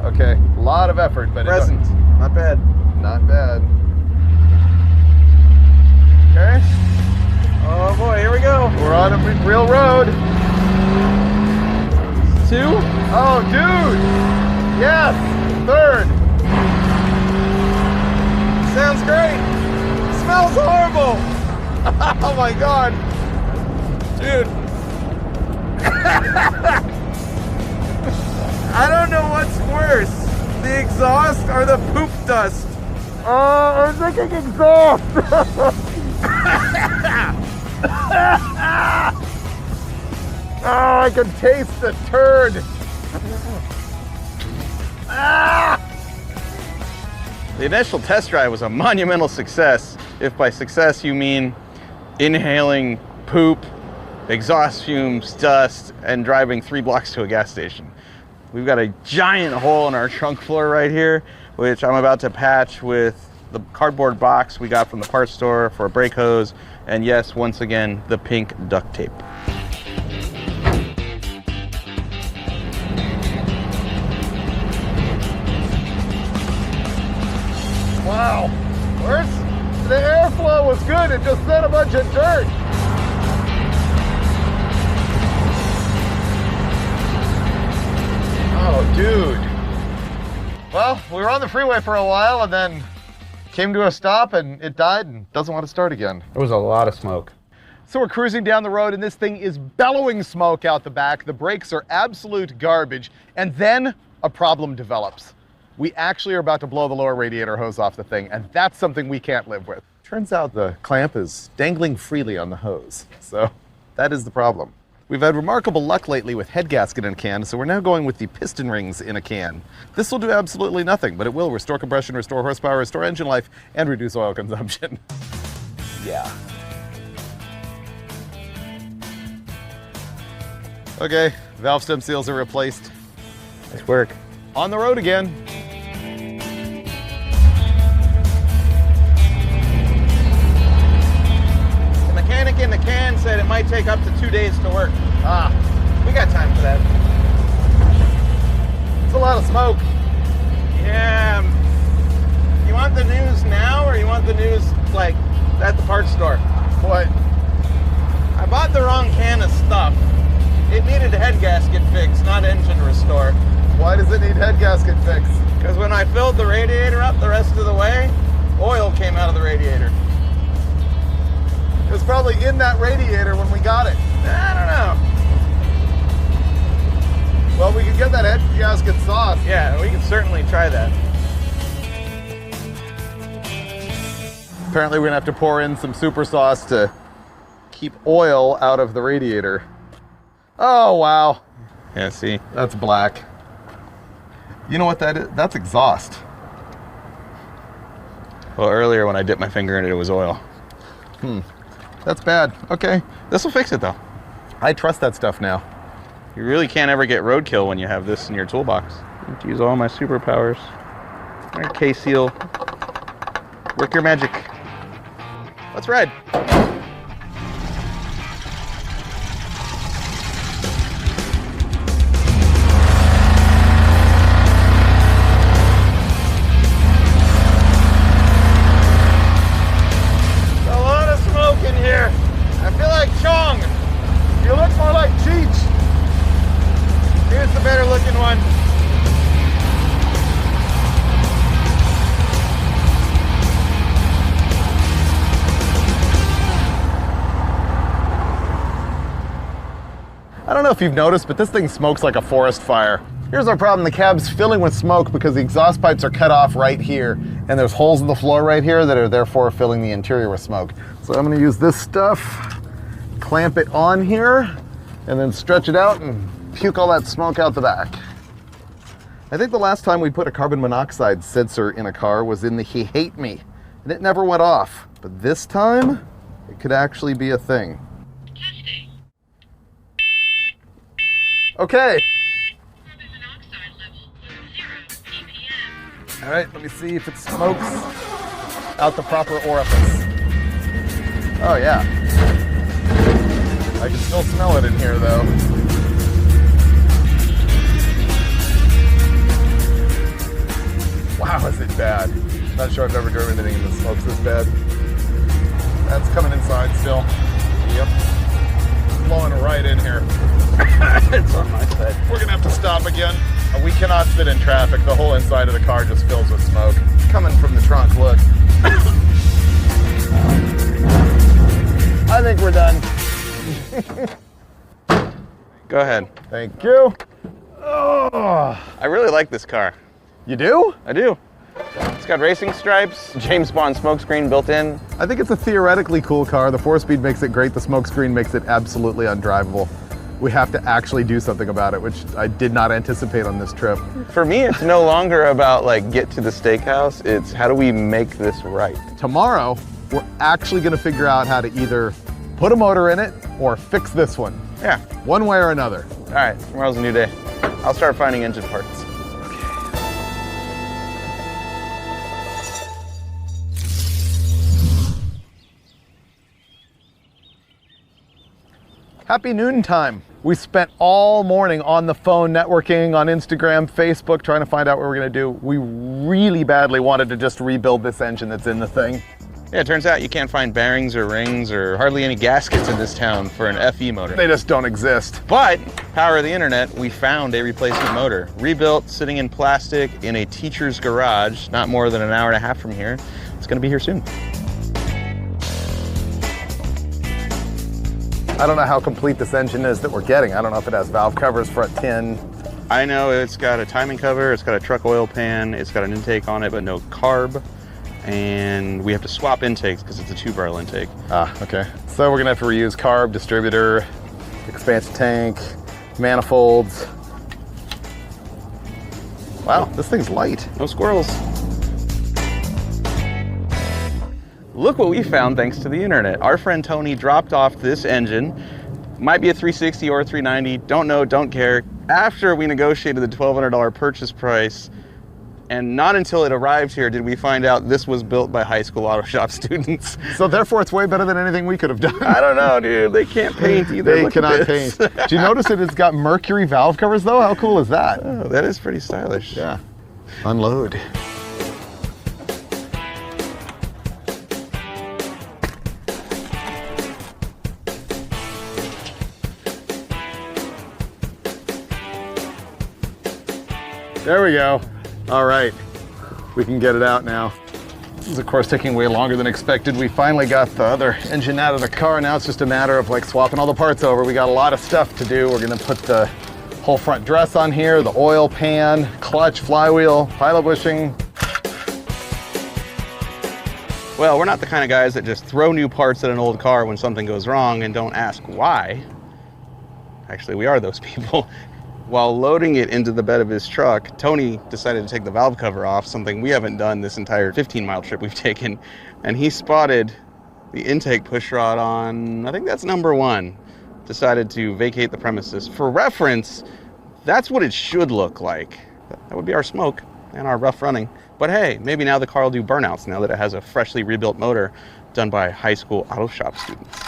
Okay, a lot of effort, but Present. Not bad. Not bad. Okay, Oh boy, here we go. we're on a real road. 2. Oh, dude! Yes! Third! Sounds great. Smells horrible. Oh my god! Dude. I don't know what's worse, the exhaust or the poop dust. I'm thinking exhaust! Oh, I can taste the turd! The initial test drive was a monumental success, if by success you mean inhaling poop, exhaust fumes, dust, and driving 3 blocks to a gas station. We've got a giant hole in our trunk floor right here, which I'm about to patch with the cardboard box we got from the parts store for a brake hose, and yes, once again, the pink duct tape. Wow. The airflow was good, it just sent a bunch of dirt. Oh, dude. Well, we were on the freeway for a while and then came to a stop and it died and doesn't want to start again. There was a lot of smoke. So we're cruising down the road and this thing is bellowing smoke out the back. The brakes are absolute garbage. And then a problem develops. We actually are about to blow the lower radiator hose off the thing, and that's something we can't live with. Turns out the clamp is dangling freely on the hose. So that is the problem. We've had remarkable luck lately with head gasket in a can, so we're now going with the piston rings in a can. This will do absolutely nothing, but it will restore compression, restore horsepower, restore engine life, and reduce oil consumption. Yeah. Okay, valve stem seals are replaced. Nice work. On the road again. The mechanic in the can said it might take up to 2 days to work. We got time for that. It's a lot of smoke. Yeah. You want the news now or you want the news like at the parts store? What? I bought the wrong can of stuff. It needed a head gasket fix, not engine restore. Why does it need head gasket fix? Because when I filled the radiator up the rest of the way, oil came out of the radiator. It was probably in that radiator when we got it. I don't know. Well, we could get that head gasket sauce. Yeah, we can certainly try that. Apparently we're gonna have to pour in some super sauce to keep oil out of the radiator. Oh, wow. Yeah, see? That's black. You know what that is? That's exhaust. Well, earlier when I dipped my finger in it, it was oil. That's bad. Okay. This will fix it though. I trust that stuff now. You really can't ever get roadkill when you have this in your toolbox. I have to use all my superpowers. All right, K-Seal. Work your magic. Let's ride. A lot of smoke in here. I feel like Chong. You look more like Cheech. Here's the better looking one. if you've noticed, but this thing smokes like a forest fire. Here's our problem. The cab's filling with smoke because the exhaust pipes are cut off right here, and there's holes in the floor right here that are therefore filling the interior with smoke. So I'm gonna use this stuff, clamp it on here, and then stretch it out and puke all that smoke out the back. I think the last time we put a carbon monoxide sensor in a car was in the He Hate Me, and it never went off. But this time, it could actually be a thing. Testing. Okay. Carbon monoxide level 0 ppm. All right, let me see if it smokes out the proper orifice. Oh yeah. I can still smell it in here though. Wow, is it bad? Not sure I've ever driven anything that smokes this bad. That's coming inside still. Yep. Blowing right in here. It's on my side. We're gonna have to stop again. We cannot sit in traffic. The whole inside of the car just fills with smoke. It's coming from the trunk, look. I think we're done. Go ahead. Thank you. Oh, I really like this car. you do? I do. It's got racing stripes, James Bond smokescreen built in. I think it's a theoretically cool car. The 4-speed makes it great. The smoke screen makes it absolutely undrivable. We have to actually do something about it, which I did not anticipate on this trip. For me, it's no longer about like get to the steakhouse. It's how do we make this right? Tomorrow, we're actually gonna figure out how to either put a motor in it or fix this one. Yeah. One way or another. All right, tomorrow's a new day. I'll start finding engine parts. Happy noontime. We spent all morning on the phone, networking, on Instagram, Facebook, trying to find out what we're gonna do. We really badly wanted to just rebuild this engine that's in the thing. Yeah, it turns out you can't find bearings or rings or hardly any gaskets in this town for an FE motor. They just don't exist. But, power of the internet, we found a replacement motor. Rebuilt, sitting in plastic in a teacher's garage, not more than an hour and a half from here. It's gonna be here soon. I don't know how complete this engine is that we're getting. I don't know if it has valve covers, front tin. I know it's got a timing cover, it's got a truck oil pan, it's got an intake on it, but no carb. And we have to swap intakes because it's a 2-barrel intake. Ah, okay. So we're gonna have to reuse carb, distributor, expansion tank, manifolds. Wow, this thing's light. No squirrels. Look what we found thanks to the internet. Our friend Tony dropped off this engine. Might be a 360 or a 390, don't know, don't care. After we negotiated the $1,200 purchase price, and not until it arrived here did we find out this was built by high school auto shop students. So therefore it's way better than anything we could have done. I don't know, dude. They can't paint either. They Look at cannot this. paint. Do you notice that it's got mercury valve covers though? How cool is that? Oh, that is pretty stylish. Yeah. Unload. There we go. All right, we can get it out now. This is of course taking way longer than expected. We finally got the other engine out of the car. Now it's just a matter of like swapping all the parts over. We got a lot of stuff to do. We're gonna put the whole front dress on here, the oil pan, clutch, flywheel, pilot bushing. Well, we're not the kind of guys that just throw new parts at an old car when something goes wrong and don't ask why. Actually, we are those people. While loading it into the bed of his truck, Tony decided to take the valve cover off, something we haven't done this entire 15-mile trip we've taken, and he spotted the intake push rod on, I think that's number 1. Decided to vacate the premises. For reference, that's what it should look like. That would be our smoke and our rough running. But hey, maybe now the car will do burnouts now that it has a freshly rebuilt motor done by high school auto shop students.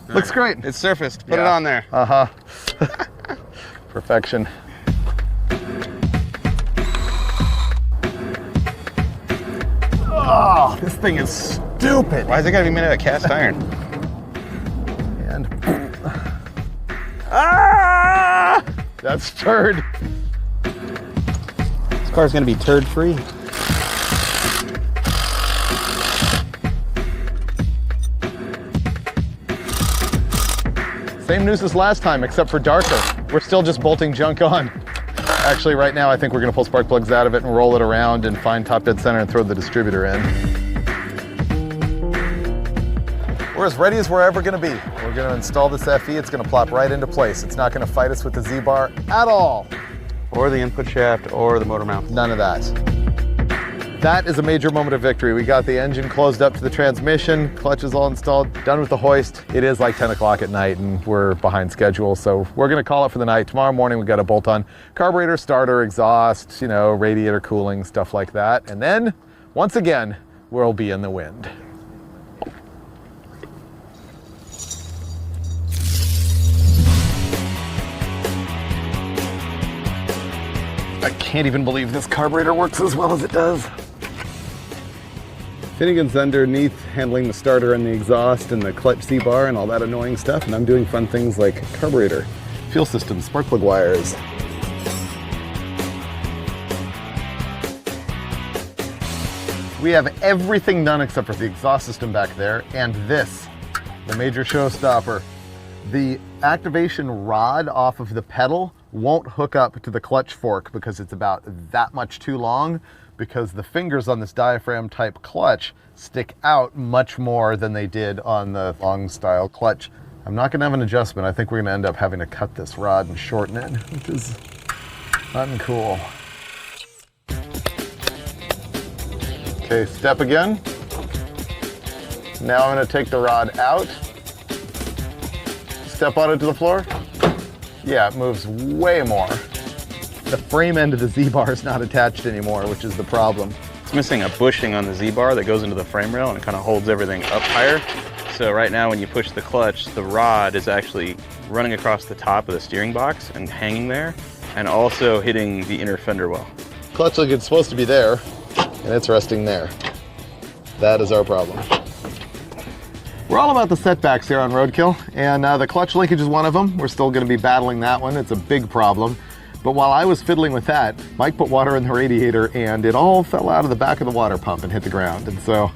Looks great. It's surfaced. Put it Yeah. on there. Uh-huh. Perfection. Oh, this thing is stupid. Why is it gotta be made out of cast iron? And Ah! that's turd. This car's gonna be turd free. Same news as last time, except for darker. We're still just bolting junk on. Actually, right now, I think we're gonna pull spark plugs out of it and roll it around and find top dead center and throw the distributor in. We're as ready as we're ever gonna be. We're gonna install this FE, it's gonna plop right into place. It's not gonna fight us with the Z-bar at all. Or the input shaft, or the motor mount. None of that. That is a major moment of victory. We got the engine closed up to the transmission, clutch is all installed, done with the hoist. It is like 10 o'clock at night and we're behind schedule, so we're gonna call it for the night. Tomorrow morning we got to bolt on carburetor, starter, exhaust, you know, radiator cooling, stuff like that. And then, once again, we'll be in the wind. I can't even believe this carburetor works as well as it does. Finnegan's underneath handling the starter and the exhaust and the clutch Z-bar and all that annoying stuff, and I'm doing fun things like carburetor, fuel system, spark plug wires. We have everything done except for the exhaust system back there, and this, the major showstopper. The activation rod off of the pedal won't hook up to the clutch fork because it's about that much too long, because the fingers on this diaphragm type clutch stick out much more than they did on the long style clutch. I'm not gonna have an adjustment. I think we're gonna end up having to cut this rod and shorten it, which is uncool. Okay, step again. Now I'm gonna take the rod out. Step on it to the floor. Yeah, it moves way more. The frame end of the Z-bar is not attached anymore, which is the problem. It's missing a bushing on the Z-bar that goes into the frame rail and it kind of holds everything up higher. So right now when you push the clutch, the rod is actually running across the top of the steering box and hanging there, and also hitting the inner fender well. Clutch like it's supposed to be there, and it's resting there. That is our problem. We're all about the setbacks here on Roadkill, and the clutch linkage is one of them. We're still gonna be battling that one. It's a big problem. But while I was fiddling with that, Mike put water in the radiator and it all fell out of the back of the water pump and hit the ground. And so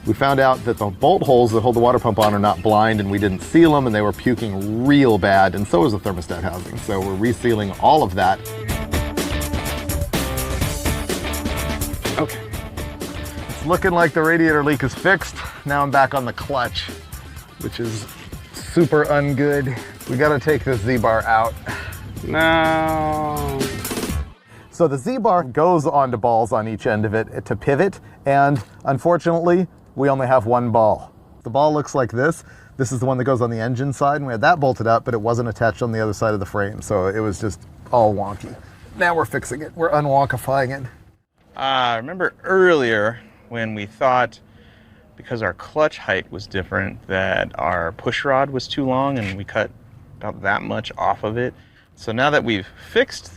we found out that the bolt holes that hold the water pump on are not blind, and we didn't seal them, and they were puking real bad, and so is the thermostat housing. So we're resealing all of that. Okay. It's looking like the radiator leak is fixed. Now I'm back on the clutch, which is super ungood. We gotta take this Z-bar out. No. So the Z-bar goes onto balls on each end of it to pivot, and unfortunately, we only have one ball. The ball looks like this. This is the one that goes on the engine side, and we had that bolted up, but it wasn't attached on the other side of the frame, so it was just all wonky. Now we're fixing it. We're unwonkifying it. Remember earlier when we thought, because our clutch height was different, that our push rod was too long and we cut about that much off of it. So now that we've fixed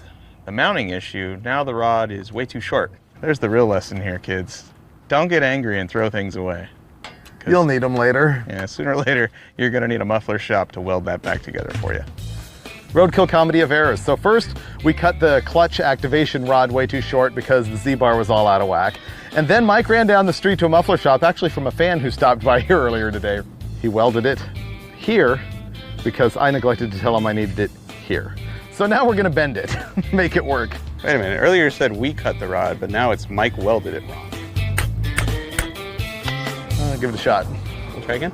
the mounting issue, now the rod is way too short. There's the real lesson here, kids. Don't get angry and throw things away. You'll need them later. Yeah, sooner or later, you're gonna need a muffler shop to weld that back together for you. Roadkill comedy of errors. So first, we cut the clutch activation rod way too short because the Z-bar was all out of whack. And then Mike ran down the street to a muffler shop, actually from a fan who stopped by here earlier today. He welded it here because I neglected to tell him I needed it here. So now we're gonna bend it, make it work. Wait a minute, earlier you said we cut the rod, but now it's Mike welded it wrong. Give it a shot. We'll try again.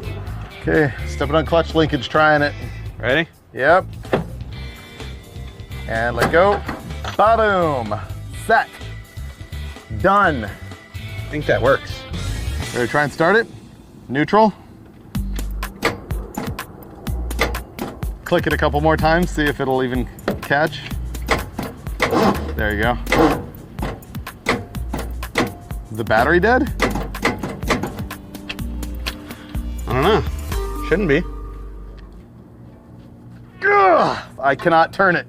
Okay, stepping on clutch linkage, trying it. Ready? Yep. And let go. Ba-boom. Set. Done. I think that works. Ready to try and start it? Neutral. Click it a couple more times, see if it'll even catch. There you go. Is the battery dead? I don't know. Shouldn't be. Ugh, I cannot turn it.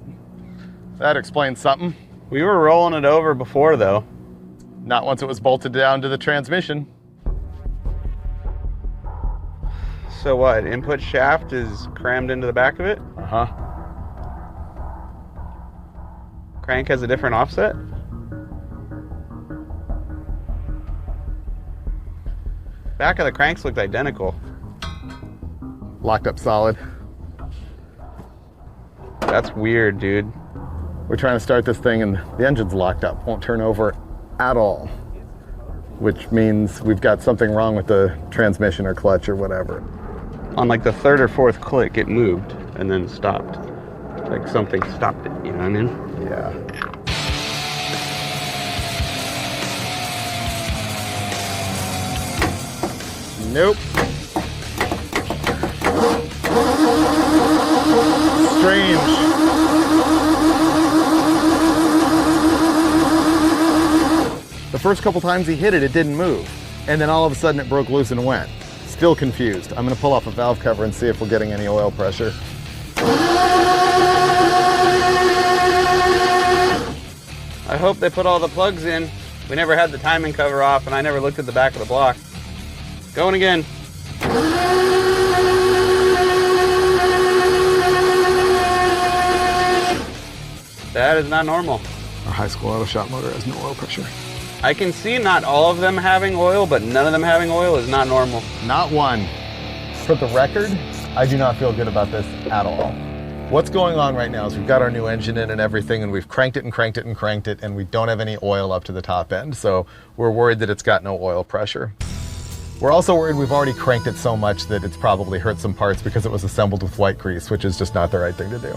That explains something. We were rolling it over before though. Not once it was bolted down to the transmission. So what, input shaft is crammed into the back of it? Uh-huh. Crank has a different offset? Back of the cranks looked identical. Locked up solid. That's weird, dude. We're trying to start this thing and the engine's locked up, won't turn over at all, which means we've got something wrong with the transmission or clutch or whatever. On like the third or fourth click, it moved and then stopped. Like something stopped it, you know what I mean? Yeah. Nope. Strange. The first couple times he hit it, it didn't move. And then all of a sudden it broke loose and went. Still confused. I'm gonna pull off a valve cover and see if we're getting any oil pressure. I hope they put all the plugs in. We never had the timing cover off and I never looked at the back of the block. Going again. That is not normal. Our high school auto shop motor has no oil pressure. I can see not all of them having oil, but none of them having oil is not normal. Not one. For the record, I do not feel good about this at all. What's going on right now is we've got our new engine in and everything, and we've cranked it and cranked it and cranked it, and we don't have any oil up to the top end, so we're worried that it's got no oil pressure. We're also worried we've already cranked it so much that it's probably hurt some parts because it was assembled with white grease, which is just not the right thing to do.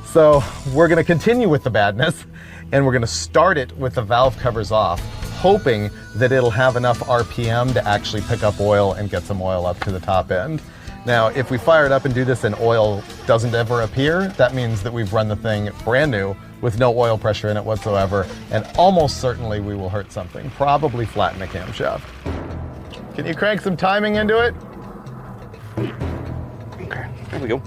So we're gonna continue with the badness, and we're gonna start it with the valve covers off, hoping that it'll have enough RPM to actually pick up oil and get some oil up to the top end. Now, if we fire it up and do this and oil doesn't ever appear, that means that we've run the thing brand new with no oil pressure in it whatsoever, and almost certainly we will hurt something, probably flatten a camshaft. Can you crank some timing into it? Okay, there we go.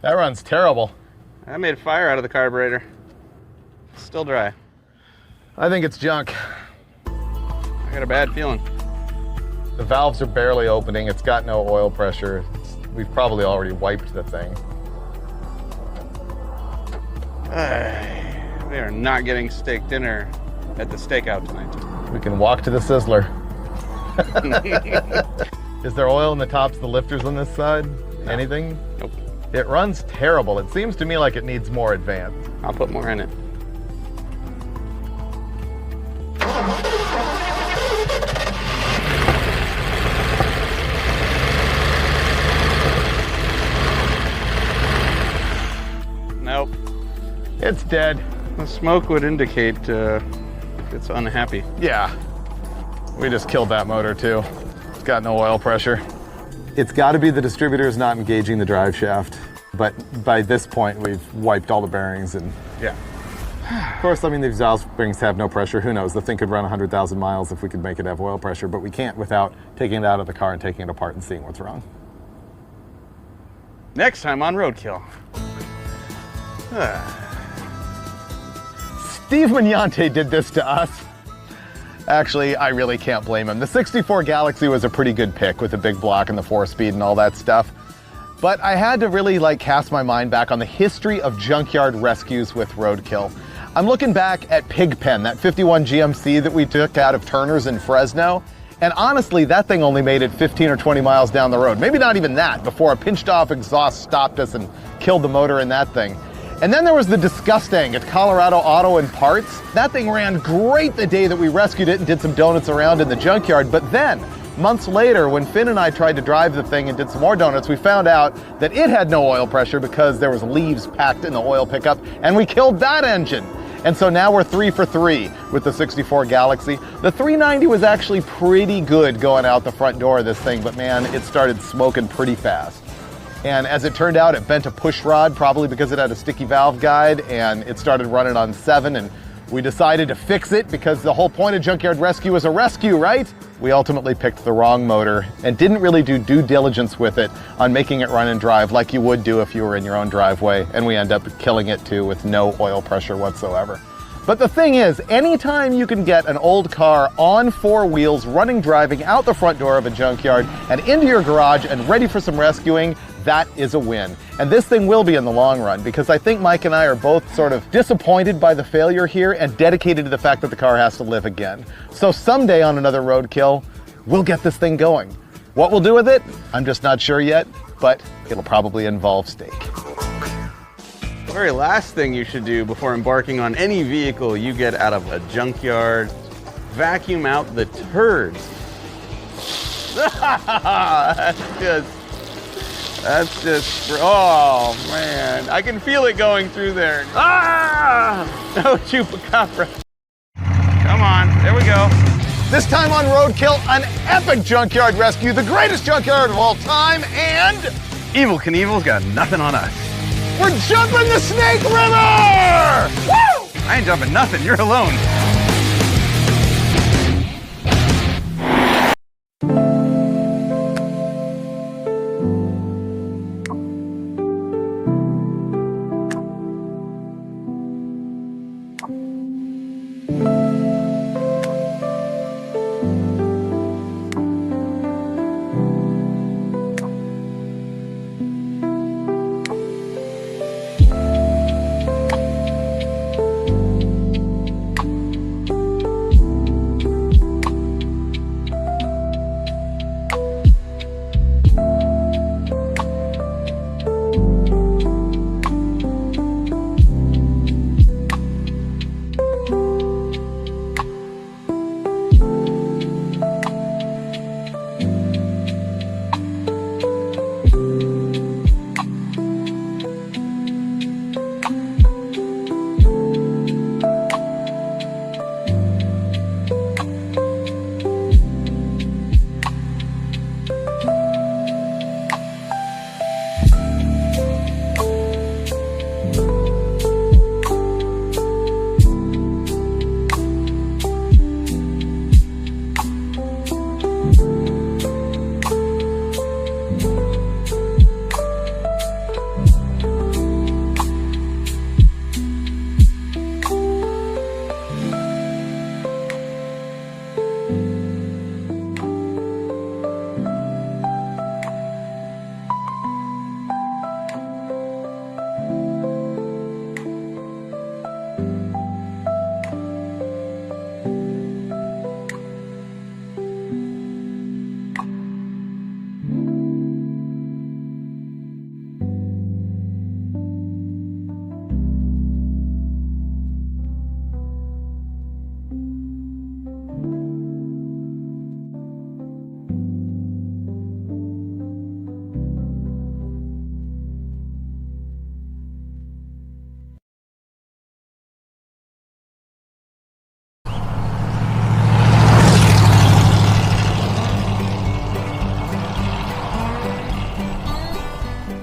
That runs terrible. I made a fire out of the carburetor. It's still dry. I think it's junk. I got a bad feeling. The valves are barely opening. It's got no oil pressure. We've probably already wiped the thing. We are not getting steak dinner at the stakeout tonight. We can walk to the Sizzler. Is there oil in the tops of the lifters on this side? No. Anything? Nope. It runs terrible. It seems to me like it needs more advanced. I'll put more in it. Nope. It's dead. The smoke would indicate it's unhappy. Yeah. We just killed that motor too. It's got no oil pressure. It's got to be the distributor is not engaging the drive shaft. But by this point, we've wiped all the bearings and yeah. Of course, I mean, these valve springs have no pressure. Who knows? The thing could run 100,000 miles if we could make it have oil pressure, but we can't without taking it out of the car and taking it apart and seeing what's wrong. Next time on Roadkill. Steve Magnante did this to us. Actually, I really can't blame him. The 64 Galaxy was a pretty good pick with the big block and the 4-speed and all that stuff. But I had to really cast my mind back on the history of junkyard rescues with Roadkill. I'm looking back at Pigpen, that 51 GMC that we took out of Turner's in Fresno. And honestly, that thing only made it 15 or 20 miles down the road. Maybe not even that, before a pinched off exhaust stopped us and killed the motor in that thing. And then there was the Disgusting at Colorado Auto and Parts. That thing ran great the day that we rescued it and did some donuts around in the junkyard. But then, months later, when Finn and I tried to drive the thing and did some more donuts, we found out that it had no oil pressure because there was leaves packed in the oil pickup, and we killed that engine. And so now we're 3 for 3 with the 64 Galaxy. The 390 was actually pretty good going out the front door of this thing, but man, it started smoking pretty fast. And as it turned out, it bent a push rod, probably because it had a sticky valve guide, and it started running on 7, and we decided to fix it because the whole point of Junkyard Rescue is a rescue, right? We ultimately picked the wrong motor and didn't really do due diligence with it on making it run and drive like you would do if you were in your own driveway, and we end up killing it too with no oil pressure whatsoever. But the thing is, anytime you can get an old car on 4 wheels, running, driving out the front door of a junkyard and into your garage and ready for some rescuing, that is a win. And this thing will be in the long run, because I think Mike and I are both sort of disappointed by the failure here and dedicated to the fact that the car has to live again. So someday on another Roadkill, we'll get this thing going. What we'll do with it, I'm just not sure yet, but it'll probably involve steak. The very last thing you should do before embarking on any vehicle you get out of a junkyard, vacuum out the turds. That's just, oh man, I can feel it going through there. Ah! No chupacabra. Come on, there we go. This time on Roadkill, an epic junkyard rescue, the greatest junkyard of all time, and Evel Knievel's got nothing on us. we're jumping the Snake River! Woo! I ain't jumping nothing, you're alone.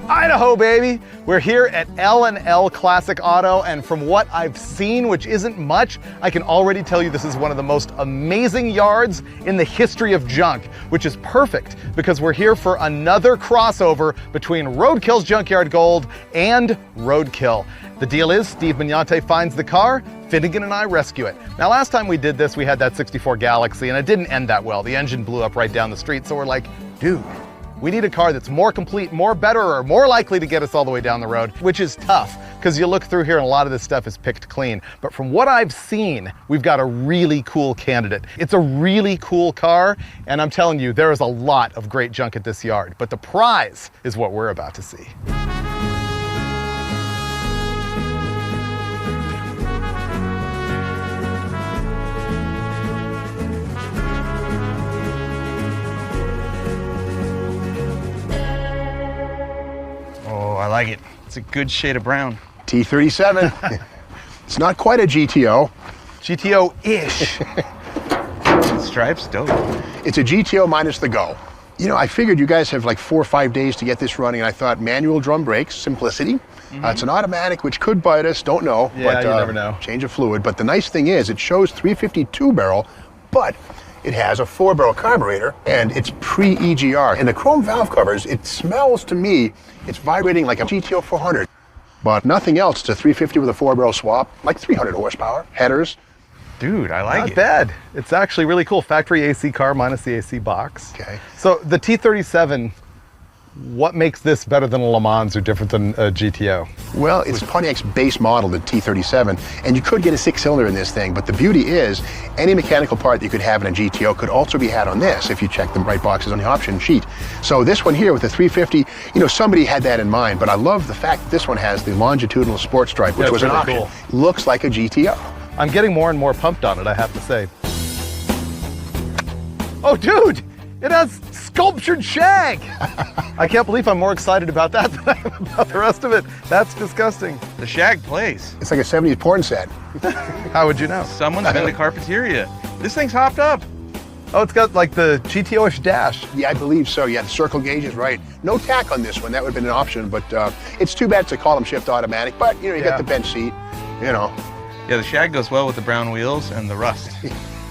Idaho, baby! We're here at L&L Classic Auto, and from what I've seen, which isn't much, I can already tell you this is one of the most amazing yards in the history of junk, which is perfect because we're here for another crossover between Roadkill's Junkyard Gold and Roadkill. The deal is, Steve Mignante finds the car, Finnegan and I rescue it. Now, last time we did this, we had that 64 Galaxy, and it didn't end that well. The engine blew up right down the street, so we're like, dude, we need a car that's more complete, more better, or more likely to get us all the way down the road, which is tough, because you look through here and a lot of this stuff is picked clean. But from what I've seen, we've got a really cool candidate. It's a really cool car, and I'm telling you, there is a lot of great junk at this yard, but the prize is what we're about to see. Oh, I like it. It's a good shade of brown. T37. It's not quite a GTO. GTO-ish. Stripes, dope. It's a GTO minus the go. You know, I figured you guys have like 4 or 5 days to get this running, and I thought manual drum brakes, simplicity. It's an automatic, which could bite us, don't know. Yeah, but, you never know. Change of fluid. But the nice thing is, it shows 352 barrel, but it has a 4-barrel carburetor, and it's pre-EGR. And the chrome valve covers, it smells to me, it's vibrating like a GTO 400. but nothing else. It's a 350 with a 4-barrel swap, like 300 horsepower, headers. Dude, I like Not it. bad. It's actually really cool. Factory AC car minus the AC box. Okay. So the T37, what makes this better than a Le Mans or different than a GTO? Well, it's Pontiac's base model, the T37, and you could get a 6-cylinder in this thing, but the beauty is any mechanical part that you could have in a GTO could also be had on this if you check the right boxes on the option sheet. So this one here with the 350, you know, somebody had that in mind, but I love the fact that this one has the longitudinal sports stripe, which Yeah, was an really option. cool. Looks like a GTO. I'm getting more and more pumped on it, I have to say. Oh, dude, it has sculptured shag. I can't believe I'm more excited about that than I am about the rest of it. That's disgusting. The shag plays. It's like a 70s porn set. How would you know? Someone's been to Carpeteria. This thing's hopped up. Oh, it's got like the GTO-ish dash. Yeah, I believe so. Yeah, the circle gauge is right. No tack on this one. That would have been an option, but it's too bad it's a column shift automatic. But, you know, you Yeah. got the bench seat, you know. Yeah, the shag goes well with the brown wheels and the rust.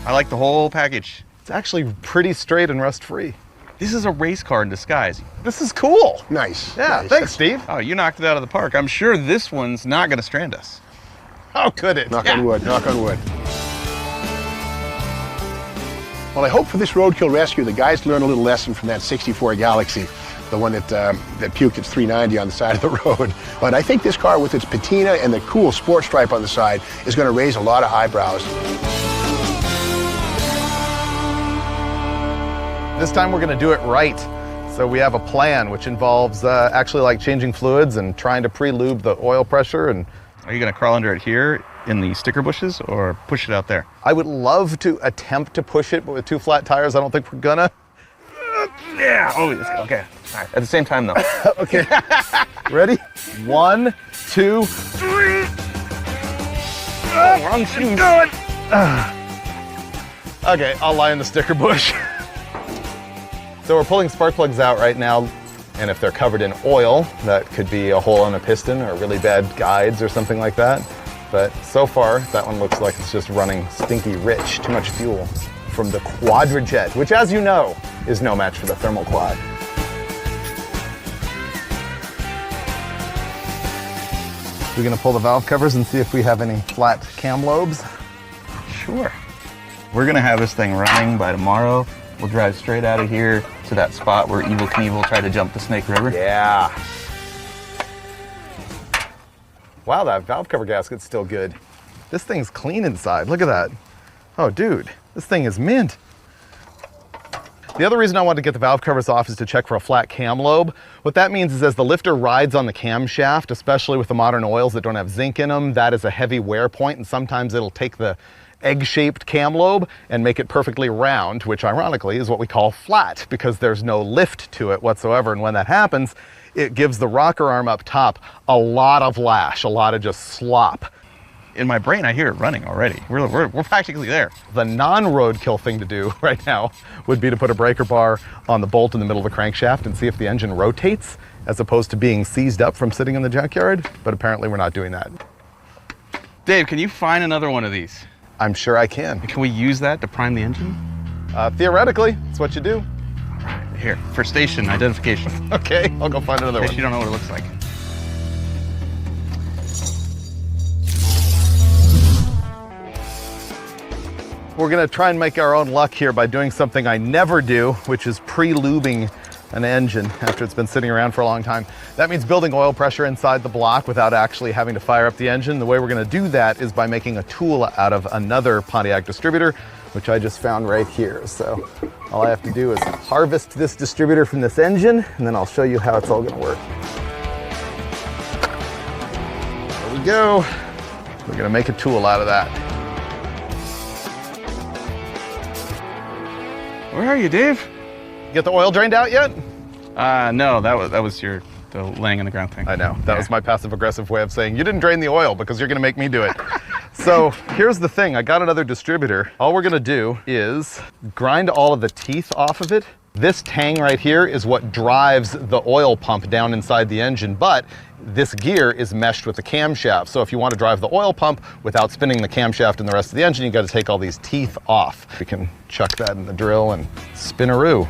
I like the whole package. It's actually pretty straight and rust-free. This is a race car in disguise. This is cool. Nice. Yeah, nice. thanks, Steve. Oh, you knocked it out of the park. I'm sure this one's not going to strand us. How could it? Knock on wood, knock on wood. Well, I hope for this Roadkill rescue, the guys learn a little lesson from that 64 Galaxy, the one that puked its 390 on the side of the road. But I think this car with its patina and the cool sports stripe on the side is going to raise a lot of eyebrows. This time we're gonna do it right. So we have a plan which involves actually like changing fluids and trying to pre-lube the oil pressure. And Are you going to crawl under it here in the sticker bushes or push it out there? I would love to attempt to push it, but with 2 flat tires, I don't think we're gonna. Yeah. Oh, okay. All right. At the same time, though. Okay. Ready? 1, 2, 3. Wrong shoes. Okay, I'll lie in the sticker bush. So we're pulling spark plugs out right now, and if they're covered in oil, that could be a hole in a piston or really bad guides or something like that. But so far, that one looks like it's just running stinky rich, too much fuel from the Quadrajet, which, as you know, is no match for the thermal quad. We're gonna pull the valve covers and see if we have any flat cam lobes. Sure. We're going to have this thing running by tomorrow. We'll drive straight out of here to that spot where Evel Knievel tried to jump the Snake River. Yeah. Wow, that valve cover gasket's still good. This thing's clean inside. Look at that. Oh, dude, this thing is mint. The other reason I wanted to get the valve covers off is to check for a flat cam lobe. What that means is as the lifter rides on the camshaft, especially with the modern oils that don't have zinc in them, that is a heavy wear point, and sometimes it'll take the egg-shaped cam lobe and make it perfectly round, which ironically is what we call flat because there's no lift to it whatsoever. And when that happens, it gives the rocker arm up top a lot of lash, a lot of just slop. In my brain, I hear it running already. We're practically there. The non-roadkill thing to do right now would be to put a breaker bar on the bolt in the middle of the crankshaft and see if the engine rotates as opposed to being seized up from sitting in the junkyard, but apparently we're not doing that. Dave, can you find another one of these? I'm sure I can. Can we use that to prime the engine? Theoretically, it's what you do. Here, for station identification. In Okay, I'll go find another case one. you don't know what it looks like. We're gonna try and make our own luck here by doing something I never do, which is pre-lubing an engine after it's been sitting around for a long time. That means building oil pressure inside the block without actually having to fire up the engine. The way we're gonna do that is by making a tool out of another Pontiac distributor, which I just found right here. So all I have to do is harvest this distributor from this engine, and then I'll show you how it's all gonna work. There we go. We're gonna make a tool out of that. Where are you, Dave? Get the oil drained out yet? No, that was the laying in the ground thing. I know, that was my passive aggressive way of saying, you didn't drain the oil because you're gonna make me do it. So here's the thing, I got another distributor. All we're gonna do is grind all of the teeth off of it. This tang right here is what drives the oil pump down inside the engine, but this gear is meshed with the camshaft. So if you want to drive the oil pump without spinning the camshaft and the rest of the engine, you got to take all these teeth off. We can chuck that in the drill and spinaroo.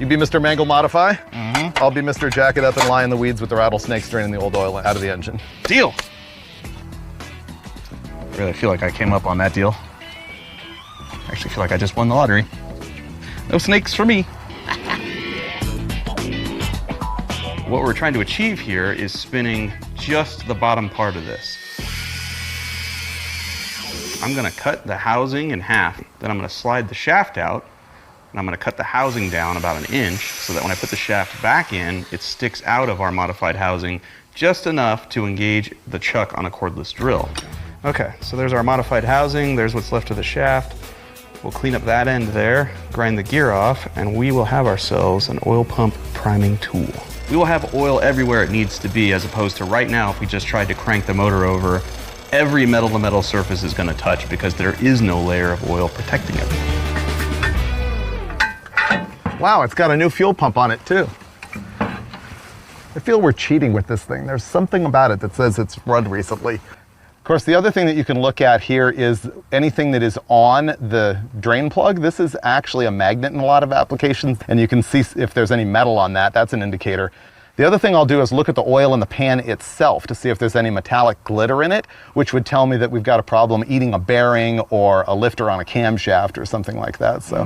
You be Mr. Mangle Modify? Mm-hmm. I'll be Mr. Jacket Up and lie in the weeds with the rattlesnakes draining the old oil out of the engine. Deal. I really feel like I came up on that deal. I actually feel like I just won the lottery. No snakes for me. What we're trying to achieve here is spinning just the bottom part of this. I'm gonna cut the housing in half, then I'm gonna slide the shaft out, and I'm gonna cut the housing down about 1 inch so that when I put the shaft back in, it sticks out of our modified housing just enough to engage the chuck on a cordless drill. Okay, so there's our modified housing, there's what's left of the shaft. We'll clean up that end there, grind the gear off, and we will have ourselves an oil pump priming tool. We will have oil everywhere it needs to be, as opposed to right now if we just tried to crank the motor over, every metal-to-metal surface is gonna touch because there is no layer of oil protecting it. Wow, it's got a new fuel pump on it too. I feel we're cheating with this thing. There's something about it that says it's run recently. Of course, the other thing that you can look at here is anything that is on the drain plug. This is actually a magnet in a lot of applications, and you can see if there's any metal on that. That's an indicator. The other thing I'll do is look at the oil in the pan itself to see if there's any metallic glitter in it, which would tell me that we've got a problem eating a bearing or a lifter on a camshaft or something like that. So.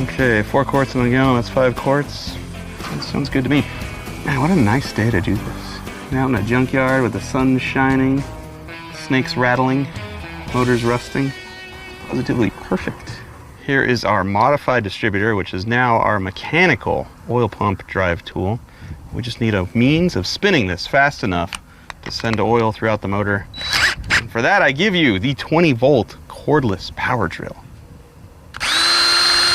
Okay, 4 quarts in the gallon, that's 5 quarts. That sounds good to me. Man, what a nice day to do this. Out in a junkyard with the sun shining, snakes rattling, motors rusting. Positively perfect. Here is our modified distributor, which is now our mechanical oil pump drive tool. We just need a means of spinning this fast enough to send oil throughout the motor. And for that, I give you the 20-volt cordless power drill.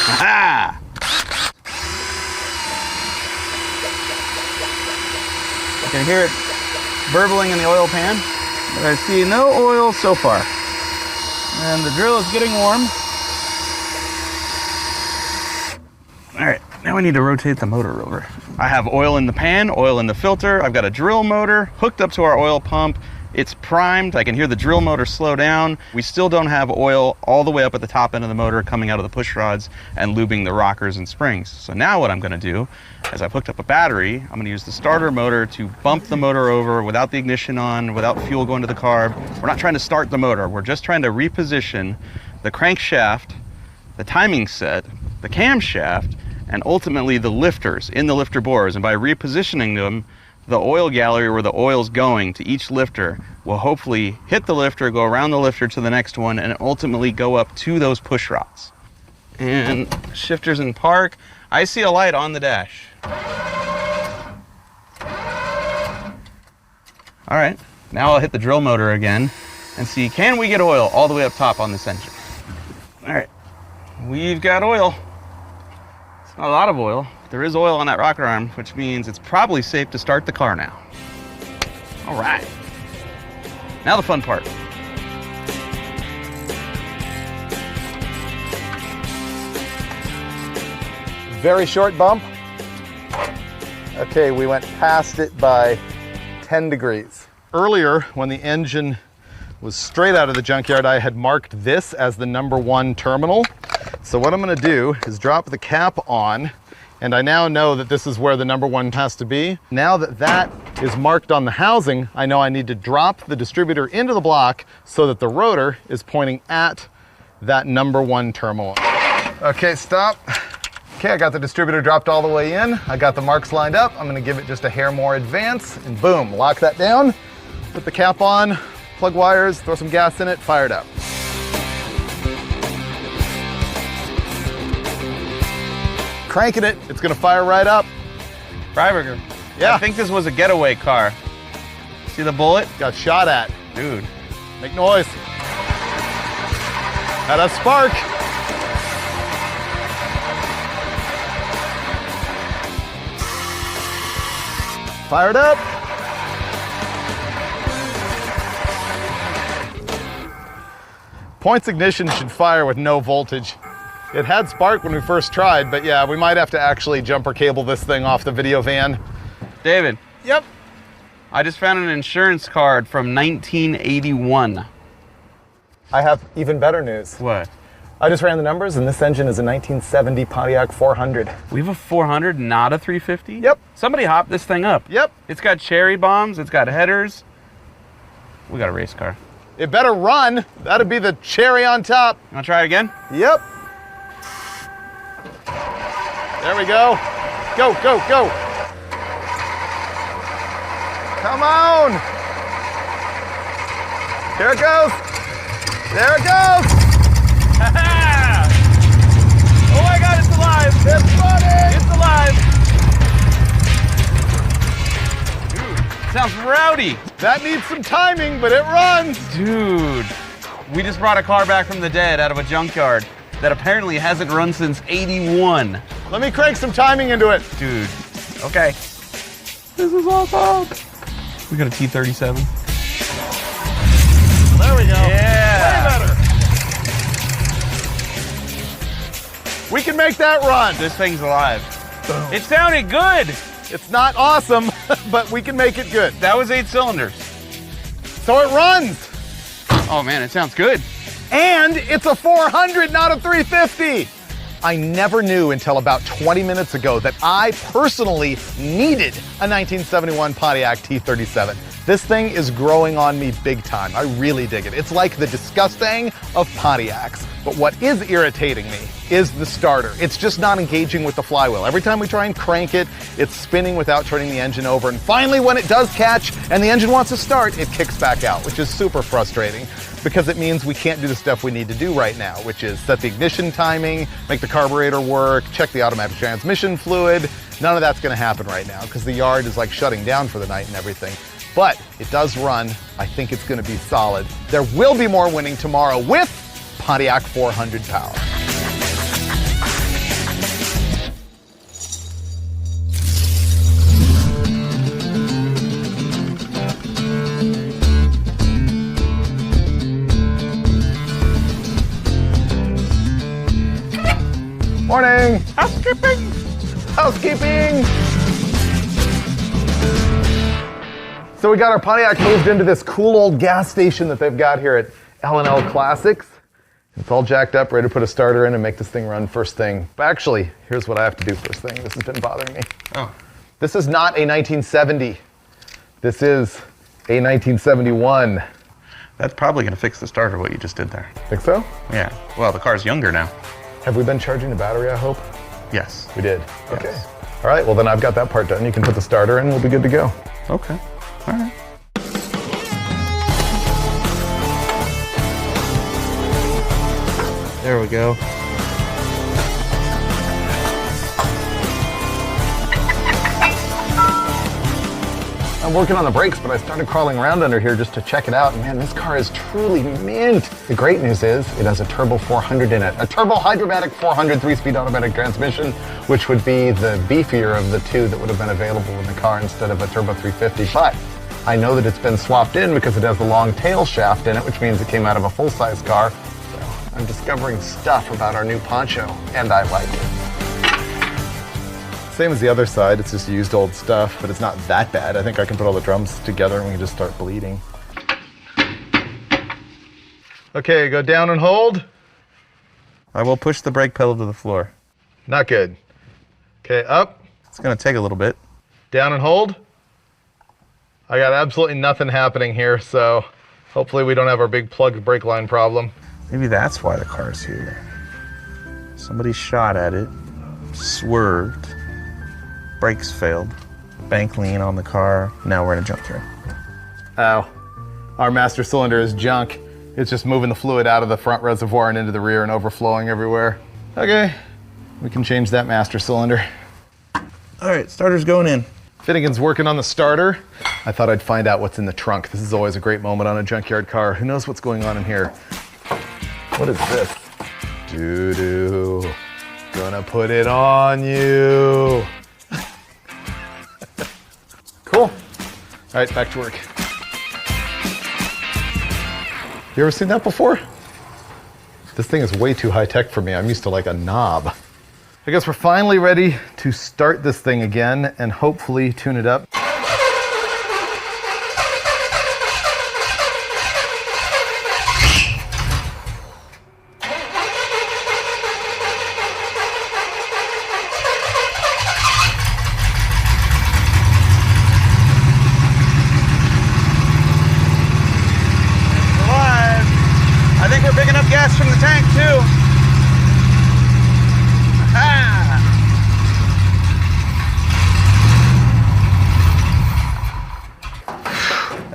Aha! I can hear it burbling in the oil pan, but I see no oil so far. And the drill is getting warm. All right, now we need to rotate the motor over. I have oil in the pan, oil in the filter. I've got a drill motor hooked up to our oil pump. It's primed. I can hear the drill motor slow down. We still don't have oil all the way up at the top end of the motor coming out of the push rods and lubing the rockers and springs. So now what I'm gonna do is I've hooked up a battery. I'm gonna use the starter motor to bump the motor over without the ignition on, without fuel going to the carb. We're not trying to start the motor. We're just trying to reposition the crankshaft, the timing set, the camshaft, and ultimately the lifters in the lifter bores. And by repositioning them, the oil gallery where the oil's going to each lifter will hopefully hit the lifter, go around the lifter to the next one, and ultimately go up to those push rods. And shifters in park. I see a light on the dash. All right, now I'll hit the drill motor again and see, can we get oil all the way up top on this engine? All right, we've got oil. It's not a lot of oil. There is oil on that rocker arm, which means it's probably safe to start the car now. All right. Now the fun part. Very short bump. Okay, we went past it by 10 degrees. Earlier, when the engine was straight out of the junkyard, I had marked this as the #1 terminal. So what I'm gonna do is drop the cap on, and I now know that this is where the #1 has to be. Now that that is marked on the housing, I know I need to drop the distributor into the block so that the rotor is pointing at that #1 terminal. Okay, stop. Okay, I got the distributor dropped all the way in. I got the marks lined up. I'm gonna give it just a hair more advance, and boom, lock that down. Put the cap on, plug wires, throw some gas in it, fire it up. Cranking it, it's gonna fire right up. Freiburger. Yeah. I think this was a getaway car. See the bullet? Got shot at. Dude. Make noise. Had a spark. Fire it up. Points ignition should fire with no voltage. It had spark when we first tried, but yeah, we might have to actually jumper cable this thing off the video van. David. Yep. I just found an insurance card from 1981. I have even better news. What? I just ran the numbers, and this engine is a 1970 Pontiac 400. We have a 400, not a 350? Yep. Somebody hop this thing up. Yep. It's got cherry bombs, it's got headers. We got a race car. It better run. That'd be the cherry on top. You wanna try it again? Yep. There we go. Go, go, go. Come on. Here it goes. There it goes. Oh my God, it's alive. It's running. It's alive. Dude, sounds rowdy. That needs some timing, but it runs. Dude, we just brought a car back from the dead out of a junkyard that apparently hasn't run since 81. Let me crank some timing into it. Dude, okay. This is awesome. We got a T37. There we go. Yeah. Way better. We can make that run. This thing's alive. It sounded good. It's not awesome, but we can make it good. That was 8 cylinders. So it runs. Oh man, it sounds good. And it's a 400, not a 350. I never knew until about 20 minutes ago that I personally needed a 1971 Pontiac T37. This thing is growing on me big time. I really dig it. It's like the disgusting of Pontiacs. But what is irritating me is the starter. It's just not engaging with the flywheel. Every time we try and crank it, it's spinning without turning the engine over. And finally, when it does catch and the engine wants to start, it kicks back out, which is super frustrating because it means we can't do the stuff we need to do right now, which is set the ignition timing, make the carburetor work, check the automatic transmission fluid. None of that's gonna happen right now because the yard is like shutting down for the night and everything. But it does run. I think it's gonna be solid. There will be more winning tomorrow with Pontiac 400 power. Morning. Housekeeping. Housekeeping. So we got our Pontiac moved into this cool old gas station that they've got here at L&L Classics. It's all jacked up, ready to put a starter in and make this thing run first thing. But actually, here's what I have to do first thing. This has been bothering me. Oh. This is not a 1970. This is a 1971. That's probably gonna fix the starter, what you just did there. Think so? Yeah. Well, the car's younger now. Have we been charging the battery, I hope? Yes. We did. Yes. Okay. All right, well then I've got that part done. You can put the starter in, we'll be good to go. Okay. All right. There we go. I'm working on the brakes, but I started crawling around under here just to check it out. And man, this car is truly mint. The great news is it has a turbo 400 in it. A turbo hydromatic 400 3-speed automatic transmission, which would be the beefier of the two that would have been available in the car instead of a turbo 350. But I know that it's been swapped in because it has the long tail shaft in it, which means it came out of a full-size car. So I'm discovering stuff about our new poncho, and I like it. Same as the other side, it's just used old stuff, but it's not that bad. I think I can put all the drums together and we can just start bleeding. Okay, go down and hold. I will push the brake pedal to the floor. Not good. Okay, up, It's gonna take a little bit. down and hold. I got absolutely nothing happening here, so hopefully we don't have our big plugged brake line problem. Maybe that's why the car's here. Somebody shot at it, swerved, brakes failed, bank lean on the car. Now we're in a junkyard. Ow. Our master cylinder is junk. It's just moving the fluid out of the front reservoir and into the rear and overflowing everywhere. Okay, we can change that master cylinder. All right, starter's going in. Finnegan's working on the starter. I thought I'd find out what's in the trunk. This is always a great moment on a junkyard car. Who knows what's going on in here? What is this? Doo-doo. Gonna put it on you. Cool. All right, back to work. You ever seen that before? This thing is way too high tech for me. I'm used to like a knob. I guess we're finally ready to start this thing again and hopefully tune it up.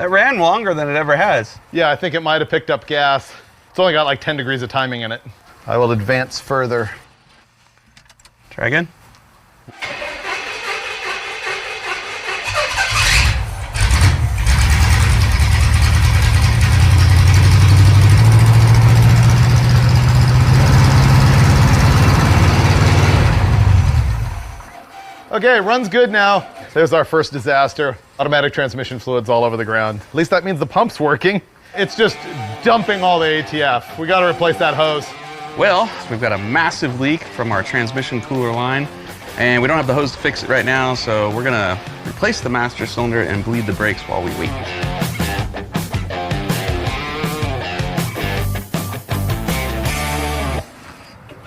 That ran longer than it ever has. Yeah, I think it might have picked up gas. It's only got like 10 degrees of timing in it. I will advance further. Try again. Okay, runs good now. There's our first disaster. Automatic transmission fluids all over the ground. At least that means the pump's working. It's just dumping all the ATF. We gotta replace that hose. Well, we've got a massive leak from our transmission cooler line, and we don't have the hose to fix it right now, so we're gonna replace the master cylinder and bleed the brakes while we wait.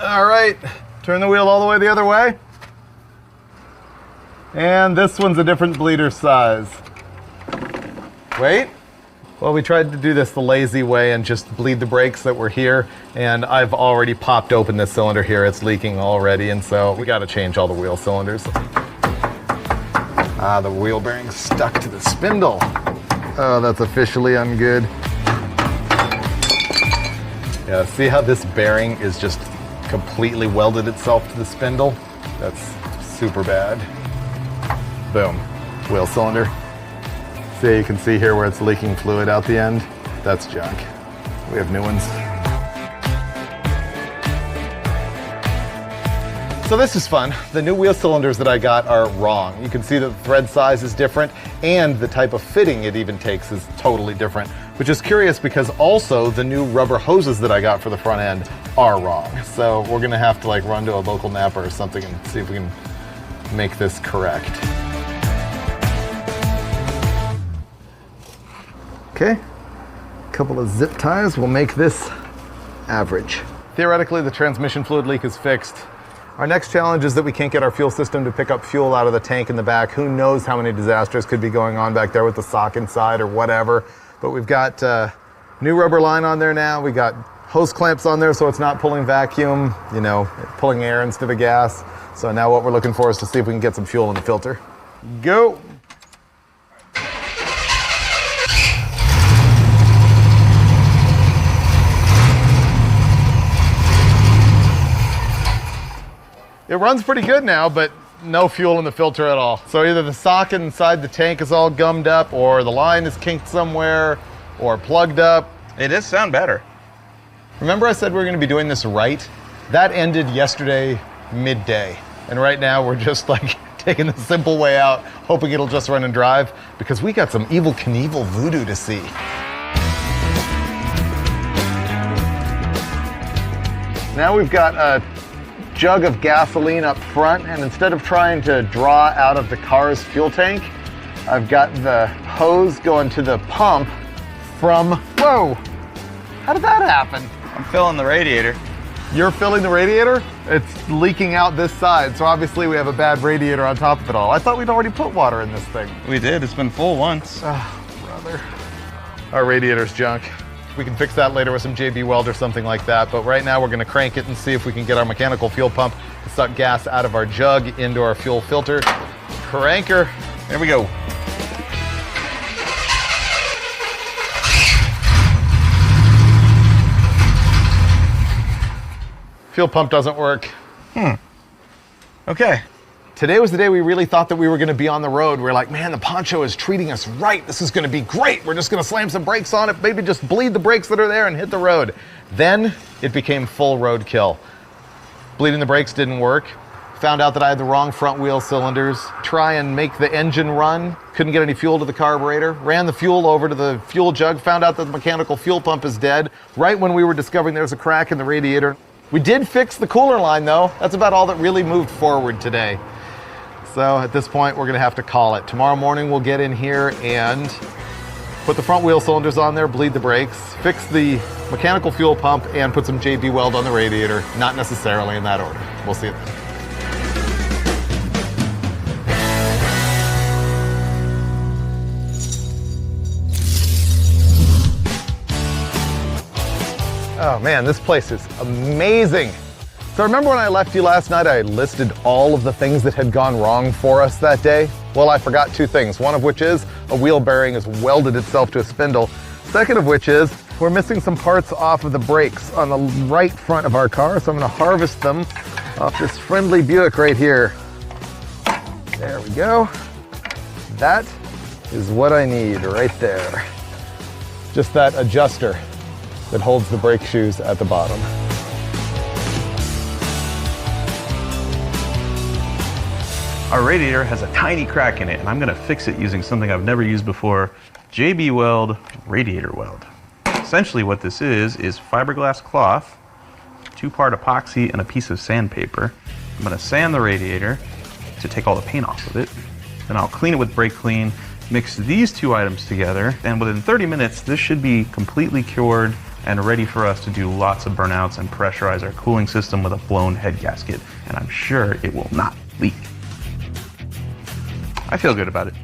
All right, turn the wheel all the way the other way. And this one's a different bleeder size. Wait. Well, we tried to do this the lazy way and just bleed the brakes that were here, and I've already popped open this cylinder here. It's leaking already, and so we gotta change all the wheel cylinders. Ah, the wheel bearing's stuck to the spindle. Oh, that's officially ungood. Yeah, see how this bearing is just completely welded itself to the spindle? That's super bad. Boom, wheel cylinder. See, you can see here where it's leaking fluid out the end. That's junk. We have new ones. So this is fun. The new wheel cylinders that I got are wrong. You can see that the thread size is different and the type of fitting it even takes is totally different, which is curious because also the new rubber hoses that I got for the front end are wrong. So we're gonna have to like run to a local napper or something and see if we can make this correct. Okay, a couple of zip ties will make this average. Theoretically, the transmission fluid leak is fixed. Our next challenge is that we can't get our fuel system to pick up fuel out of the tank in the back. Who knows how many disasters could be going on back there with the sock inside or whatever. But we've got new rubber line on there now. We got hose clamps on there so it's not pulling vacuum, you know, pulling air instead of gas. So now what we're looking for is to see if we can get some fuel in the filter. Go. It runs pretty good now, but no fuel in the filter at all. So either the socket inside the tank is all gummed up, or the line is kinked somewhere, or plugged up. It does sound better. Remember I said we were gonna be doing this right? That ended yesterday midday. And right now we're just like taking the simple way out, hoping it'll just run and drive, because we got some Evel Knievel voodoo to see. Now we've got a jug of gasoline up front, and instead of trying to draw out of the car's fuel tank, I've got the hose going to the pump from, whoa, how did that happen? I'm filling the radiator. You're filling the radiator? It's leaking out this side, so obviously we have a bad radiator on top of it all. I thought we'd already put water in this thing. We did, it's been full once. Oh, brother. Our radiator's junk. We can fix that later with some JB Weld or something like that, but right now we're gonna crank it and see if we can get our mechanical fuel pump to suck gas out of our jug into our fuel filter. Cranker. There we go. Fuel pump doesn't work. Okay. Today was the day we really thought that we were gonna be on the road. We're like, man, the poncho is treating us right. This is gonna be great. We're just gonna slam some brakes on it, maybe just bleed the brakes that are there and hit the road. Then it became full roadkill. Bleeding the brakes didn't work. Found out that I had the wrong front wheel cylinders. Try and make the engine run. Couldn't get any fuel to the carburetor. Ran the fuel over to the fuel jug. Found out that the mechanical fuel pump is dead. Right when we were discovering there was a crack in the radiator. We did fix the cooler line though. That's about all that really moved forward today. So at this point, we're gonna have to call it. Tomorrow morning, we'll get in here and put the front wheel cylinders on there, bleed the brakes, fix the mechanical fuel pump, and put some JB Weld on the radiator. Not necessarily in that order. We'll see it then. Oh man, this place is amazing. So remember when I left you last night, I listed all of the things that had gone wrong for us that day? Well, I forgot two things. One of which is a wheel bearing has welded itself to a spindle. Second of which is we're missing some parts off of the brakes on the right front of our car, so I'm gonna harvest them off this friendly Buick right here. There we go. That is what I need right there. Just that adjuster that holds the brake shoes at the bottom. Our radiator has a tiny crack in it, and I'm gonna fix it using something I've never used before, JB Weld radiator weld. Essentially what this is fiberglass cloth, 2-part epoxy, and a piece of sandpaper. I'm gonna sand the radiator to take all the paint off of it. Then I'll clean it with brake clean, mix these two items together, and within 30 minutes, this should be completely cured and ready for us to do lots of burnouts and pressurize our cooling system with a blown head gasket. And I'm sure it will not leak. I feel good about it.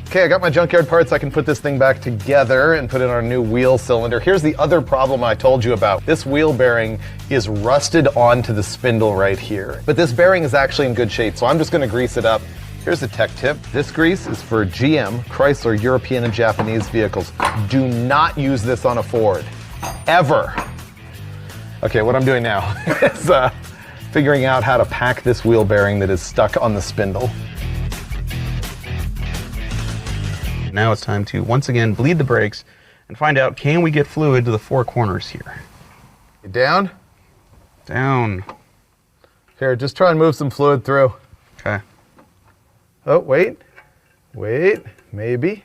Okay, I got my junkyard parts. I can put this thing back together and put in our new wheel cylinder. Here's the other problem I told you about. This wheel bearing is rusted onto the spindle right here. But this bearing is actually in good shape, so I'm just gonna grease it up. Here's a tech tip. This grease is for GM, Chrysler, European, and Japanese vehicles. Do not use this on a Ford, ever. Okay, what I'm doing now is figuring out how to pack this wheel bearing that is stuck on the spindle. Now it's time to once again bleed the brakes and find out, can we get fluid to the 4 corners here? Down? Down. Here, just try and move some fluid through. Okay. Oh, wait, maybe.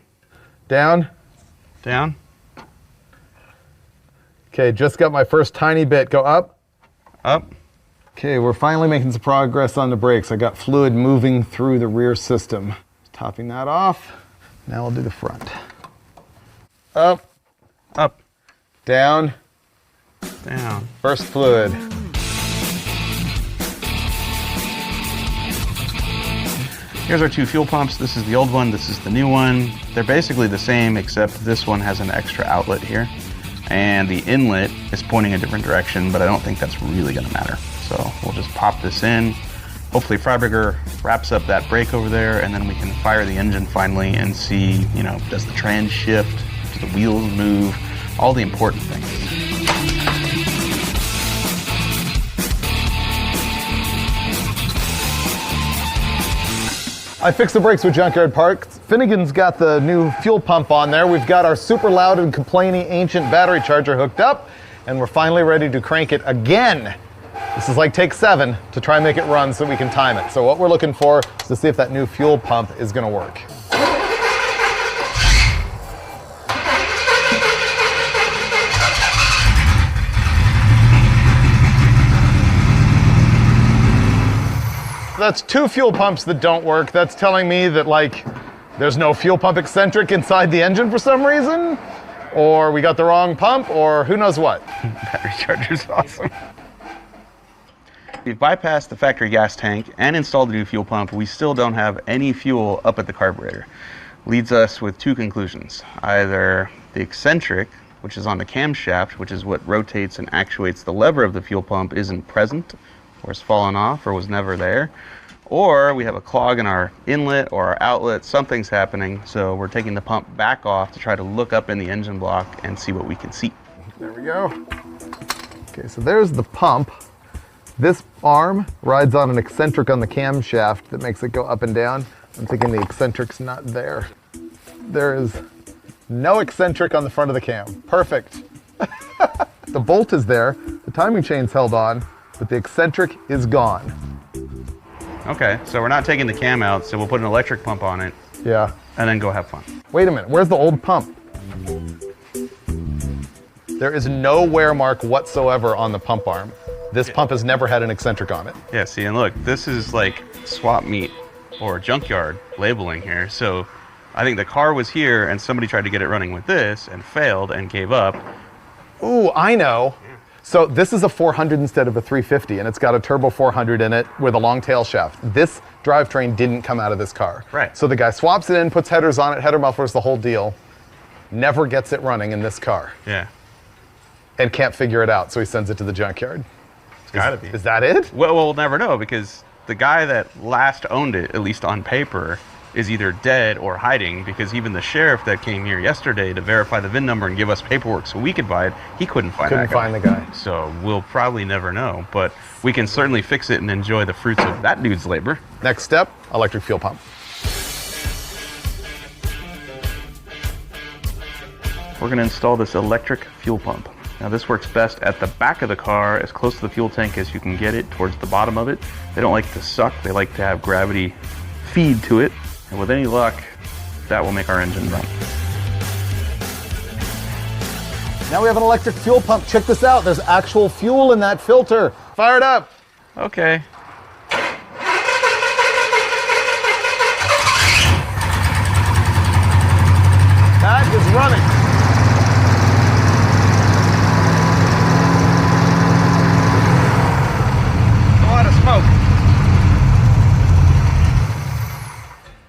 Down. Down. Okay, just got my first tiny bit. Go up. Up. Okay, we're finally making some progress on the brakes. I got fluid moving through the rear system. Topping that off. Now I'll do the front. Up. Up. Down. Down. First fluid. Here's our 2 fuel pumps. This is the old one, this is the new one. They're basically the same, except this one has an extra outlet here. And the inlet is pointing a different direction, but I don't think that's really gonna matter. So we'll just pop this in. Hopefully Freiburger wraps up that brake over there, and then we can fire the engine finally and see, you know, does the trans shift, do the wheels move, all the important things. I fixed the brakes with junkyard parts. Finnegan's got the new fuel pump on there. We've got our super loud and complaining ancient battery charger hooked up, and we're finally ready to crank it again. This is like take 7 to try and make it run so we can time it. So what we're looking for is to see if that new fuel pump is gonna work. That's 2 fuel pumps that don't work. That's telling me that, like, there's no fuel pump eccentric inside the engine for some reason, or we got the wrong pump, or who knows what. Battery charger's awesome. We've bypassed the factory gas tank and installed the new fuel pump. We still don't have any fuel up at the carburetor. Leads us with 2 conclusions. Either the eccentric, which is on the camshaft, which is what rotates and actuates the lever of the fuel pump, isn't present, or has fallen off, or was never there. Or we have a clog in our inlet or our outlet, something's happening, so we're taking the pump back off to try to look up in the engine block and see what we can see. There we go. Okay, so there's the pump. This arm rides on an eccentric on the camshaft that makes it go up and down. I'm thinking the eccentric's not there. There is no eccentric on the front of the cam. Perfect. The bolt is there, the timing chain's held on, but the eccentric is gone. Okay, so we're not taking the cam out, so we'll put an electric pump on it. Yeah. And then go have fun. Wait a minute, where's the old pump? There is no wear mark whatsoever on the pump arm. This pump has never had an eccentric on it. Yeah, see, and look, this is like swap meet or junkyard labeling here. So I think the car was here and somebody tried to get it running with this and failed and gave up. Ooh, I know. So this is a 400 instead of a 350, and it's got a turbo 400 in it with a long tail shaft. This drivetrain didn't come out of this car. Right. So the guy swaps it in, puts headers on it, header mufflers, the whole deal. Never gets it running in this car. Yeah. And can't figure it out, so he sends it to the junkyard. It's gotta be. Is that it? Well, we'll never know because the guy that last owned it, at least on paper, is either dead or hiding, because even the sheriff that came here yesterday to verify the VIN number and give us paperwork so we could buy it, he couldn't find that guy. Couldn't find the guy. So we'll probably never know, but we can certainly fix it and enjoy the fruits of that dude's labor. Next step, electric fuel pump. We're going to install this electric fuel pump. Now this works best at the back of the car, as close to the fuel tank as you can get it, towards the bottom of it. They don't like to suck, they like to have gravity feed to it. And with any luck, that will make our engine run. Now we have an electric fuel pump. Check this out. There's actual fuel in that filter. Fire it up. Okay. That is running. A lot of smoke.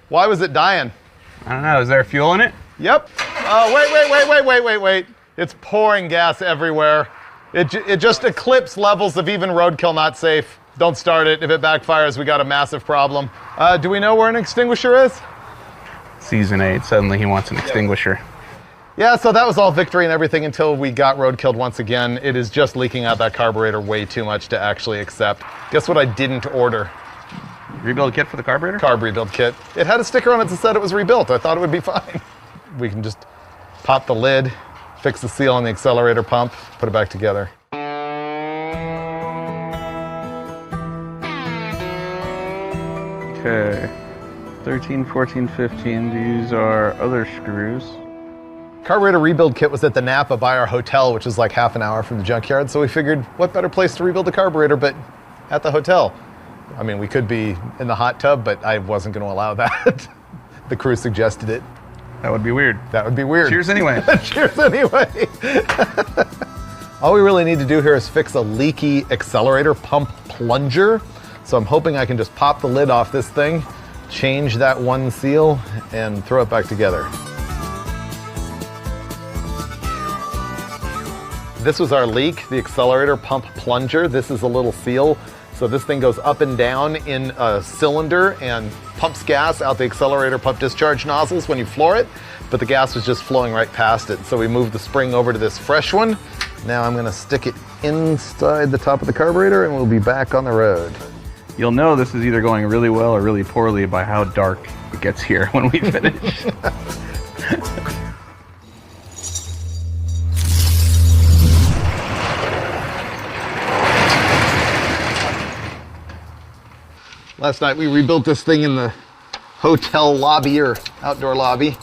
Why was it dying? I don't know, is there fuel in it? Yep. Wait. It's pouring gas everywhere. It just eclipsed levels of even roadkill not safe. Don't start it. If it backfires, we got a massive problem. Do we know where an extinguisher is? Season 8, suddenly he wants an extinguisher. Yeah, so that was all victory and everything until we got roadkilled once again. It is just leaking out that carburetor way too much to actually accept. Guess what I didn't order? Rebuild kit for the carburetor? Carb rebuild kit. It had a sticker on it that said it was rebuilt. I thought it would be fine. We can just pop the lid, fix the seal on the accelerator pump, put it back together. Okay. 13, 14, 15. These are other screws. Carburetor rebuild kit was at the Napa by our hotel, which is like half an hour from the junkyard. So we figured, what better place to rebuild the carburetor but at the hotel? I mean, we could be in the hot tub, but I wasn't going to allow that. The crew suggested it. That would be weird. That would be weird. Cheers anyway. Cheers anyway. All we really need to do here is fix a leaky accelerator pump plunger. So I'm hoping I can just pop the lid off this thing, change that one seal, and throw it back together. This was our leak, the accelerator pump plunger. This is a little seal. So this thing goes up and down in a cylinder and pumps gas out the accelerator pump discharge nozzles when you floor it, but the gas was just flowing right past it. So we moved the spring over to this fresh one. Now I'm gonna stick it inside the top of the carburetor and we'll be back on the road. You'll know this is either going really well or really poorly by how dark it gets here when we finish. Last night we rebuilt this thing in the hotel lobby or outdoor lobby.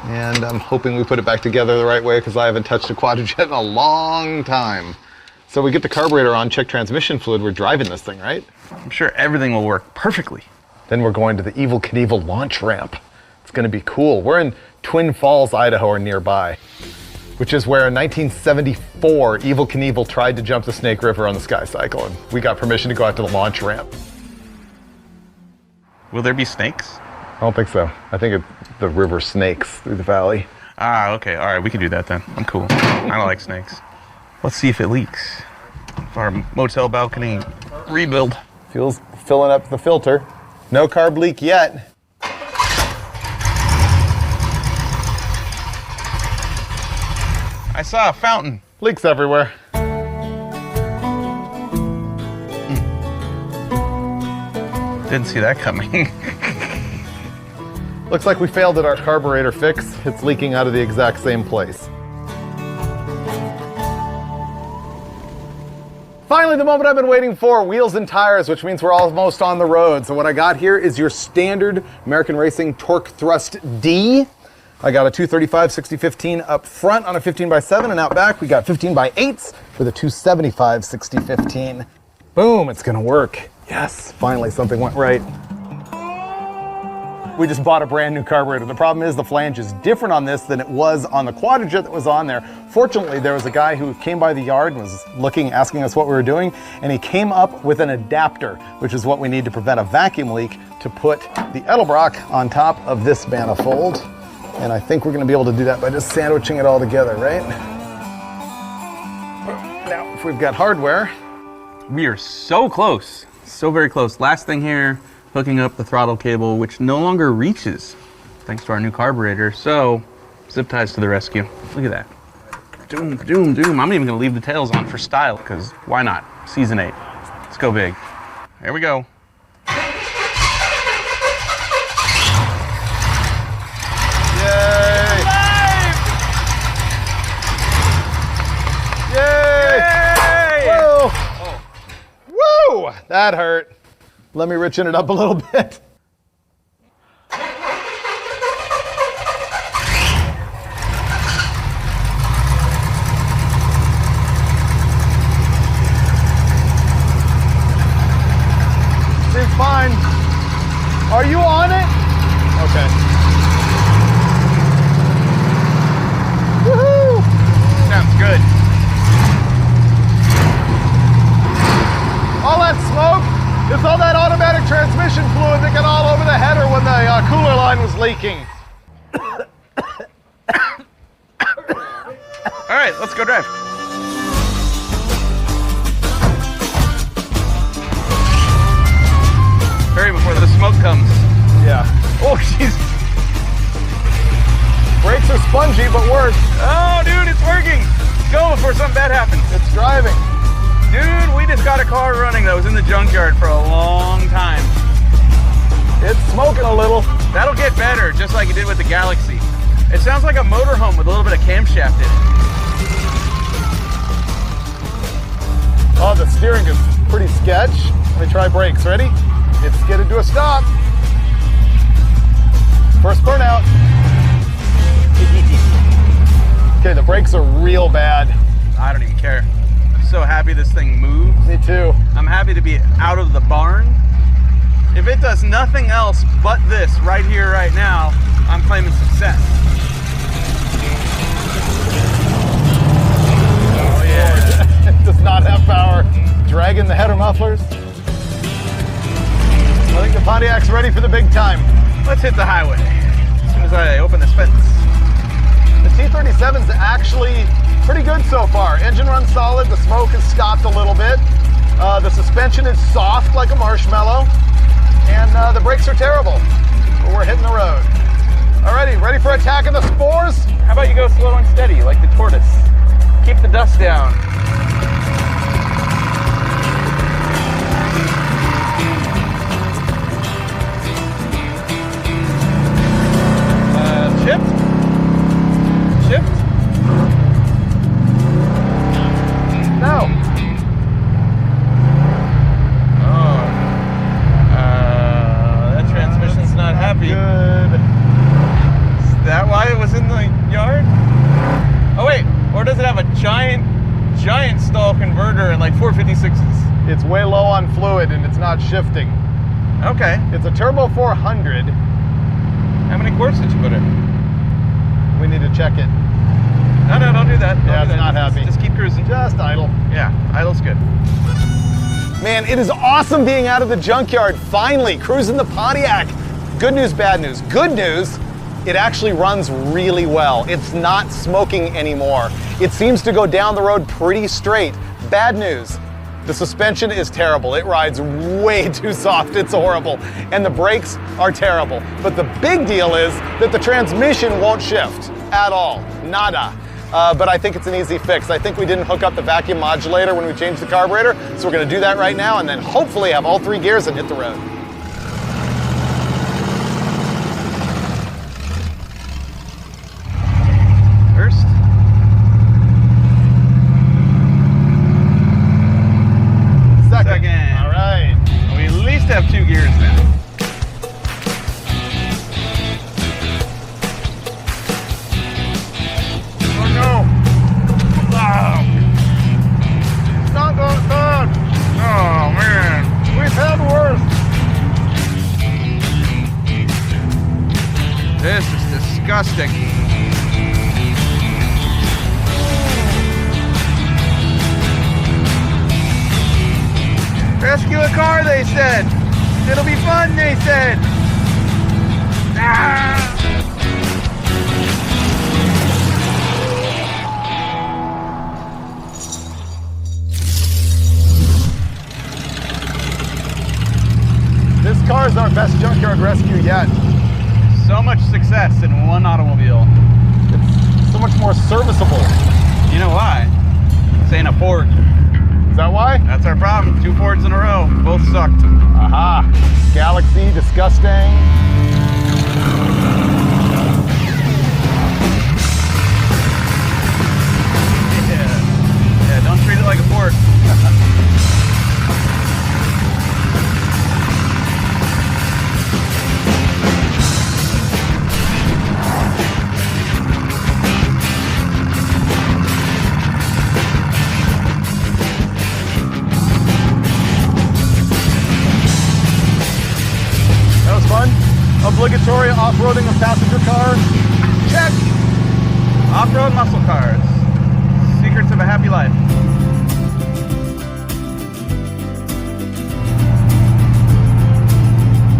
And I'm hoping we put it back together the right way because I haven't touched a quadrijet in a long time. So we get the carburetor on, check transmission fluid, we're driving this thing, right? I'm sure everything will work perfectly. Then we're going to the Evel Knievel launch ramp. It's gonna be cool. We're in Twin Falls, Idaho or nearby, which is where in 1974, Evel Knievel tried to jump the Snake River on the Sky Cycle and we got permission to go out to the launch ramp. Will there be snakes? I don't think so. I think the river snakes through the valley. Ah, okay. All right, we can do that then. I'm cool. I don't like snakes. Let's see if it leaks. For our motel balcony rebuild. Fuel's filling up the filter. No carb leak yet. I saw a fountain. Leaks everywhere. Didn't see that coming. Looks like we failed at our carburetor fix. It's leaking out of the exact same place. Finally, the moment I've been waiting for, wheels and tires, which means we're almost on the road. So what I got here is your standard American Racing Torque Thrust D. I got a 235 60-15 up front on a 15x7, and out back we got 15x8s with a 275 60-15. Boom, it's gonna work. Yes, finally something went right. We just bought a brand new carburetor. The problem is the flange is different on this than it was on the quadrijet that was on there. Fortunately, there was a guy who came by the yard and was looking, asking us what we were doing, and he came up with an adapter, which is what we need to prevent a vacuum leak, to put the Edelbrock on top of this manifold. And I think we're gonna be able to do that by just sandwiching it all together, right? Now, if we've got hardware. We are so close, so very close. Last thing here, hooking up the throttle cable, which no longer reaches thanks to our new carburetor. So, zip ties to the rescue. Look at that. Doom, doom, doom. I'm even gonna leave the tails on for style, because why not? Season 8. Let's go big. Here we go. Yay! Yay! Whoa! Oh. Woo! That hurt. Let me richen it up a little bit. Seems fine. Are you on it? Okay. Woohoo! Sounds good. All that smoke is all that automatic transmission fluid that got all over the header when the cooler line was leaking. All right, let's go drive. Hurry before the smoke comes. Yeah. Oh, jeez. Brakes are spongy, but work. Oh, dude, it's working. Go before something bad happens. It's driving. Dude, we just got a car running that was in the junkyard for a long time. It's smoking a little. That'll get better, just like it did with the Galaxy. It sounds like a motorhome with a little bit of camshaft in it. Oh, the steering is pretty sketch. Let me try brakes. Ready? It's skidded to a stop. First burnout. Okay, the brakes are real bad. I don't even care. I'm so happy this thing moves. Me too. I'm happy to be out of the barn. If it does nothing else but this right here, right now, I'm claiming success. Oh yeah. It does not have power. Dragging the header mufflers. I think the Pontiac's ready for the big time. Let's hit the highway as soon as I open this fence. The T37's actually pretty good so far. Engine runs solid, the smoke has stopped a little bit. The suspension is soft like a marshmallow. And the brakes are terrible, but we're hitting the road. Alrighty, ready for attacking the spores? How about you go slow and steady like the tortoise? Keep the dust down. Shift. Shift. No. Oh. That transmission's not happy. Good. Is that why it was in the yard? Oh wait, or does it have a giant stall converter and like 456s? It's way low on fluid and it's not shifting. Okay. It's a turbo 400. How many quarts did you put in? We need to check it. No, don't do that. Don't Yeah, do it's that. not happy. Just keep cruising. Just idle. Yeah, idle's good. Man, it is awesome being out of the junkyard, finally, cruising the Pontiac. Good news, bad news. Good news, it actually runs really well. It's not smoking anymore. It seems to go down the road pretty straight. Bad news, the suspension is terrible. It rides way too soft, it's horrible. And the brakes are terrible. But the big deal is that the transmission won't shift at all, nada. But I think it's an easy fix. I think we didn't hook up the vacuum modulator when we changed the carburetor, so we're gonna do that right now and then hopefully have all 3 gears and hit the road. First. Second. All right. We at least have 2 gears now. Oh no. Oh. It's not going good. Oh man. We've had worse. This is disgusting. Rescue a car, they said. It'll be fun, they said. Ah! This car car is our best junkyard rescue yet. So much success in one automobile. It's so much more serviceable. You know why? This ain't a Ford. Is that why? That's our problem. 2 Fords in a row. Both sucked. Aha. Galaxy, disgusting. Yeah, don't treat it like a Ford. Fun. Obligatory off-roading a passenger car. Check. Off-road muscle cars. Secrets of a happy life.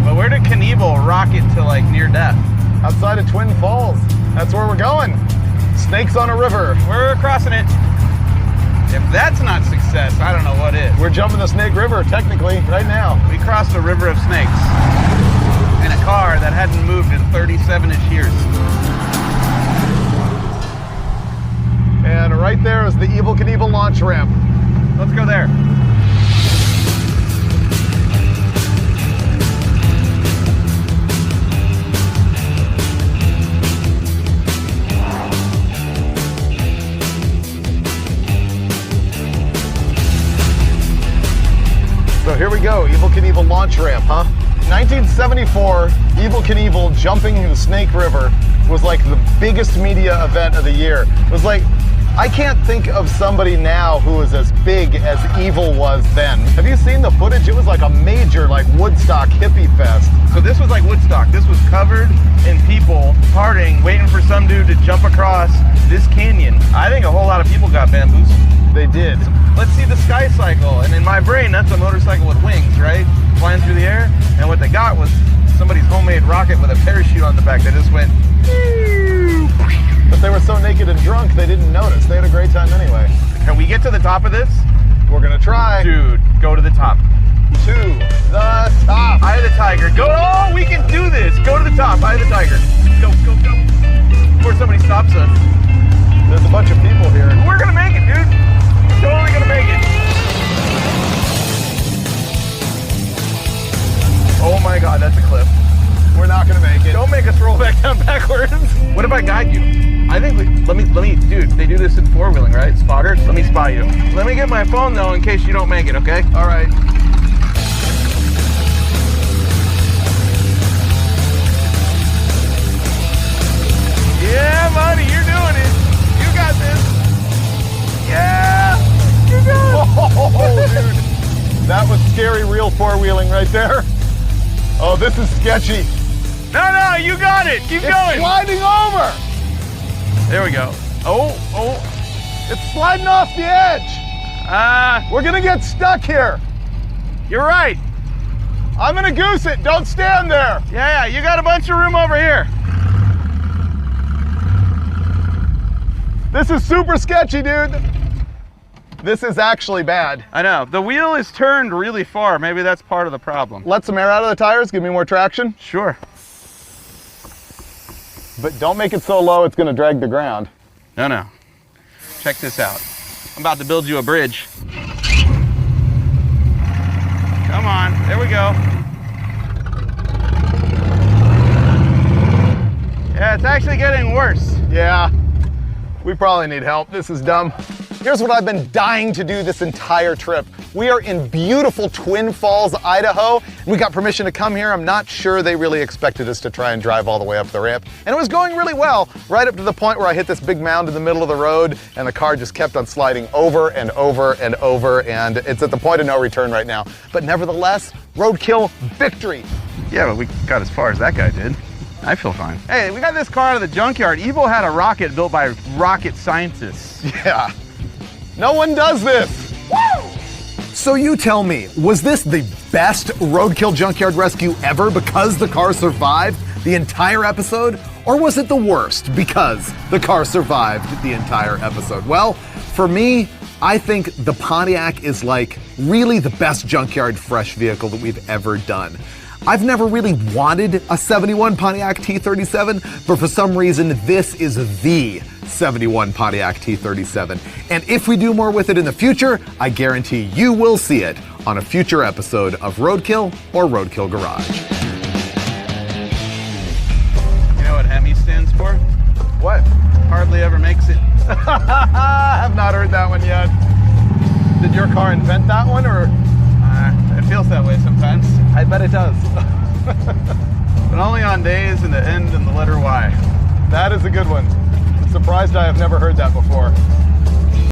But where did Knievel rocket to like near death? Outside of Twin Falls. That's where we're going. Snakes on a river. We're crossing it. If that's not success, I don't know what is. We're jumping the Snake River, technically, right now. We crossed a river of snakes in a car that hadn't moved in 37-ish years. And right there is the Evel Knievel launch ramp. Let's go there. So here we go, Evel Knievel launch ramp, huh? 1974, Evel Knievel jumping the Snake River was like the biggest media event of the year. It was like, I can't think of somebody now who is as big as Evel was then. Have you seen the footage? It was like a major like Woodstock hippie fest. So this was like Woodstock. This was covered in people partying, waiting for some dude to jump across this canyon. I think a whole lot of people got bamboozled. They did. Let's see the sky cycle. And in my brain, that's a motorcycle with wings, right? Flying through the air. And what they got was somebody's homemade rocket with a parachute on the back that just went. But they were so naked and drunk, they didn't notice. They had a great time anyway. Can we get to the top of this? We're gonna try. Dude, go to the top. To the top. Eye of the tiger. Go. Oh, we can do this. Go to the top. Eye of the tiger. Go, go, go. Before somebody stops us. There's a bunch of people here. We're gonna make it, dude. We're totally gonna make it. Oh my God, that's a cliff. We're not gonna make it. Don't make us roll back down backwards. What if I guide you? I think let me, dude, they do this in four-wheeling, right? Spotters, let me spot you. Let me get my phone though in case you don't make it, okay? All right. Yeah, buddy, you're doing it. You got this. Yeah, you got it. Oh, dude. That was scary real four-wheeling right there. Oh, this is sketchy. No, you got it. Keep going. Sliding over. There we go. Oh. It's sliding off the edge. We're gonna get stuck here. You're right. I'm gonna goose it. Don't stand there. Yeah, you got a bunch of room over here. This is super sketchy, dude. This is actually bad. I know. The wheel is turned really far. Maybe that's part of the problem. Let some air out of the tires. Give me more traction. Sure. But don't make it so low it's gonna drag the ground. No. Check this out. I'm about to build you a bridge. Come on, there we go. Yeah, it's actually getting worse. Yeah, we probably need help. This is dumb. Here's what I've been dying to do this entire trip. We are in beautiful Twin Falls, Idaho. We got permission to come here. I'm not sure they really expected us to try and drive all the way up the ramp. And it was going really well, right up to the point where I hit this big mound in the middle of the road and the car just kept on sliding over and over and over, and it's at the point of no return right now. But nevertheless, roadkill victory. Yeah, but we got as far as that guy did. I feel fine. Hey, we got this car out of the junkyard. Evel had a rocket built by rocket scientists. Yeah. No one does this. Woo! So you tell me, was this the best roadkill junkyard rescue ever because the car survived the entire episode? Or was it the worst because the car survived the entire episode? Well, for me, I think the Pontiac is like really the best junkyard fresh vehicle that we've ever done. I've never really wanted a 71 Pontiac T37, but for some reason, this is the 71 Pontiac T37. And if we do more with it in the future, I guarantee you will see it on a future episode of Roadkill or Roadkill Garage. You know what Hemi stands for? What? Hardly ever makes it. I have not heard that one yet. Did your car invent that one, or? It feels that way sometimes. I bet it does. But only on days and the end and the letter Y. That is a good one. I'm surprised I have never heard that before.